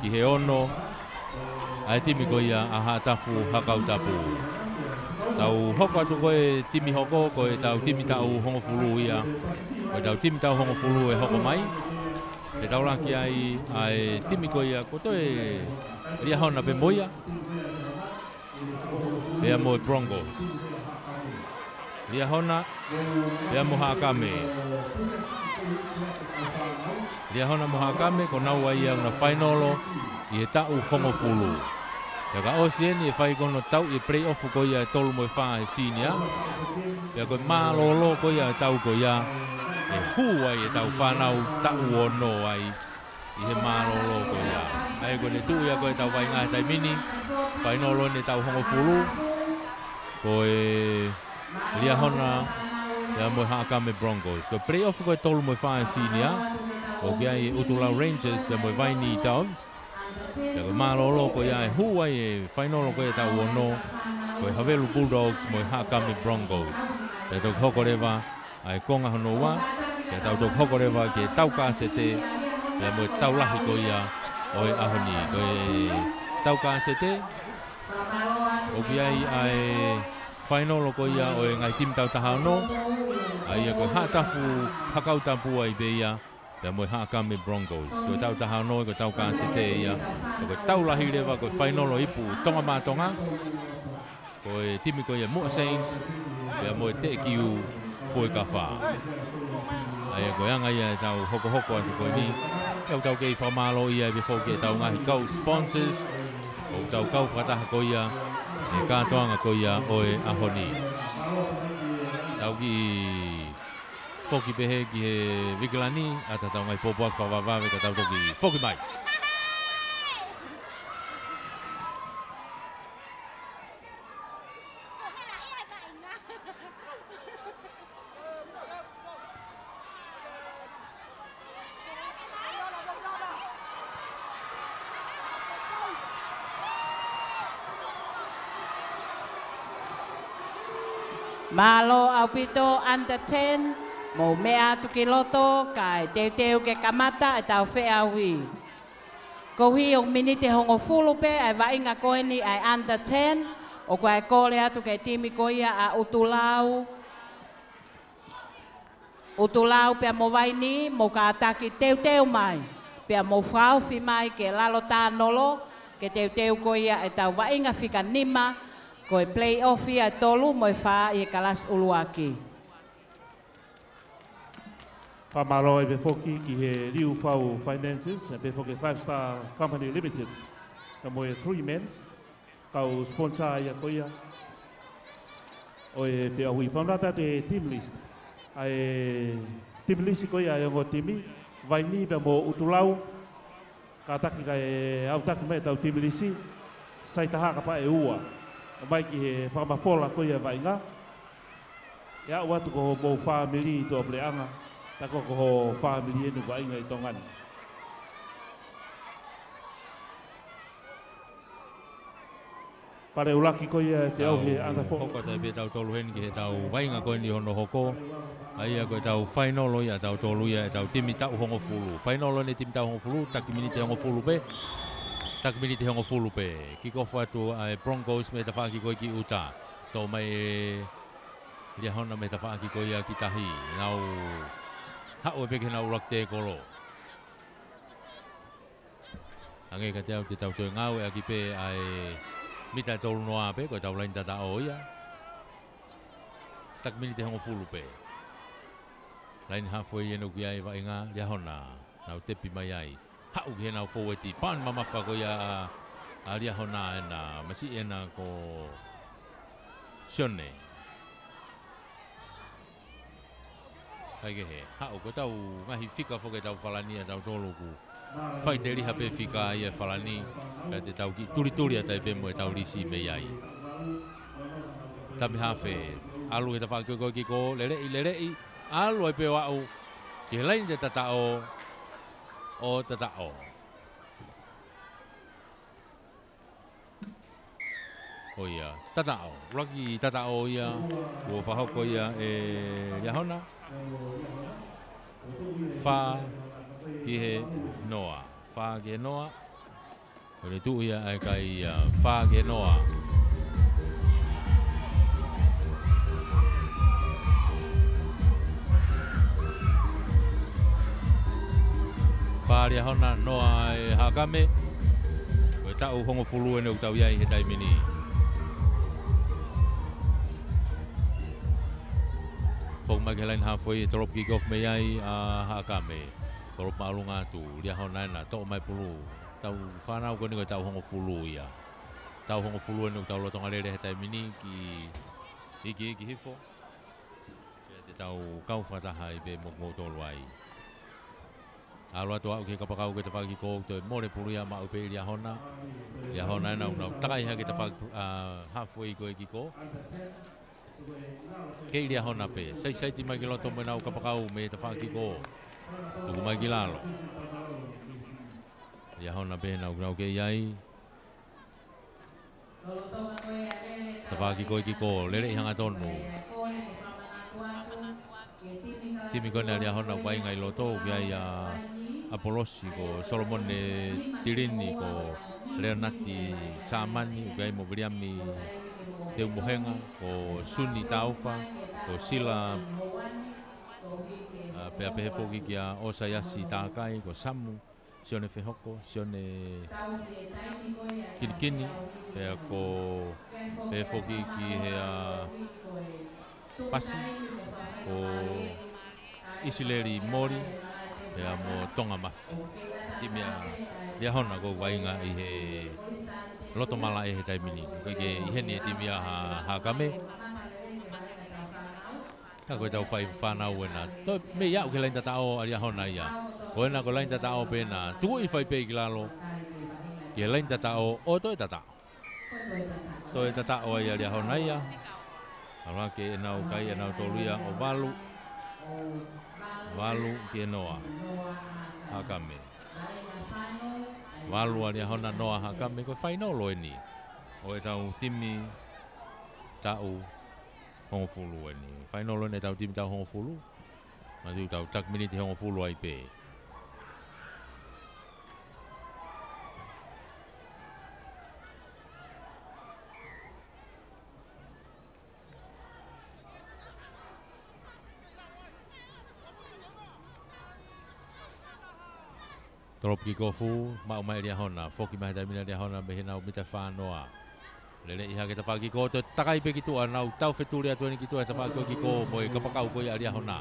i he ono ai timi ko ia aha tafu hakau tapu tau hoko atu ko e timi hoko ko e tau timi tau hongo fulu ia ko tau timi tau hongo fulu e hoko mai e tau laki ai timi ko ia ko to e alia hona pe moia Pea mo Broncos. Lia hona, pea mo Hakame. Lia hona mo Hakame, ko nau ai ang na finalo, i e tau hongo fulu. Pea ka osien, i e whai kono tau, i e play-off ko ia e tolu mo e wha e sinia. Pea ko malolo ko ia e tau ko ia, e hu ai e tau whanau tau ono ai, i he malolo ko ia. Ai ko ne tu ia ko e tau vai ngai tai mini, finalo ne tau hongo fulu. Ko e lia hona ia mo Hakame Broncos. Ko play-off ko e tolu mo e whae sinia. Ko kia i Utulau Rangers pe mo e Vaini Doves. Ko malolo ko ia e huai e whainolo ko e tau ono. Ko e Havelu Bulldogs mo e Hakame Broncos. Ke tok hokorewa ai konga honoa. Ke tau tok hokorewa ke tau kasete. Ke mo e tau lahi ko ia o e ahoni. Ko e tau kasete. O kia i ai final ko ia o ngai tim tau tahano ai ko hatafu hakau tapu ai be ia ya mo Hakame Broncos ko tau tahano ko tau kan sete ia ko tau lahi lewa ko final o ipu tonga matonga ko e timi ko ia mo Saints ya mo te kiu foi kafa ai ko yang ai tau hoko ko ni tau ke famalo ia be fo ke tau ngai kau sponsors o tau kau fata ko ia e katoanga ko ia oe ahoni. Tau ki foki pehe ki he Viglani ata tau ngai popoak whawawave ka tau toki foki mai. Malo au pito under 10 mo mea tuki loto kai teu ke kamata e tau whea hui. Ko hui o minite hongo fulu pe ai wainga koeni ai under 10 o koe kore atu ke timi ko ia a Utulau. Utulau pea mo waini mo ka ataki teu mai. Pea mo whauwhi mai ke lalo tānolo ke teu ko ia e tau wainga whika nima. Ko e play-off ia tolu mo e wha i e kalas uluaki. Whamaro e befoki ki he Riu Whau Finances, e befoki 5-Star Company Limited. Ka mo e 3 men, kau sponsor ia ko ia. O e whia hui whamrata te team list. Ai team list ko ia e ngo timi, vai ni pe mo Utulau. Ka taki ka e au taki me tau team list, sai taha ka pa e ua. mai ki he whamafola ko ia vainga. Ia watu ko ho mou family to pleanga. Tako ko ho family enu vainga I tongan. Pare ulaki ko ia te au he anda fo. Hoko tai be tau tolu hen ki he tau vainga ko ni hono hoko. Aia ko tau final ia tau tolu ia tau timi tau hongo fulu. Final ni timi tau hongo fulu tak mini te hongo fulu pe. Tak mini te hongo fulu pe. Kick off atu ai Broncos me ta faki ko ki uta. To mai dia hona me ta faki ko ia ki tahi. Nau ha o be ke nau lakte kolo. Ange ka te tau to ngau e ki pe ai mita tolu noa pe ko tau lain tata o ia. Tak mini te hongo fulu pe. Lain halfway enu ki ai vainga lia hona. Nau tepi mai ai. Hau ki nau forwardi. Pan mamafa ko ia a lia hona ena. Masi ena ko Sione. Kai ke he. Hau ko tau ngahi fika fo ke tau falani a tau tolu ku. Fai te riha pe fika ia falani. Ka te tau ki turi atai pe mo e tau risi me iai. Tami hafe. Alu he ta whakio ko ki ko lerei. Alu e pe wau. Ki he lain te tatao. O tatao. O ia. Tatao. Raki tatao ia. O whahoko ia e Iahona. Wha. Ki he noa. Wha ki he noa. O le tu ia ai kai wha ki he noa. Whaaria hona noa e hakame. O e tau hongo fulu e neu tau iai he taimini. Fong mai ke lain halfway e torop kick off me iai a hakame. Torop maalunga tu lia hona ena to mai pulu. Tau whanau ko ni ko tau hongo fulu ia. Tau hongo fulu e neu tau lotonga lere he taimini ki iki hifo. Te tau kau whataha I be mokmo tolu ai. Alo atu au ke kapakau ke te whaki ko te more puria ma upe Lia Hona. Lia Hona ena unau takai ha ke te whaki halfway ko e ki ko. Ke Lia Hona pe. Sai ti mai ki loto me nau kapakau me te whaki ko. Tuku mai ki lalo. Lia Hona pe nau ke iai. Te whaki ko e ki ko. Lere I hanga tonu. Timi kona Lia Hona wai ngai loto kia ia Apolosi ko Solomone Tirini ko Leonati Samani ugai mo Briami Teu Mohenga ko Suni Taufa ko Sila Peapehe foki kia Osayasi Takai ko Samu Sione Fehoko Sione Kinikini Pea ko Pehe foki ki hea Pasi ko Isileri Mori Pea mo Tonga Mafi Timia Lia Hona ko wainga I he Loto mala e he taimini Kake I heni e timia hakame Ka koe tau whai whanau ena To me iau ke lain tatao a Lia Hona ia Ko ena ko lain tatao pena Tuku I whai pe ki lalo Ke lain tatao o to e tatao To e tatao a Lia Hona ia Aura ke enau kai enau toluia o Walu ki noa hakame. Walu Lia Hona noa hakame ko final lo ini. O e tau timi tau hongo fulu ini. Final lo ne tau timi tau hongo fulu. Maju tau tak minute hongo fulu ai pe. Trop ki kofu mau mai Lia Hona foki mai da mina Lia Hona be hina mita fanoa lele iha ke tafaki ko to takai pe kitu anau tau fetulia to ni kitu ta faki ki ko moi kapakau ko Lia Hona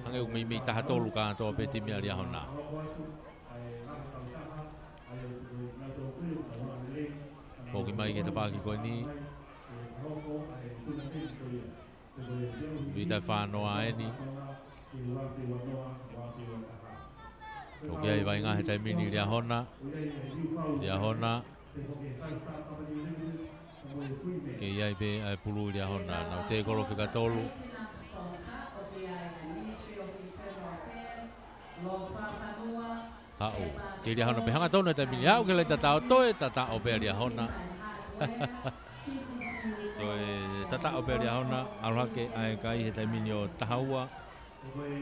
hange mi ta hatolu ka to pe tim Lia Hona foki mai ke tafaki ko ni mita fanoa ni Oke, vai ngah tai mini Lia Hona ke iai pe ai pulu lia hona nau te kolo whika tolu. Hau, ke lia hona pe hanga tonu e tamini au ke lai tatao toe tatao pe lia hona. Toi tatao pe lia hona alhake ai kai he tamini o tahaua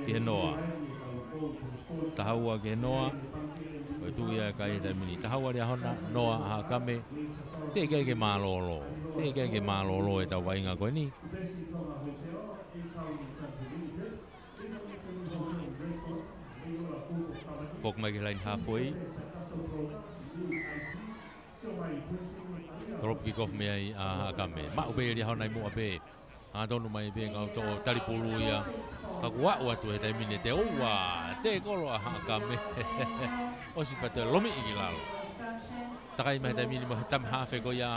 ki he noa. Tahaua ki he noa. Oi tu ia kai he tamini tahaua lia hona noa ha kame. Te kai ke malolo. Te kai ke malolo e tau wainga koe ni. Fok mai ke lain halfway. Torop ki kof me ai a kame. Ma ube ria hona i mua be. A tonu mai be ngau to talipulu ia. Ka kua ua tu he taimine te oua. Te kolo a kame. Osi pate lomi iki lalo. Takai mai taimine mo tam hafe ko ia.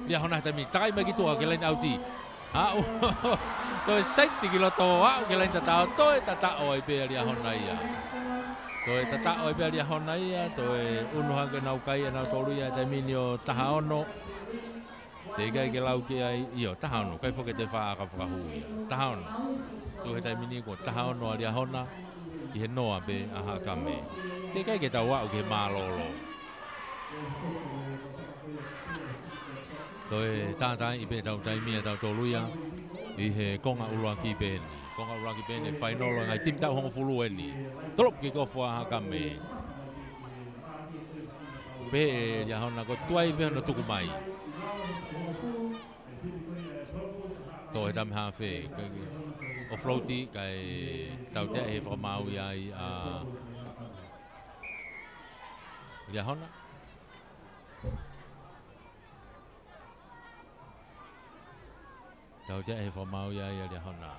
Ria hona taimine. Takai mai ki tua ke lain auti. Ha toi saiti ki loto au ke lain tatao. Toi tatao ai be ria hona ia. Toi tatao ai be ria hona ia. Toi unuha ke nau kai nau toru ia taimine o tahaono. Te kai ke lau ke ai io tahaono kai foke te wha ka whakahu ia. Tahaono. Tu he taimini ko tahaono a ria hona i he noa be a hakame. Te kai ke tau au ke malolo. Toi tātai i be tau taimia tau toluia i he konga ulua ki beni. Konga ulua ki beni whainolo ngai tim tau hongo fulu eni. Tolop ki kofua a hakame. Be ria hona ko tuai be hono tuku mai. To e tam hafe o floaty kai tau te he whamau iai a ria hona. Tau te he whamau iai a ria hona.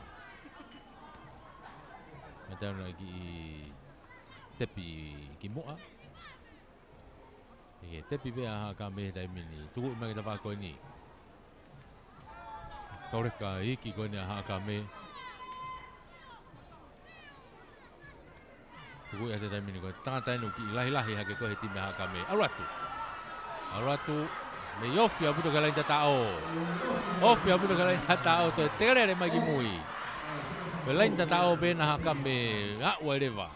Ma tau na ki tepi ki mua. E tepi be a haka me dai mini. Tuku i mai ta whako ni. Kaureka iki koe ni a haka me. Tuku i a te taimini koe. Tangata inu ki lahi lahi hake koe he time haka me. Auratu. Auratu. Me ofi a puto ka lain tatao. Ofi a puto ka lain tatao. Toi terere mai ki mui. Me lain tatao be na haka me. Hau e rewa.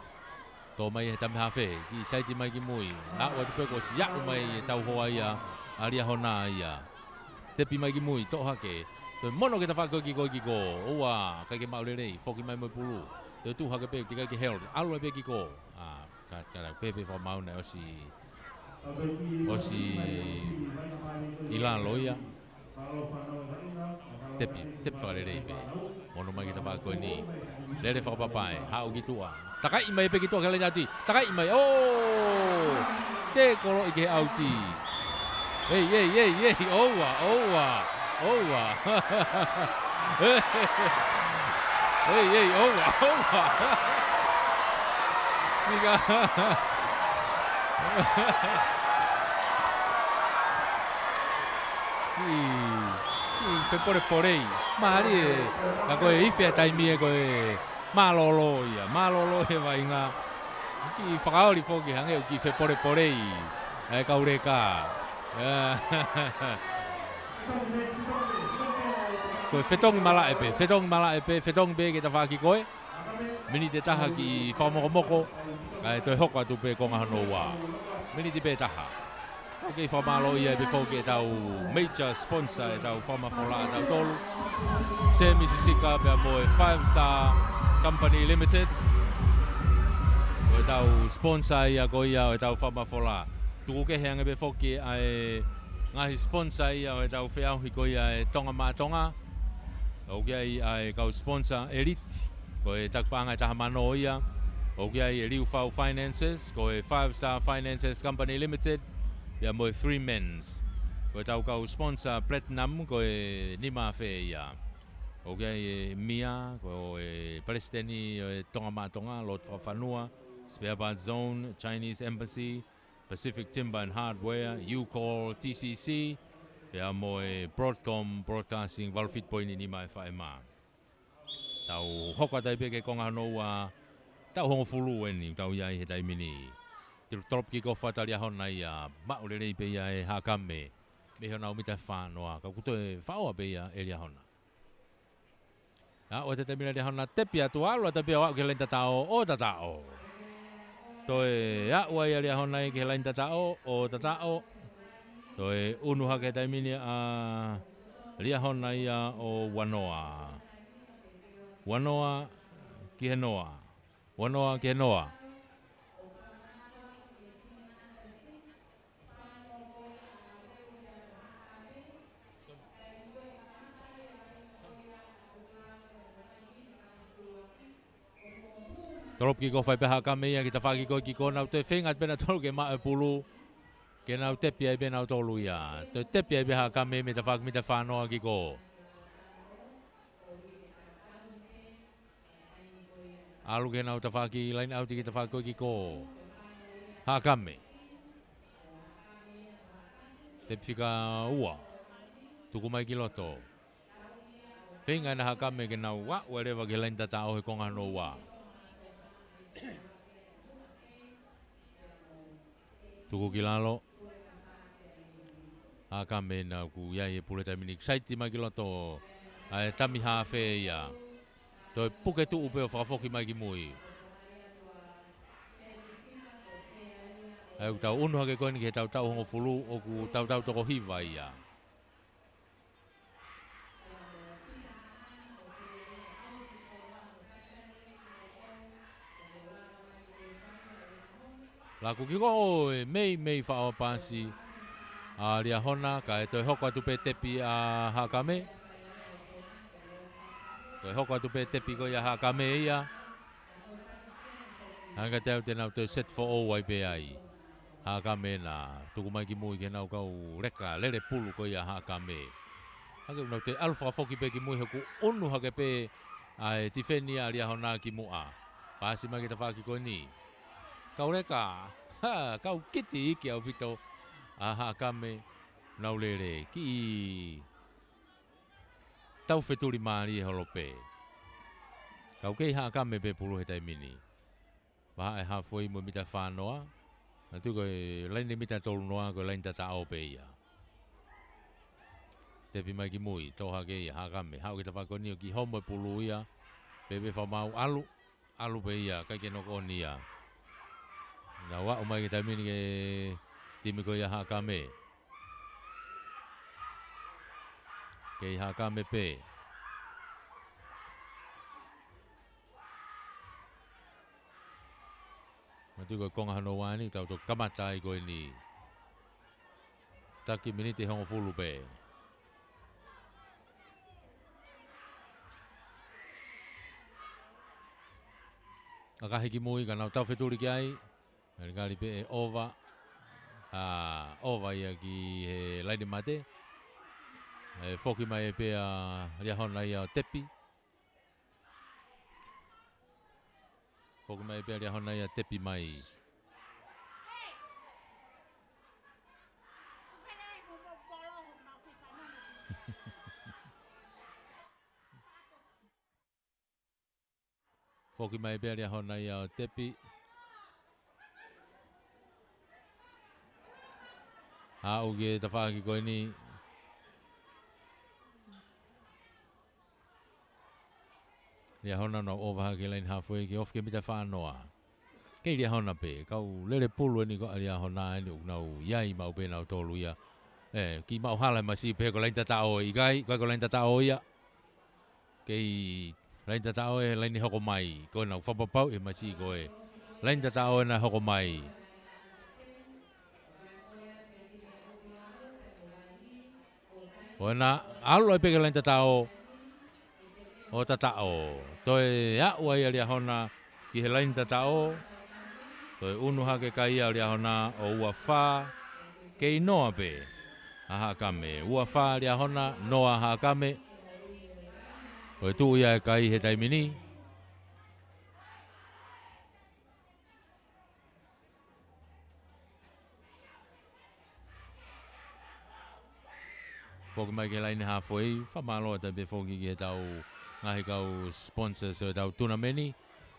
Tō mai he tame hawhe. Ki saiti mai ki mui. Hau e tupe ko si yaku mai tau hoa ia. Aria hona ia. Tepi mai ki mui. Tō hake. Toi mono ke ta whako ki ko. Oua, kai ke maule rei, whoki mai moi pulu. Toi tu hake pe, tika ki herald, alua pe ki ko. Kara pepe wha mauna osi ilan loia. Tepi whakare rei pe. Mono mai ke ta whako ni. Lere whakapapai, hao ki tua. Takai mai pe ki tua ke leina auti. Takai mai, oh! Te koro i ke auti. Ei, oua. Oua. Ei, oua. Mikä. Pe porei. Mari. Ka koe ife taimie koe malolo ia. Malolo he vainga. Ki whakaori foki hange ki fe porei. Ai kaureka. Koe whetong mala epe, whetong be ke ta whaki koe. Mini te taha ki whamoko, kai toi hoka tu pe konga hano wā. Mini te pe taha. Kei whamalo ia e pe whoke e tau major sponsor e tau whamawhola e tau tolu. Se Mississika pe a moe 5 Star Company Limited. O e tau sponsor ia ko ia o e tau whamawhola. Tuku ke heanga pe whoke ai ngahi sponsor ia o e tau whiauhi ko ia e tonga mātonga. O kia i ai kau sponsor Elite, ko e takpanga taha mano ia. O kia i Liu Fau Finances, ko e 5 Star Finances Company Limited. Ia mo e 3 Men's. Ko e tau kau sponsor Platinum, ko e Nima Fe ia. O kia i Mia, ko e Palestini, o e tonga mātonga, Lord Whawhanua, Spare Parts Zone, Chinese Embassy, Pacific Timber and Hardware, U-Call, TCC. Pea mo e Broadcom Broadcasting Valfit Poini ni mai whae mā. Tau hoka tai peke konga noa, tau hongo fulu eni, tau iai he taimini. Tiru torop ki ko whataria hona ia, maure rei pe ia e hakame. me hona o mita whanoa, ka kuto e whaoa beia e lia hona. O te te mira lia hona tepi atu alo, te pia wau ke lain tatao o tatao. Toi ua ia lia hona i ke lain tatao o tatao. Toi unu hake taimini a lia hona ia o wanoa. Wanoa ki he noa. Wanoa ki he noa. Torop ki ko fai peha ka mea ki ta whaki ko ki ko nau te whengat pena tolu ke maa e pulu. Ke nau tepi ai pena tolu ia. Te tepi ai peha ka mea me ta whaki me ta whanoa ki ko. Alu ke nau ta whaki lain au ki ta whaki ko ki ko. Ha ka me. Te whika ua. Tuku mai ki loto. Whenga na ha ka me ke nau wa. Wherever ke lain tata au he konga no wa. Tuku ki lalo. Haka me na ku iai e pule taimini. Saiti mai ki loto. Ai tami hawhe ia. Toi puke tu upe o whakafoki mai ki mui. Ai u tau unu hake koini ki he tau tau hongo fulu. O ku tau tau toko hiva ia. Laku ki ko mei whao pasi a lia hona ka e toi hoko atu pe tepi a hakame. Toi hoko atu pe tepi ko ia hakame ia. Hanga teo te nau toi set for all wai pe ai. Hakame na tuku mai ki mui ke nau kau reka lere pulu ko ia hakame. Hanga nau te alfa foki pe ki mui haku unu hake pe ai tifeni a lia hona ki mua. Pasi mai ki ta whaki ko ni. Kau reka, kau kiti iki au pito aha kame nau lere ki tau wheturi maari e holope. Kau kei ha kame pe pulu he taimini. Waha e hafoi mo mita whanoa, na tu koe laine mita tolu noa koe laine tata au pe ia. Tepi mai ki mui, toha kei ha kame, hau ki ta whakoni o ki homo e pulu ia, pepe whamau alu pe ia, kai ke noko ni ia. Na wa o mai ki taimini ke timi ko ia hakame. Ke hakame pe. Matu ko konga hano wani tau to kamatai ko ni. Taki miniti hongo fulu pe. Akahiki mui ka nau tau wheturi ki ai. Ngali pe e ova. Ova ia ki he laini mate. E foki mai e pe a lia hona ia tepi. Foki mai e pe a lia hona ia tepi mai. Foki mai e pe a lia hona ia tepi. Hau ke ta whaki koe ni. Lia hona no ovaha ke lain hawhoi ke ofke mita whanoa. Kei lia hona pe, kau lere pulu ni ko lia hona ni nau iai mau pe nau tolu ia. Ki mau hala masi pe ko lain tata o ikai, ko lain tata o ia. Kei lain tata o e lain hoko mai, ko nau whapapau e masi koe. Lain tata o na hoko mai. Ona alu ai peke lain tatao o tatao. Toi ua ia lia hona ki he lain tatao. Toi unu hake ka ia lia hona o ua wha kei noa pe. Aha kame. Ua wha lia hona noa aha kame. Toi tu ia e kai he taimini. Foki mai ke laini hawhoi, whamaloa ta be foki ke tau ngahi kau sponsors o tau tunameni.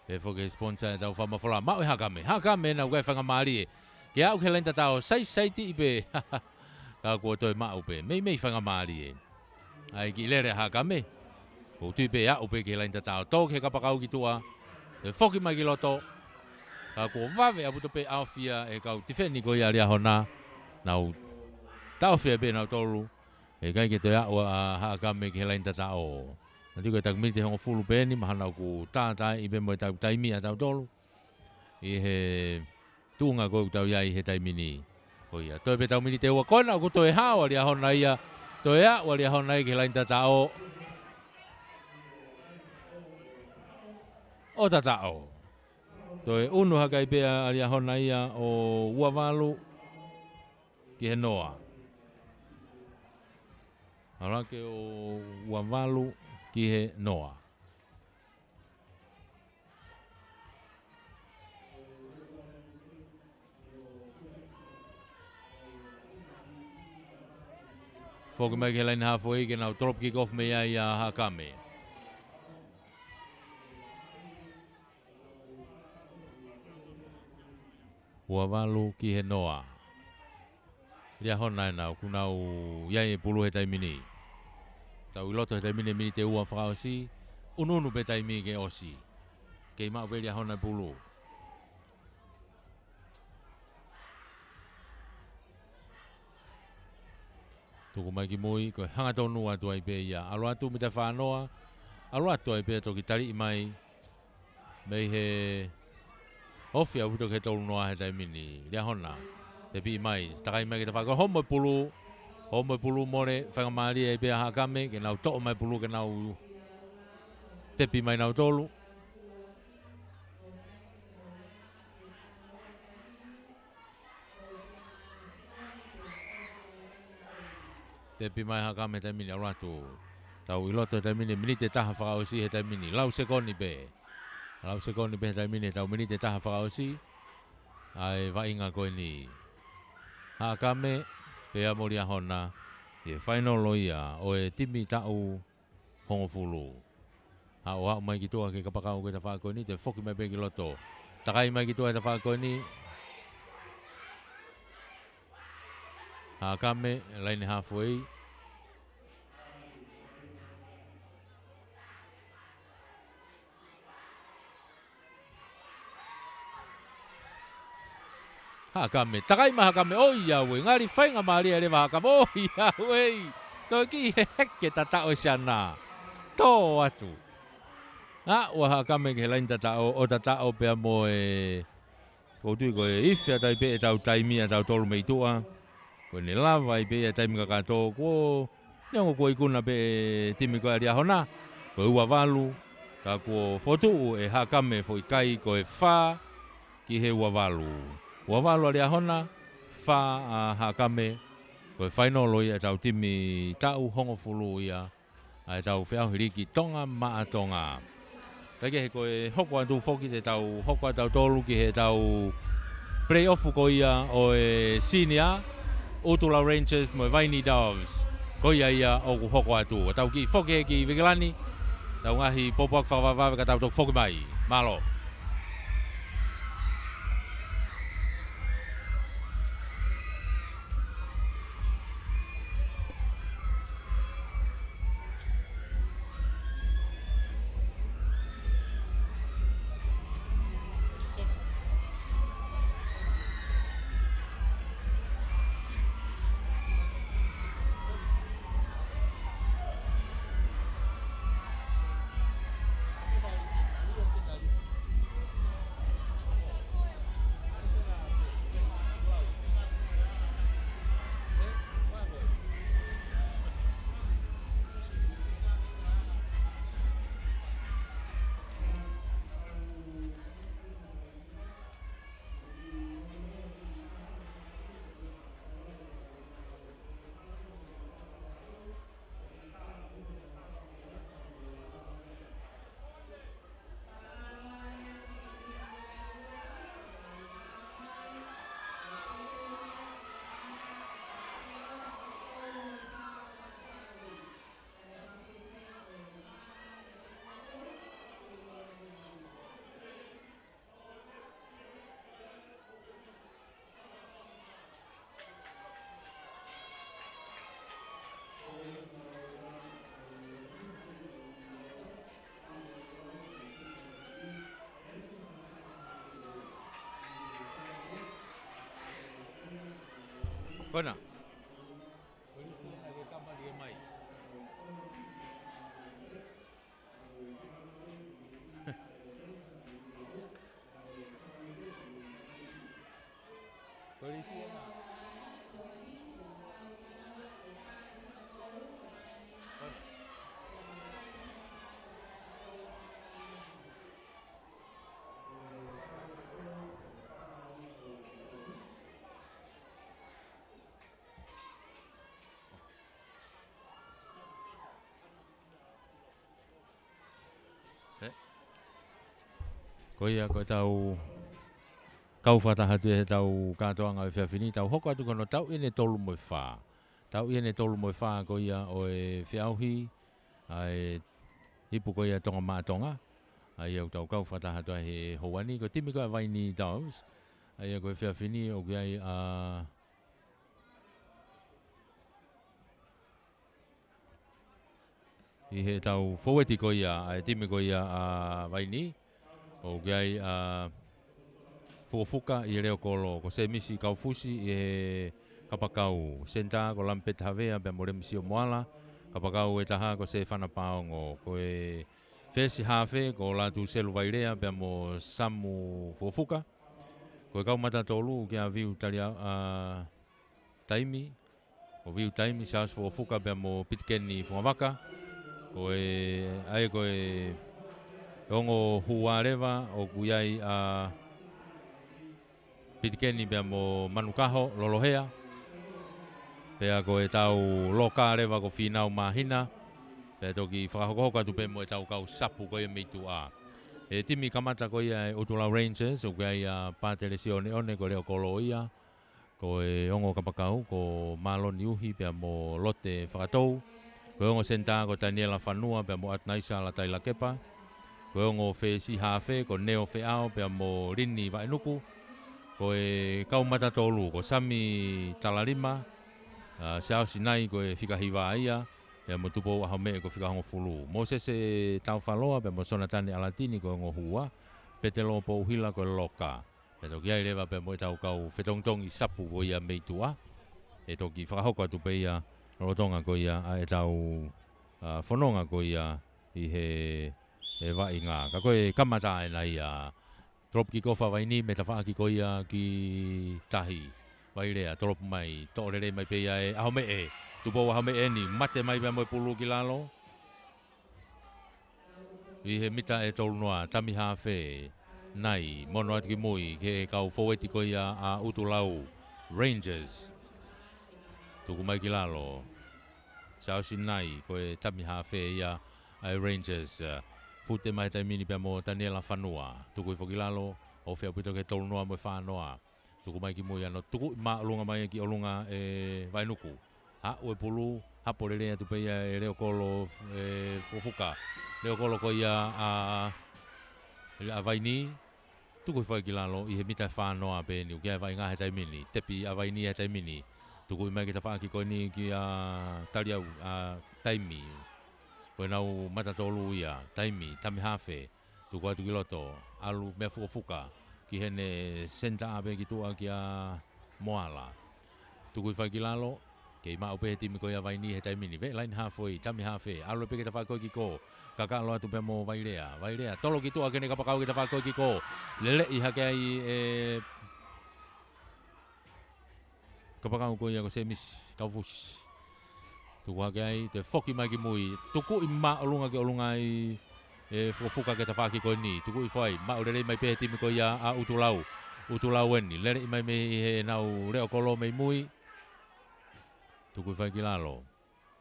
Be foki sponsor tau whamawhala. Mau e hakame na ukai whangamari e. Ke au ke laini tau saiti i be. ka ko toi ma upe me whanga maari e ai ki lere ha kame ko tui pe a upe ke lain tatao tō ke kapakau ki tua e whoki mai ki loto ka ko wawe aputo pe awhia e kau tifeni ko ia ria hona nau tau whia pe nau tolu e kai ke toi a ua ha kame ke lain tatao nanti ko tak miti hongo fulu pe ni mahanau ku tātai i pe mo tau taimi a tau tolu i he tunga ko tau iai he taimini ko ia toi pe tau mini te ua kona ko toi hawa ria hona ia toi a ua ria hona i ke lain tatao o tatao toi unu hakai pea ria hona ia o uavalu ki he noa alake o uavalu ki he noa Foki mai ke lain hafoi ke nau drop kick off me ia hakame. Uavalu ki he noa. Ria hona nau kunau iai pulu he taimini. Tau iloto he taimini mini te ua whakaosi. Ununu pe taimi ke osi. Kei mau pe ria hona pulu. Tuku mai ki mui, ko hanga tonu atu ai pe ia. Alo atu mita whanoa, alo atu ai pe toki tari mai. Mei he ofi au puto ke tolu noa he taimini. Ria hona, te pi mai. Takai mai ki ta whako homo pulu more, whangamari ai pe a hakame, ke nau to'o mai pulu, ke nau tepi mai nau tolu. Tepi mai hakame taimini au ratu. Tau iloto taimini minite taha whakaosi he taimini. Lau sekoni pe. Lau sekoni pe he taimini tau minite taha whakaosi. Ai wainga koe ni. Hakame pe amoria hona. E final loia o e timi tau hongofulu. Hau mai ki tua ke kapakau ke ta whakao ni. Te whoki mai pe ki loto. Takai mai ki tua ta whakao ni. Hakame laini halfway. Hakame, takai ma hakame, oi ya we, ngari whainga maria le hakame, oi ya we. Toi ki heke tatao siana. Tō atu. Ua hakame ke laini tatao, o tatao pea mo e... Koutui koe ifea tai pe e tau taimi a tau tolu meitua. Ko ne lava i pe taimi ka kato ko nengo ko ikuna pe timi ko ria hona ko uavalu ka ko fotu e hakame foi kai ko e fa ki he uavalu ria hona fa a hakame ko final loi e tau timi tau hongofulu ia ai tau fea hiriki tonga ma tonga kage ko e hoko atu foki te tau hoko tau tolu ki he tau playoff ko ia o e senior Utula Rangers mo Vaini Doves. Ko ia o ku hoko atu. Tau ki foke ki Vigalani. Tau ngahi popok whawawawai ka tau tok foke mai. Malo. Kona. Polisi ai kama dia mai. Polisi na. Koia ko tau kau whatahatu he tau katoanga o whiawhini tau hoko atu kono tau ine tolu moi whā. Tau ine tolu moi whā koia o e whiauhi ai hipu koia tonga mātonga. Ai au tau kau whatahatu he houani ko timi koe Waini Doves. Ai ko e whiawhini o kiai i he tau whoweti koia ai timi koia Waini. O gai fuka i reo kolo ko se misi kau fusi i he kapakau senta ko lampet havea pe more misi o moala kapakau e taha ko se whanapaongo ko e fesi hafe ko latu selu vairea pe mo samu fuka ko e kau mata tolu kia viu talia taimi o viu taimi saas fuka pe mo pitkeni fungavaka ko e ai ko e Ongo huarewa o kuiai pitikeni pia mo manukaho lolohea. Pea ko e tau loka rewa ko whinau mahina. Pea toki whakahokohoka tu pe mo e tau kau sapu ko e meitu a. E timi kamata ko ia e Utulau Rangers o kuiai pātere si one ko reo kolo ia. Ko e ongo kapakau ko maloni uhi pia mo lote whakatou. Ko ongo senta ko Daniela Whanua pia mo atnaisa la taila kepa. Ko ongo fesi hafe ko neo feao pe mo rini va enuku ko e kaumata tolu ko sami talarima sao sinai ko e fika hiva ia pe mo tupo hame ko fika ngo fulu mo se tau faloa pe mo sonatani alatini ko ngo hua petelo po hila ko loka pe to kia reva pe mo tau kau fetongtong i sapu ko ia meitua e to ki whakahoko atu pe ia rotonga ko ia e tau fononga ko ia i he e vai ngā, ka koe kamata e nei trop ki kofa Waini me ta whaaki ko ia ki tahi vai rea, trop mai, tōrere mai pe ia e ahome e, tupo ahome e ni, mate mai pia moe pulu ki lalo i he mita e tolu noa, tami hawhe nai, mono atu ki mui ke kau foweti ko ia a Utulau Rangers tuku mai ki lalo sao sinai ko e tami hawhe ia ai Rangers Fute mai tai mini pia mo Daniela Whanua. Tuku i whakilalo o whia puto ke tolu noa mo whanoa. Tuku mai ki mui ano. Tuku ma olunga mai ki olunga e Wainuku. Ha ue pulu. Hapo re rea tu peia e reo kolo e fofuka. Reo kolo ko ia a Waini. Tuku i whakilalo i he mita whanoa pe ni. Ukia vai ngā he tai mini. Tepi a Waini he tai mini. Tuku i mai ki ta whaaki ko ni ki a tariau a taimi. Koe nau matatolu ia, taimi, tami hawhe, tuku atu ki loto, alu mea fuka, ki hene senta ape ki tua ki a moala. Tuku i whai ki lalo, kei maa upe he timi ko ia Waini he taimini, ve lain hawhoi, tami hawhe, alu pe ki ta whai koe ki ko, kaka alo atu pe mo Wairea, tolo ki tua kene kapakau ki ta whai koe ki ko, lele i hake ai kapakau ko ia ko semis, kaufus. Tuku hake ai, te whoki mai ki mui. Tuku i maa olunga ki olunga i e fuka ke ta whaki koe ni. Tuku i whai, maa urere mai pehe timi koe ia a Utulau. Utulau eni. Lere i mai me he nau reo kolo mei mui. Tuku i whai ki lalo.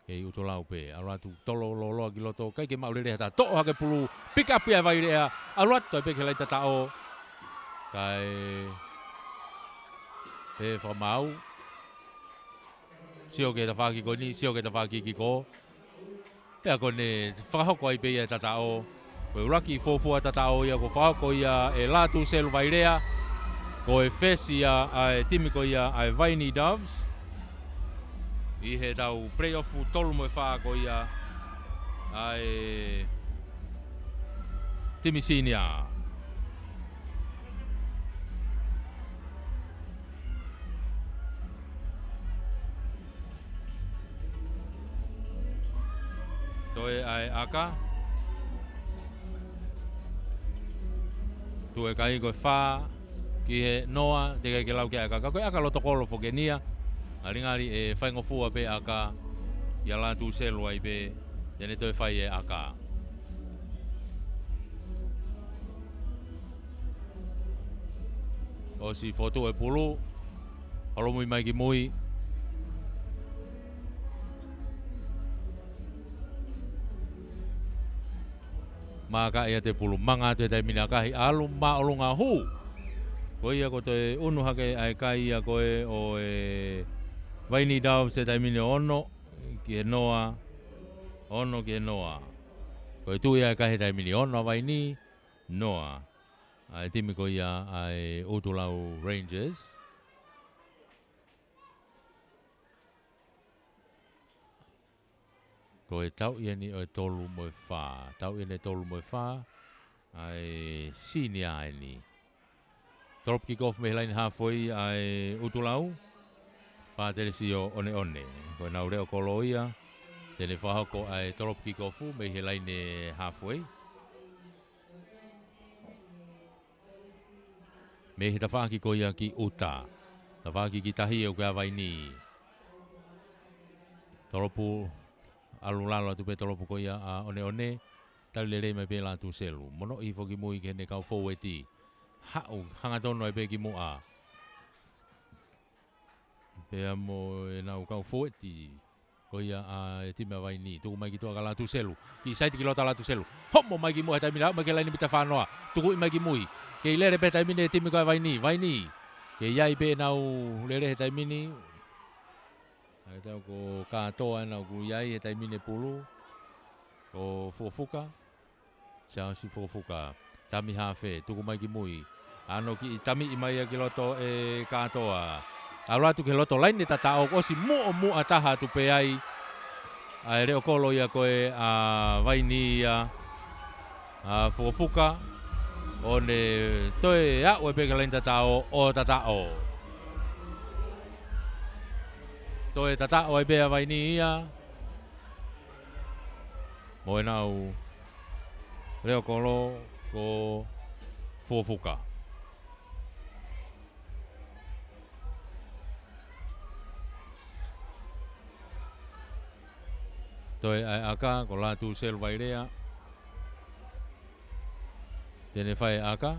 Kei Utulau pe. Aratu tolo loloa ki loto. Kai ke maa urere hata. To'o hake pulu. Pika pia vai rea. Aratu ai peke lai tatao. Kai pe whamau. Sio ke ta whaki ko ni, sio ke ta whaki ki ko. Pea kone whakahoko ai pe ia tatao. Koe uraki fōfua tatao ia ko whakahoko ia e lātu selu Wairea. Ko e whesi ia ai timi ko ia ai Waini Doves. I he tau play-offu tolu mo e whako ia ai timi senior. Koe ai aka. Tue kai koe wha. Ki he noa te kai ke lau ke aka. Koe aka loto kolo whokenia. Aringari e whaingofua pe aka. Ia la tu selu ai pe. Ia toi whai e aka. O si foto e pulu. Halo mui mai ki mui. Maka ia te pulu manga te tai mina kahi alu ma olunga hu. Ko ia ko te unu hake ai kai ia koe o e waini dau se tai mina ono ki he noa. Ono ki he noa. Ko tu ia kahi tai mina ono waini noa. Ai timi ko ia ai Utulau Rangers. Ko e tau ia ni o tolu mo wha. Tau ia ni tolu mo wha. Ai sinia ai ni. Drop kick off me line halfway ai Utulau. Pa tere si o one one. Ko nau reo kolo ia. Tene whahoko ai drop kick off me he line halfway. Me he tawhaki ko ia ki uta. Tawhaki ki tahi o kia waini. Toropu alulalo atu pe toropu ko ia a one one. Tau le rei mai pe la tu selu. Mono i foki mui ke ne kau foweti. Hau hanga tono e pe ki mua. Pe amo e nau kau foweti. Ko ia a e time waini. Tuku mai ki tua ka la tu selu. Ki saiti ki lota la tu selu. Homo mai ki mua tai mina. Mai ke laini bita whanoa. Tuku i mai ki mui. Ke lere pe tai mini e timi koe waini. Ke iai pe nau lere he tai mini. Ai tau ko katoa nau ku iai he tai mini pulu. Ko fufuka. Siao si fufuka. Tami hafe. Tuku mai ki mui. Ano ki tami i mai ki loto e katoa. Alo atu ke loto lain ni tata o si mu ataha tu pe ai. Ai reo kolo ia koe a waini ia. A fufuka. One toi ya we pe kalain tatao o tatao. Toi tatao ai pe vai ni ia. Mo nau reo kolo ko fufuka. Toi ai aka ko la tu sel vai rea. Tene whae aka.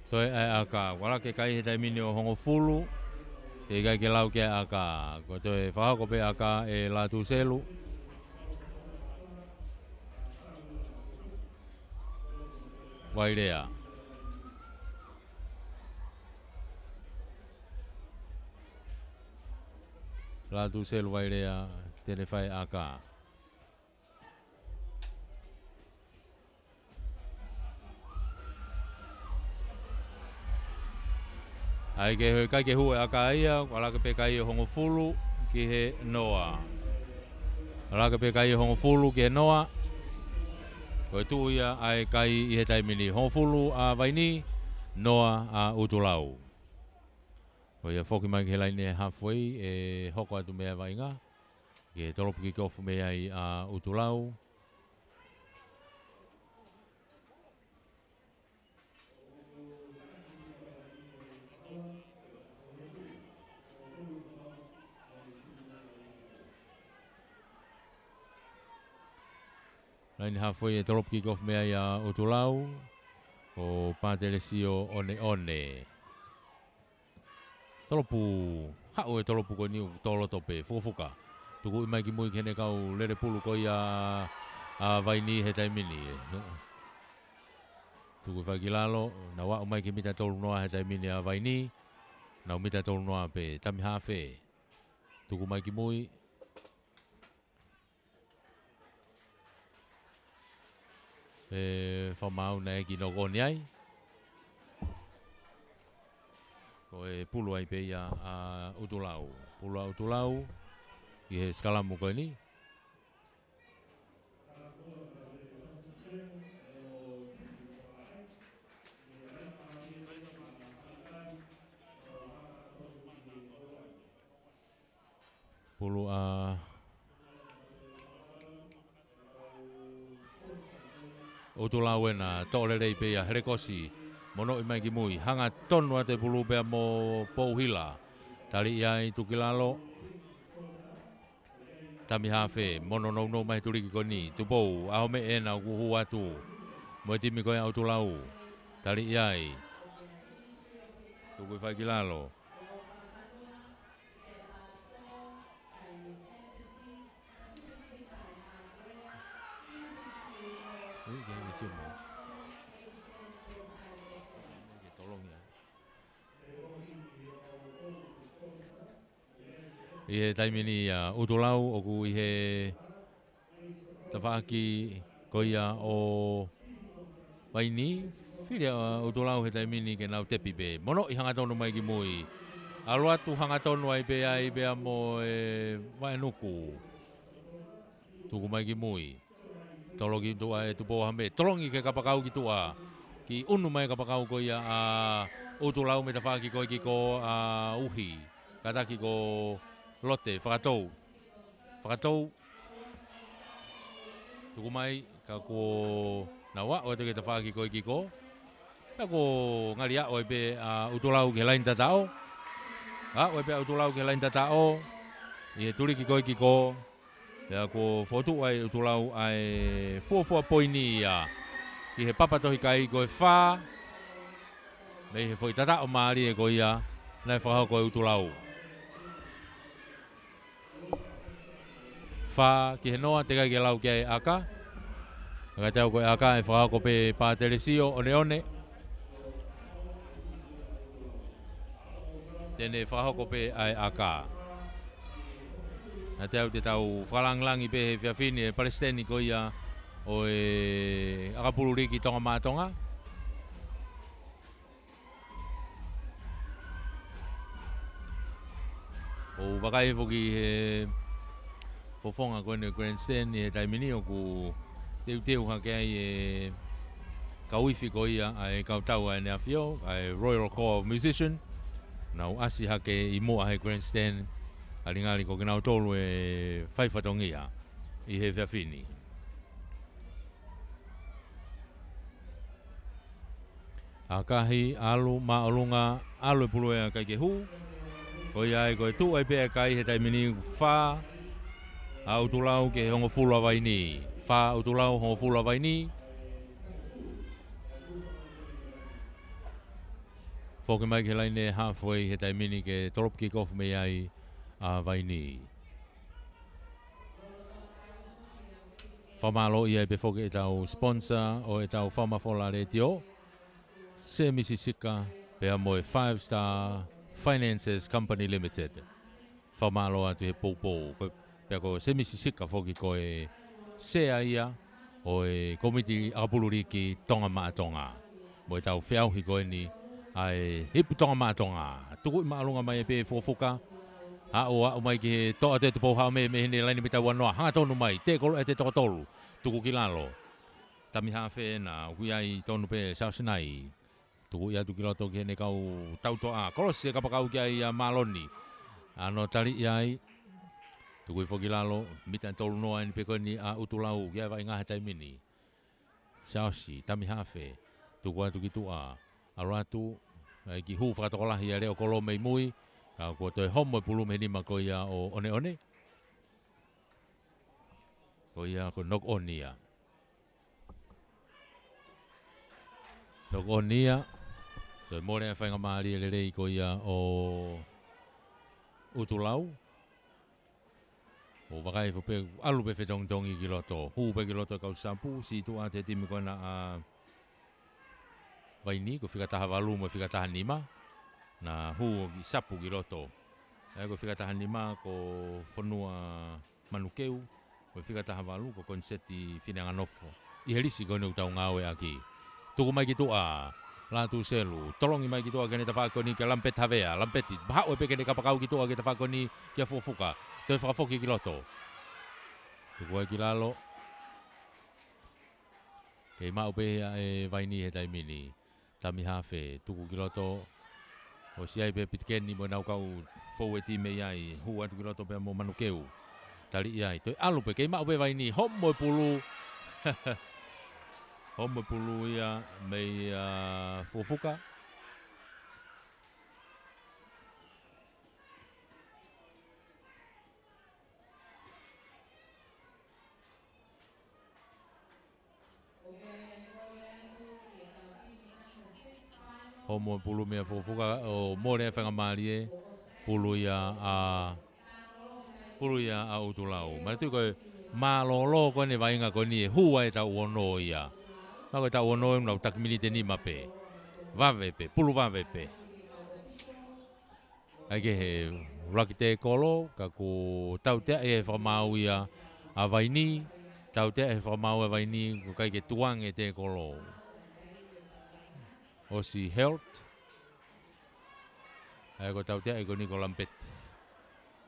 Toi ai aka. Wala ke kai he tai mini o hongo fulu. Te kai ke lau ke aka. Ko toi whahako pe aka e la tu selu. Wairea. La tu sel wairea tene whae aka. Ai ke hoi kai ke hue aka ia, wala ke pe kai hongo fulu ki he noa. Wala ke pe kai hongo fulu ki he noa. Koe tu ia ai kai i he taimini hofulu a waini noa a Utulau. Koe ia whoki mai ke laine halfway e hoko atu mea wainga. Ke toropu ki kofu mea i a Utulau. Laini halfway e toropu ki kofu mea i a Utulau. Ko Patelesio one. Toropu, hao e toropu ko niu tolo tope, fufuka. Tuku imai ki mui kene kau lere pulu ko ia a waini he taimini. Tuku whakilalo, na wa umai ki mita tolu noa he taimini a waini. Na mita tolu noa pe tami hafe. Tuku mai ki mui. Whamau na eki no koni ai. Ko e pulu ai pe ia a utulau. Pulu a utulau i he skalamu koe ni. Pulu a utulau e na tōrerei pe ia herekosi. Mono i mai ki mui. Hanga tonu a te pulu pea mo pouhila. Tali iai tukilalo. Tami hawhe. Mono nou mai turiki koni. Tupou. Ahome e na kuhu atu. Mo e timi koe au tulau. Tali iai. Tukui whai kilalo. Ui, kaya ni siya mo. I he taimini utulau o ku i he tawhaki ko ia o waini. Whiria utulau he taimini ke nau tepi pe. Mono i hangatonu mai ki mui. Alo atu hangatonu ai pe ai pe amo e waenuku. Tuku mai ki mui. Tologi tua e tupo hame. Tolongi ke kapakau ki tua. Ki unu mai kapakau ko ia a utulau me tawhaki ko i ki ko a uhi. Kataki ko lote, whakatou. Whakatou. Tuku mai, ka ko nawa, o te ke te whaki ko i kiko. Ka ko ngari a oi pe utulau ke lain tatao. Oi pe utulau ke lain tatao. I he turi ki ko i kiko. Pea ko fotu ai utulau ai fua poini ia. Ki he papatohi kai ko e wha. Me he foi tatao maari e ko ia. Nai whakao ko e utulau. Wha ki he noa te kai ke lau ki ai aka. Ka teo koe aka e whakako pe pāteresio one. Tene whakako pe ai aka. Ka teo te tau whalanglangi pe he whiawhini e Palestini ko ia o e akapururiki tonga mātonga. O wakai whoki he pofonga koe ne grandstand e taimini o ku teu hake ai e kauifi ko ia ai kautau ai ne awhio ai Royal Corps of Musician nau asi hake i moa he grandstand alingali ko kinau tolu e whaiwhatongia i he whiawhini. Akahi alu maolunga alu e pulu e kai ke hu ko ia e koe tu ai pe kai he taimini wha a utulau ke hongo fulu avaini. Wha utulau hongo fulu avaini. Whoke mai ke laine halfway he taimini ke drop kick off me ai a vaini. Whamalo i ai pe whoke e tau sponsor o e tau whamafola re tio. Se Misisika pe a moe 5 Star Finances Company Limited. Whamalo atu he poupou. Pea ko se Misisika whoki ko e sea ia o e komiti akapuluriki tonga maatonga. Mo e tau whiauhi ko e ni ai hipu tonga maatonga. Tuku i maalunga mai e pe whofuka. A mai ki he toa te tupo hao me hene laini me tau wanoa. Hanga tonu mai, te kolo e te toko tolu. Tuku ki lalo. Tami hawhe na kui ai tonu pe sausinai. Tuku ia tuki loto ki hene kau tautoa. Kolosi e kapakau ki ai maloni. Ano tali iai. Tuku i whoki lalo, mitan tolu noa ni peko ni a utulau, kia vai ngaha taimini. Sausi, tami hawhe, tuku atu ki tua, alo atu, ki hu whakatokolahi a reo kolo mei mui, ka kua toi homo e pulu me nima ko ia o one. Ko ia ko nok onia. Nok onia, toi more a whainga maari e rei ko ia o utulau. O wakai fo pe alu pe fetongtongi ki loto. Hu pe ki loto kau sampu si tu a te timi ko na a vaini ko whikataha walu mo whikataha nima. Na hu ki sapu ki loto. E ko whikataha nima ko whanua manukeu. Ko whikataha walu ko konseti whinanga nofo. I helisi ko ne utau ngawe aki. Tuku mai ki tu a latu selu tolongi mai ki toa kene tawhakoni ke lampet havea lampeti hao pe kene kapakau ki toa ke tawhakoni kia fufuka te whakafoki ki loto tuku ai ki lalo ke mau pe e vaini he taimini tami hafe tuku ki loto o siai pe pitkeni mo nau kau fou e time iai hu atu ki loto pe mo manukeu tali iai toi alu pe ke mau pe vaini homo pulu homo pulu ia mei fufuka homo pulu mea fufuka o more whanga marie pulu ia a utulau ma tu ko malolo ko ne vainga ko ni hua e tau ono ia ma ko tau ono no tak minute ni mape vave pe pulu vave pe ai ke he rakite kolo ka ku tau te e famau ia a vaini tau te e famau a vaini ko kai ke tuang e te kolo o si health ai ko tau te e ko ni ko lampet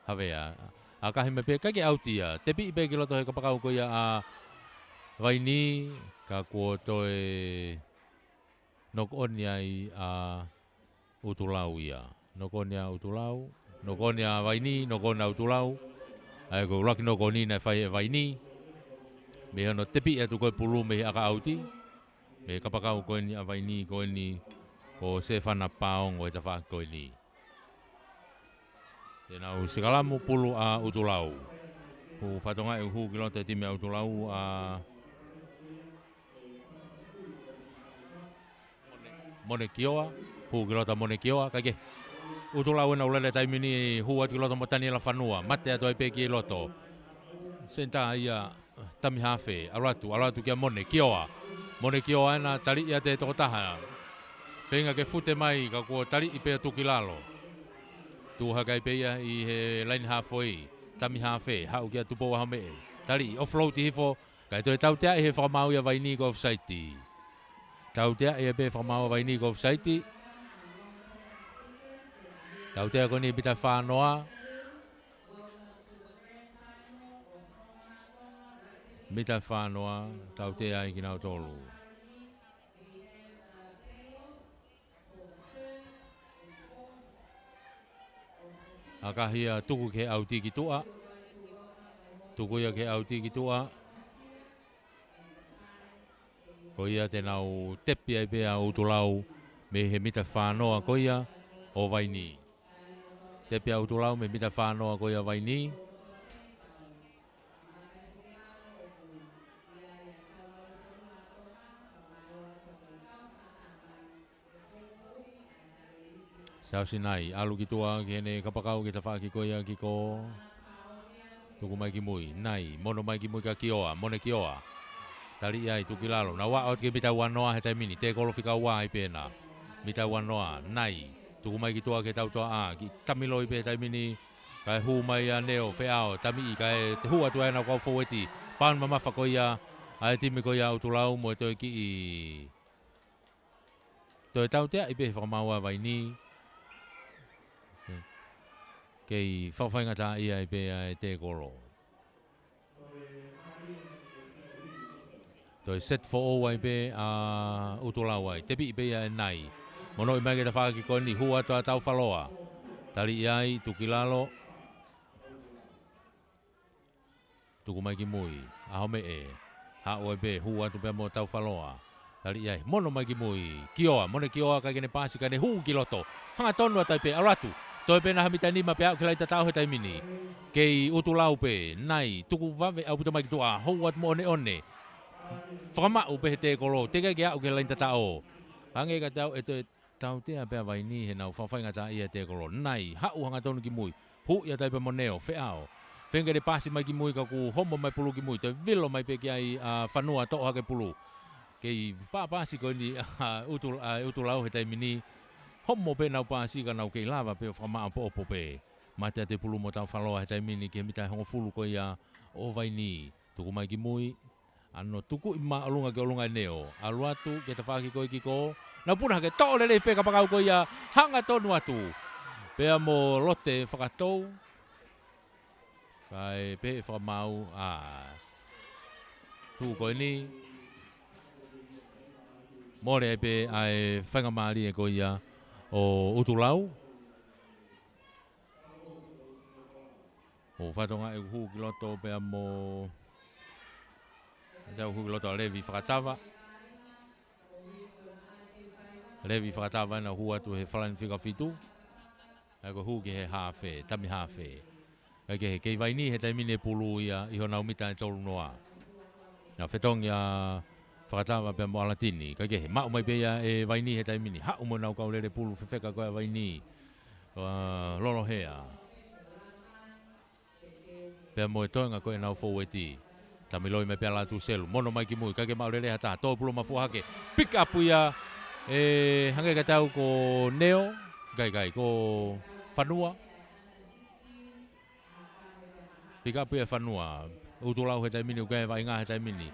havea a ka hime pe ka ke autia te pi pe ki loto he ka pakau ko ia a vaini ka ko to e nok on ai a utulau ia nok on ia utulau nok on ia vaini nok on utulau ai ko laki nok on ni fai vaini me no te pi atu ko pulu me aka auti me ka pakau ko ni a vaini ko ni o se fana paong o ta fa ko ni tena u sigalamu pulu a utulau hu fatonga e hu kilota time utulau a monekioa hu kilota monekioa kage utulau na ulele taimini hu at kilota motani la fanua mate ato pe ki loto senta ia tami hafe alatu kia monekioa na tali ia te totaha penga ke fute mai ka ko tali ipe tukilalo tu hagai pe ia i he line halfway tami hafe hau kia tupo wa me tali offload hifo kai to tau te he fa mau ia vaini go offside tau te e be fa mau vaini go offside tau te ko ni bita fa noa bita fa noa tau te ai kina tolu akahia tuku ke auti ki tua tuku ia ke auti ki tua ko ia te nau tepi ai pea utulau me he mita whanoa ko ia o vaini tepi a utulau me mita whanoa ko ia vaini Sao sinai alu ki tua kene kapakau ki ta whaki ko ia ki ko tuku mai ki mui nai mono mai ki mui ka kioa mone kioa tali ai tuki lalo na wa ot ke mita wanoa he tai mini te kolo fika wa ai pena mita wanoa nai tuku mai ki tua ke tau toa a ki tamilo i pe tai mini kai hu mai a neo feao tami i kai te hu atu ai na ko foweti pan mama fa ko ia ai timi ko ia utulau mo to ki i to tau te i pe fa maua vai ni kei whawhainga tā ia i pēa e te koro. Toi set for all ai pē a utulau ai. Tepi i pēa e nai. Mono i mai ke ta whaki koni hua toa tau whaloa. Tali i ai, tuki lalo. Tuku mai ki mui. Aho me e. Hao ai pē hua tu pēa mo tau whaloa. Tali i ai. Mono mai ki mui. Kioa. Mone kioa kai kene pāsi kai ne huu ki loto. Hanga tonua tai pē. Aratu. Toi pena hamita ni ma pea kelai tatau he tai mini. Kei utulau pe nai tuku vave au puta mai tua houat mo one. Whakama u pe he te kolo te kai au kelai tatau. Hange ka tau e tau te a pea vai ni he nau whawhainga ta ia te kolo. Nai hau hanga tonu ki mui. Hu ia tai pe moneo feao. Whenga de pasi mai ki mui ka ku homo mai pulu ki mui. Toi vilo mai pe ki ai whanua toa hake pulu. Kei pasi ko ni utulau he tai mini. Homo pe nau pasi ka nau kei lava pe whamaa po opo pe. Mate te pulu mo tau whaloa he taimini ke mitai hongo fulu ko ia o vai ni. Tuku mai ki mui. Ano tuku i maa alunga ke alunga neo. Aluatu ke ta whaki ko i ki ko. na puna ke to le pe ka pakau ko ia hanga tonu atu pe mo lote whakatou kai pe whamau tu ko ni more pe ai whangamari e ko ia o utulau o whatonga e hu ki loto pe mo jau hu ki loto a Levi whakatawa Levi whakatawa na hu atu he whalani whika whitu e ko hu ki he hawhe, tami hawhe e ke he kei waini he taimine pulu ia iho nau mita e tolu noa na whetong ia whakatawa pe mo alatini ka ke he mau mai pe ia e waini he taimine hau mo nau kaulere pulu whiwheka koe waini lolo hea pe mo e toenga koe nau foweti tamiloi me pe ala tu selu mono mai ki mui ka ke maulere hata to pulu mafu hake pick up ia e hange ka tau ko neo gai ko whanua pick up ia whanua utulau he taimini ukai vai ngā he taimini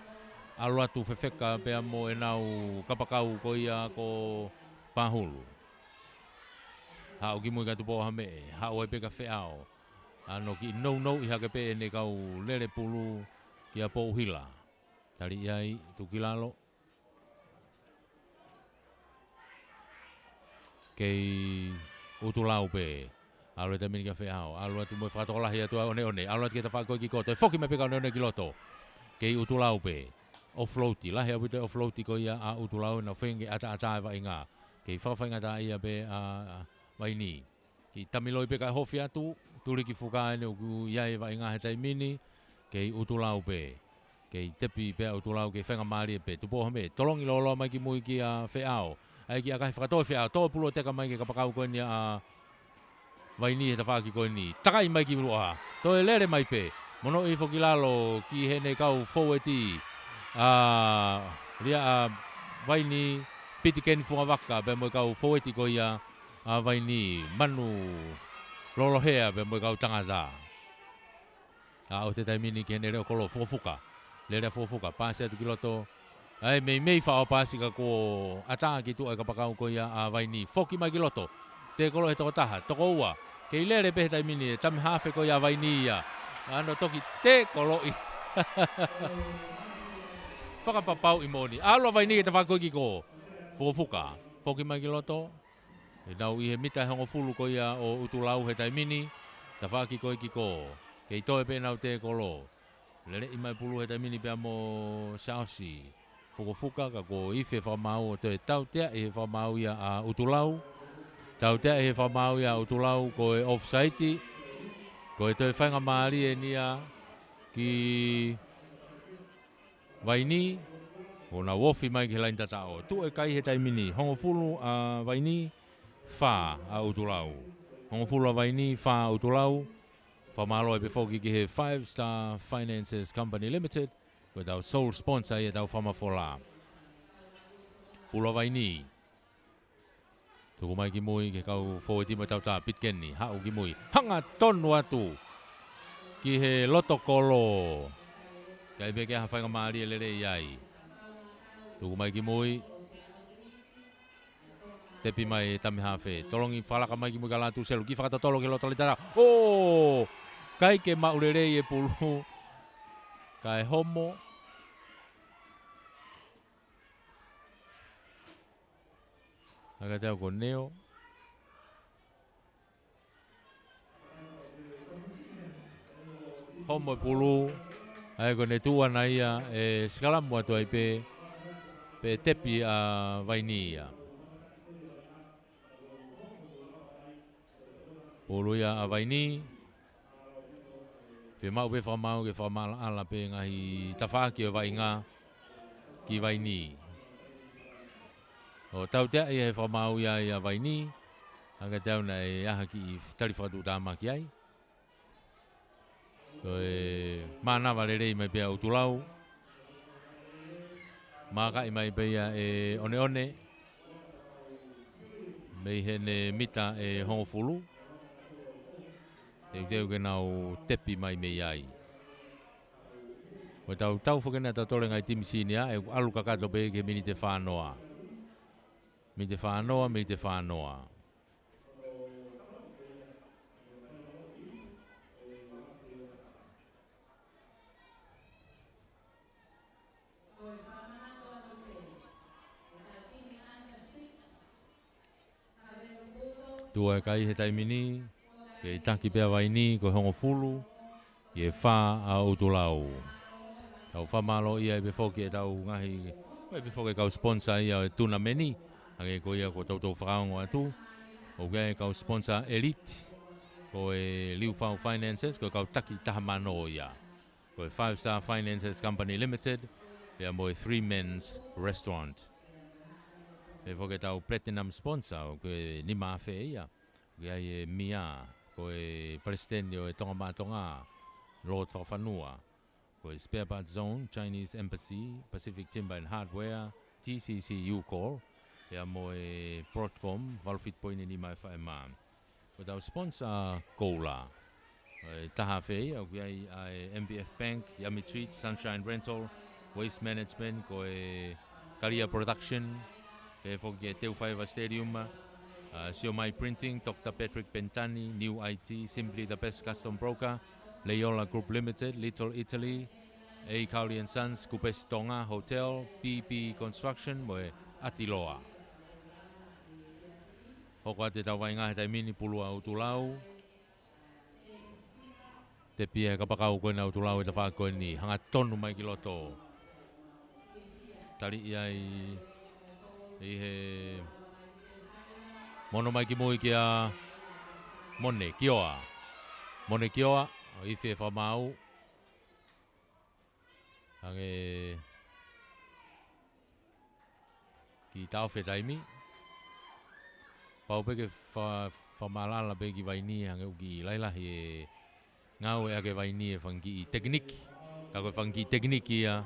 alo atu whewheka pe mo e nau kapakau ko ia ko pahulu hao ki mui ka tupo hame hao e peka wheao ano ki no i hake pe ne kau lere pulu ki a pou hila tari iai tukilalo kei utulau pe alo e tamini ka wheao alo atu mo whakatokolahi atu one alo atu ki ta whakoi ki koto e whoki me peka one ki loto kei utulau pe offloati lahi apu te offloati ko ia a utulau na whenge ata e wa inga kei whawhainga ta ia pe a waini ki tamiloi pe ka hofi atu turi ki whukaene uku iai wa inga he taimini kei utulau pe kei tepi pe utulau kei whenga maari pe tupo hame tolongi lolo mai ki mui ki a wheao ai ki a kai whakatoi wheao tō pulo teka mai ki kapakau koe ni a waini he ta whaki koe ni takai mai ki murua toi lere mai pe mono i whokilalo ki hene kau foweti ria a waini piti ken funga waka pe mo kau foweti ko ia a waini manu lolo hea pe mo kau tangata o te taimini ki hene reo kolo fofuka lere fofuka pasi atu kiloto ai mei whao pasi ka ko ata ki tu ai kapakau ko ia a waini foki mai kiloto te kolo he toko taha toko ua kei lere pe he taimini tami hafe ko ia waini ia ano toki te kolo i whakapapau i moni. Alo vai ni te whakoi ki ko fofuka. Foki mai ki loto. E nau i he mita hongo fulu ko ia o utulau he taimini. Ta whaki koi ki ko. Kei toe pe nau te kolo. Lere i mai pulu he taimini pe amo saosi. Fokofuka ka ko ife whamau o te tau tea i he whamau ia a utulau. Tau tea i he whamau ia a utulau ko e off-site. Ko e toi whainga maari e nia ki waini o na wofi mai ki lain tatao. Tu e kai he taimini. Hongo fulu a waini wha a utulau. Hongo fulu a waini wha a utulau. Whamalo e pefoki ki he 5 Star Finances Company Limited. Ko tau sole sponsor e tau whamafola. Pulu a waini. Tuku mai ki mui ke kau fōiti mai tau tā pitkenni. Hau ki mui. Hanga tonu atu. Ki he loto kolo. Kai peke ha whainga maari e lere iai. Tuku mai ki mui. Tepi mai tami hawhe. Tolongi whalaka mai ki mui ka lātu selu. Ki whakatatolo ke loto litara. Oh! Kai ke maurere e pulu. Kai homo. Aga teo ko neo. Homo e pulu. Ai ko ne tua na ia e skalamu atu ai pe tepi a waini ia. Pulu ia a waini. Pe mau pe whamau ke whamala ala pe ngahi tawhaki o wainga ki waini. O tau tea i he whamau ia i a waini. Anga tau na e aha ki tari whakatu tāma ki ai. Ko e manawa rerei mai pia utulau. Maka i mai pia e one. Mei hene mita e hongo fulu. E teu ke nau tepi mai mei ai. Ko tau whakena tau tole ngai timisini a e alu kakato pe ke mini te whanoa. Mi te whanoa, mi te whanoa. Tua e kai he taimini, ke taki pea waini, ko hongo fulu, i e wha a utulau. Tau whamalo ia e befoki e tau ngahi, e befoki kau sponsor ia e tuna meni, hake ko ia ko tautou whakaongo atu, o gai kau sponsor Elite, ko e Liu Fau Finances, ko kau taki taha mano ia. Ko e 5 Star Finances Company Limited, pea mo e 3 Men's Restaurant. E foke tau platinum sponsor, ko e nima afe ia. Ko e Mia, ko e presidente o e tonga matonga, Lord Whawhanua. Ko e Spare Parts Zone, Chinese Embassy, Pacific Timber and Hardware, TCC UCall. Ia mo e Broadcom, Valfit Poine nima e whaema. Ko tau sponsor Kola. Taha afe ia, ko e MBF Bank, Yummy Treat, Sunshine Rental, Waste Management, ko e Kalia Production, e foki e Teu Whaiva Stadium, Siomai Printing, Dr. Patrick Bentani, New IT, Simply the Best Custom Broker, Leola Group Limited, Little Italy, A. Cowley and Sons, Kupes Tonga Hotel, PP Construction, mo e Atiloa. Hoko ate tau wainga he taimini pulua utulau. Te pia ka pakau koe na utulau e ta whako ni, hanga tonu mai ki loto. Tari iai i he mono mai ki mui ki a Mone Kioa. Mone Kioa, o iwi e whamau. Hange ki tau whe taimi. Pau peke whamalala peke waini hange uki lailahi e ngau e ake waini e whangi i tekniki. Ka koe whangi i tekniki ia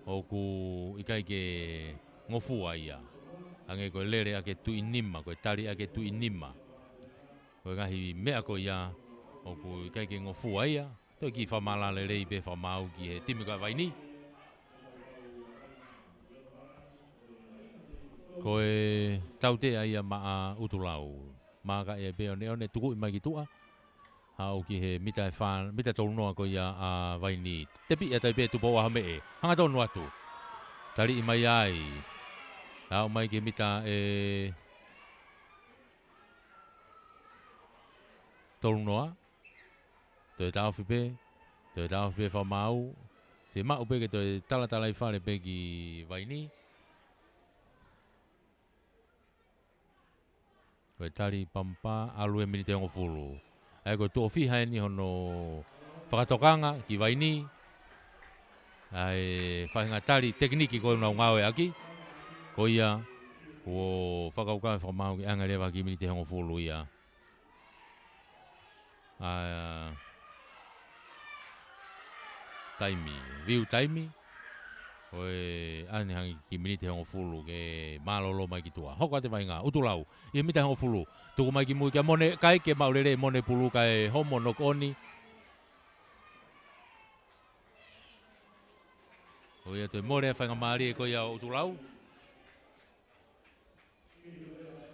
o ku ikai ke ngofua ia. Hange koe lere ake tui nima, koe tari ake tui nima. Koe ngahi mea koe ia, o ku ikai ke ngofua ia. Toi ki whamalale rei pe whamau ki he timi koe waini. Koe tautea ia maa utulau. Maa ka e pe one tuku i mai ki tua. Hau ki he mita tolu noa koe ia a waini. Tepi e tai pe tupo aha me e. Hanga tonu atu. Tari i mai ai. Hau mai ki mita e tolu noa. Toi tau whipe. Toi tau whipe whamau. Te mau pe ke toi tala i whare pe ki waini. Koe tari pampa alu e minite ongo fulu. Ai koe tuo whiha ni hono whakatokanga ki waini. Ai whahinga tari tekniki koe unau ngau e aki. Ko ia, o whakauka whamau ki anga rewa ki minite ongo fulu ia. Taimi, riu taimi. Koe ane hangi ki minite hongo fulu ke malolo mai ki tua. Hoko ate vai ngā, utulau, i minite hongo fulu. Tuku mai ki mui kia mone, kai ke maurere mone pulu kai homo nok oni. Koe ia toi more a whainga maari e koe ia o utulau.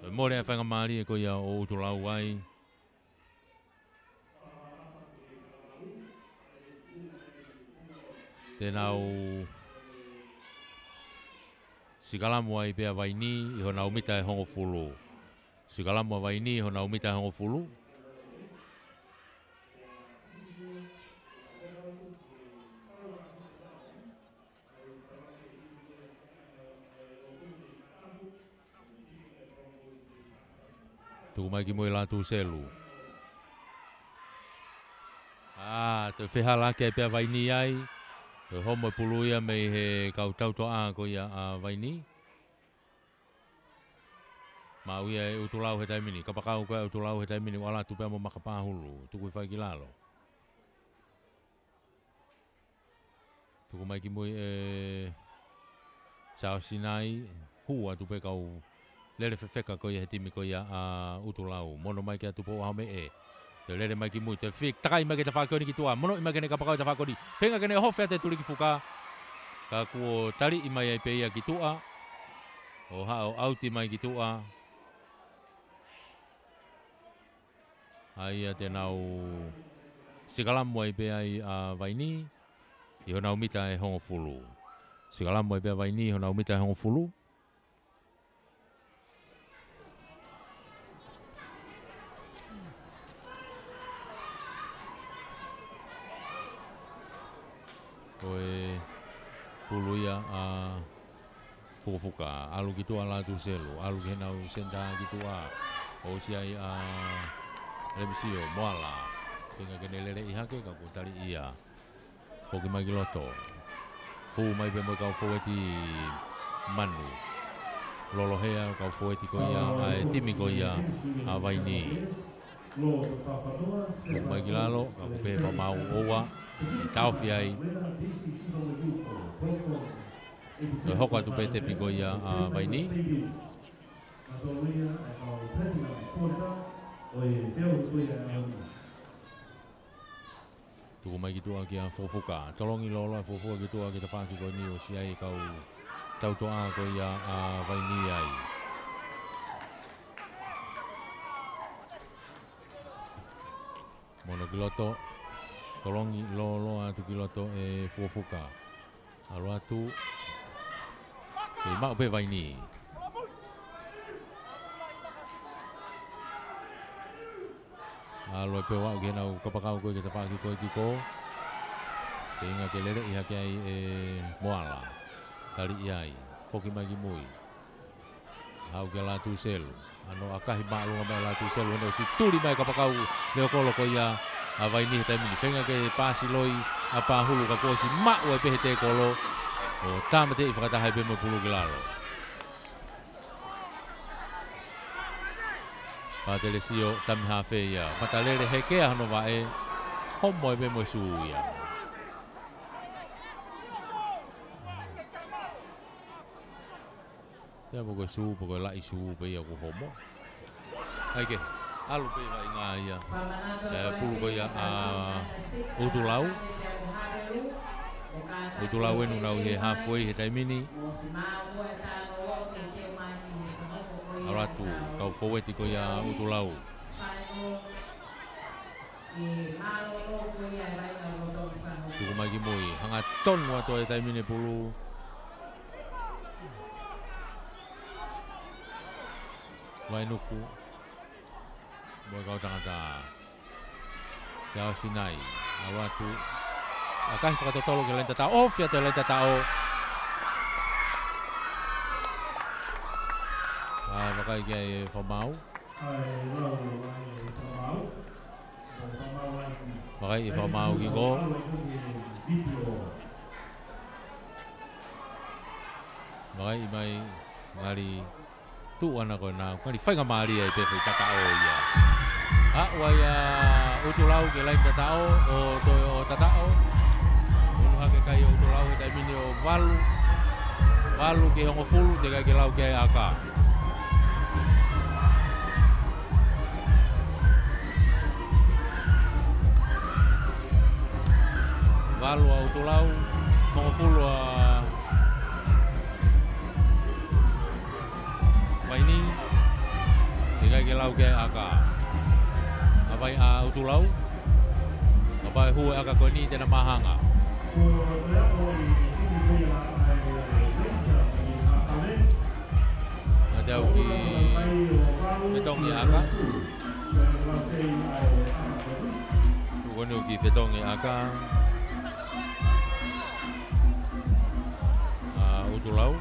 Toi more a whainga maari e koe ia o utulau ai. Tēnau Sigalamu ai pea waini i hona umita e hongo fulu. Sigalamu a waini i hona umita e hongo fulu. Tuku mai ki mui lātu selu. Te whihala ke pea waini ai. Te homo e pulu ia mei he kau tautoa ko ia a waini. Ma uia e utulau he taimini. Kapakau koe utulau he taimini wala tu pea mo makapahulu. Tuku i whai ki lalo. Tuku mai ki mui e Sao Sinai. Hua tu pe kau lere whewheka ko ia he timi ko ia a utulau. Mono mai kia tupo ahome e. Te lere mai ki mui, te whik takai mai ki te whakoni ki tua, mono i mai kene ka pakau te whakoni. Whenga kene hofea te turi ki whuka. Ka kuo tari i mai ai peia ki tua. o hao auti mai ki tua. Ai te nau sikalamu ai pe ai a Vaini, i hona umita e hongo fulu. Sikalamu ai pe a Vaini, i hona umita e hongo fulu. Koe pulu ia a fukufuka, alu gitu ala tu selu, alu kenau senta gitu a, o siai a lebisio moala, tenga kene lele ihake kau tali ia, foki mai giloto, hu mai bemo kau foeti manu, lolo hea kau foeti ko ia, a timi ko ia a Vaini, hu mai gilalo kau pe mau owa. Tau fiai so hoko atu pe te piko ia a Vaini tuku mai gitu a kia fofuka tolongi lolo a fofuka gitu a kita whaki ko ni o siai kau tau toa ko ia a Vaini ai mono giloto tolongi lolo atu kiloto e fufuka. Alo atu e mau pe Vaini. Alo pe wa ke nau kapakau ko ke tapaki ko tiko. Tenga ke lele iha ke ai e moala. Tali iai. Foki magi mui. Au ke la tu selu. Ano akahi malu ngamai la tu selu no si tuli mai kapakau leo kolo ko ia a Vaini he taimini whenga ke pāsi loi a pāhulu ka kōsi ma'u e pehe te kolo o tāmate i whakatahai pe mo pulu ki laro. Pātele sio tami hawhe ia. Patalere he kea hano wa e homo e pe mo suu ia. Tea poko suu, poko lai suu pe ia ku homo. Haike. Alu pe vai ngā ia, pulu ko ia a Utulau. Utulau enu nau he halfway he taimini. Aratu, kau foweti ko ia Utulau. Tuku mai ki mui, hanga tonu ato he taimini pulu. Vai nuku. Boy kau tangata. Kau sinai. Awatu. Akai whakatotolo ke lenta tao. Fia te lenta tao. Wakai ke ai whamau. Wakai i whamau ki ko. Wakai i mai ngari tu ana ko na. Ngari whainga maari ai te whaitaka o ia. Wai Utulau ke lain tatao o tatao. Unu hake kai o Utulau e taimini o walu. Walu ke hongo fulu te kai ke lau ke ai aka. Walu a Utulau, hongo fulu a Vaini. Te kai ke lau ke ai aka. Apai a Utulau. Apai hua aka ko ni tena mahanga. Ada ki petong ya aka. Kono ki petong ya aka. Utulau.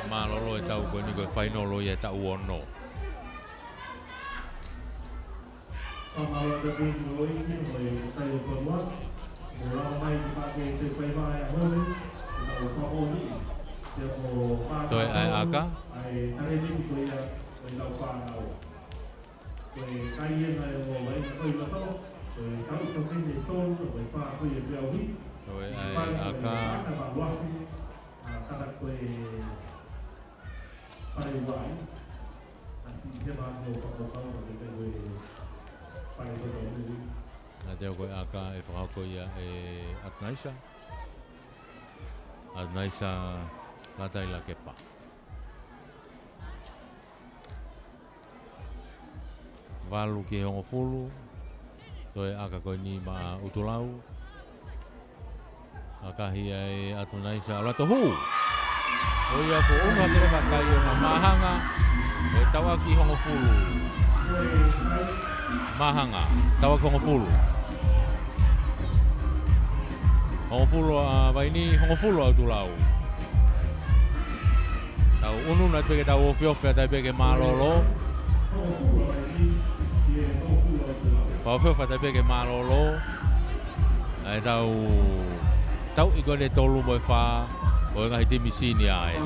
Malolo e tau koe ni koe whainolo i e tau ono. Toi ai aka? Toi ai aka? koe pare wai. Ati te mā teo whakotau na koe koe pare toto nui. Nā teo koe aka e whakako ia e Atnaisa. Atnaisa lata ila kepa. Walu ki hongo fulu. Toi aka koe ni ma utulau. Akahi e Atnaisa alato hu. Oia ko unga tere makai o na mahanga. E tawa ki hongo fulu. Mahanga, tawa ki hongo fulu. Hongo fulu a vaini, hongo fulu a utulau. Tau unu na peke tau ofiofe tai peke malolo. Pa ofiofe tai peke malolo. Ai tau iko le tolu mo fa o ngahi timi sini ai.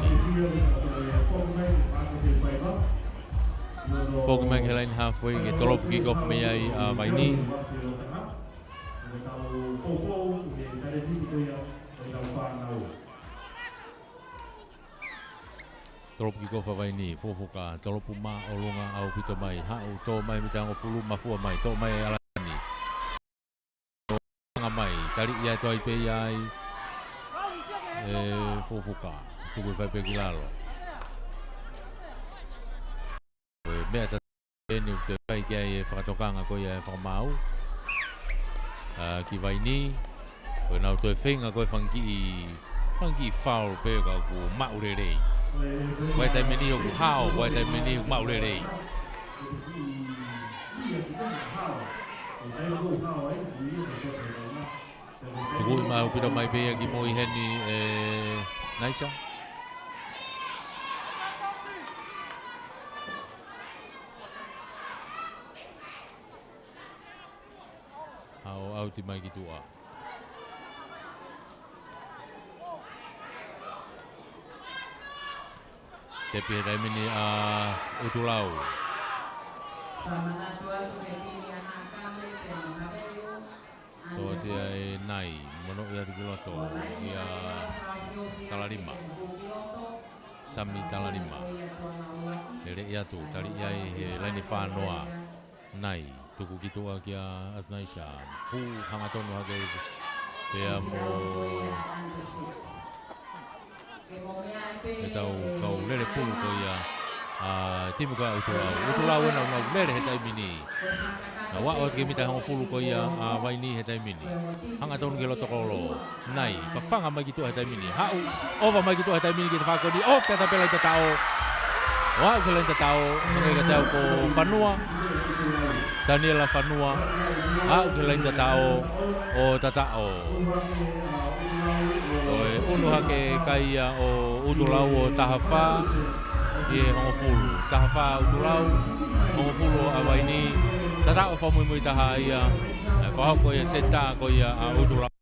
Fogo mang helain halfway ke tolop kick off me ai vaini. Tolop ki kofa vai ni fofoka tolopu ma olunga au pito mai ha u to mai mitango fulu mafua mai to mai alani nga mai tali ia to ipe ai fofoka tu vai pe kilalo me ata ni te vai ki ai fatokanga ko ia formau ki vai ni ko na to fenga ko fangi foul pe ka ku maurere. Wai tai meni o hao, wai tai meni o maurere. Tuku i mau pita mai bea ki moi heni Naisa. Au ti mai ki tua. Te pihai mini utulau. Toa tia e nai, mono ia tukuloto, ia talarima. Sami talarima. Lere ia tu, tali ia he laini whanoa nai. Tuku kitua kia Atnaisa. Pu hangatonu hake pea mo... E tau kau lere pulu ko ia timu ka utulau ena una lere he tai mini. Na wa o ke mita hongo pulu ko ia vaini he tai mini. Hanga tonu ke loto kolo nai ka fanga mai gitu he tai mini. Hau ova mai gitu he tai mini ki te whakoni o te tapela i te tao. Wa ke lai te tao ngai ka tau ko Fanua. Daniela Fanua. Hau ke lai te tao o tatao. Unu hake kaia o utulau o tahafa i hongo fulu. Tahafa utulau, hongo fulu a waini. Tata o whamui mui taha ia. Whahau ko ia seta ko ia utulau.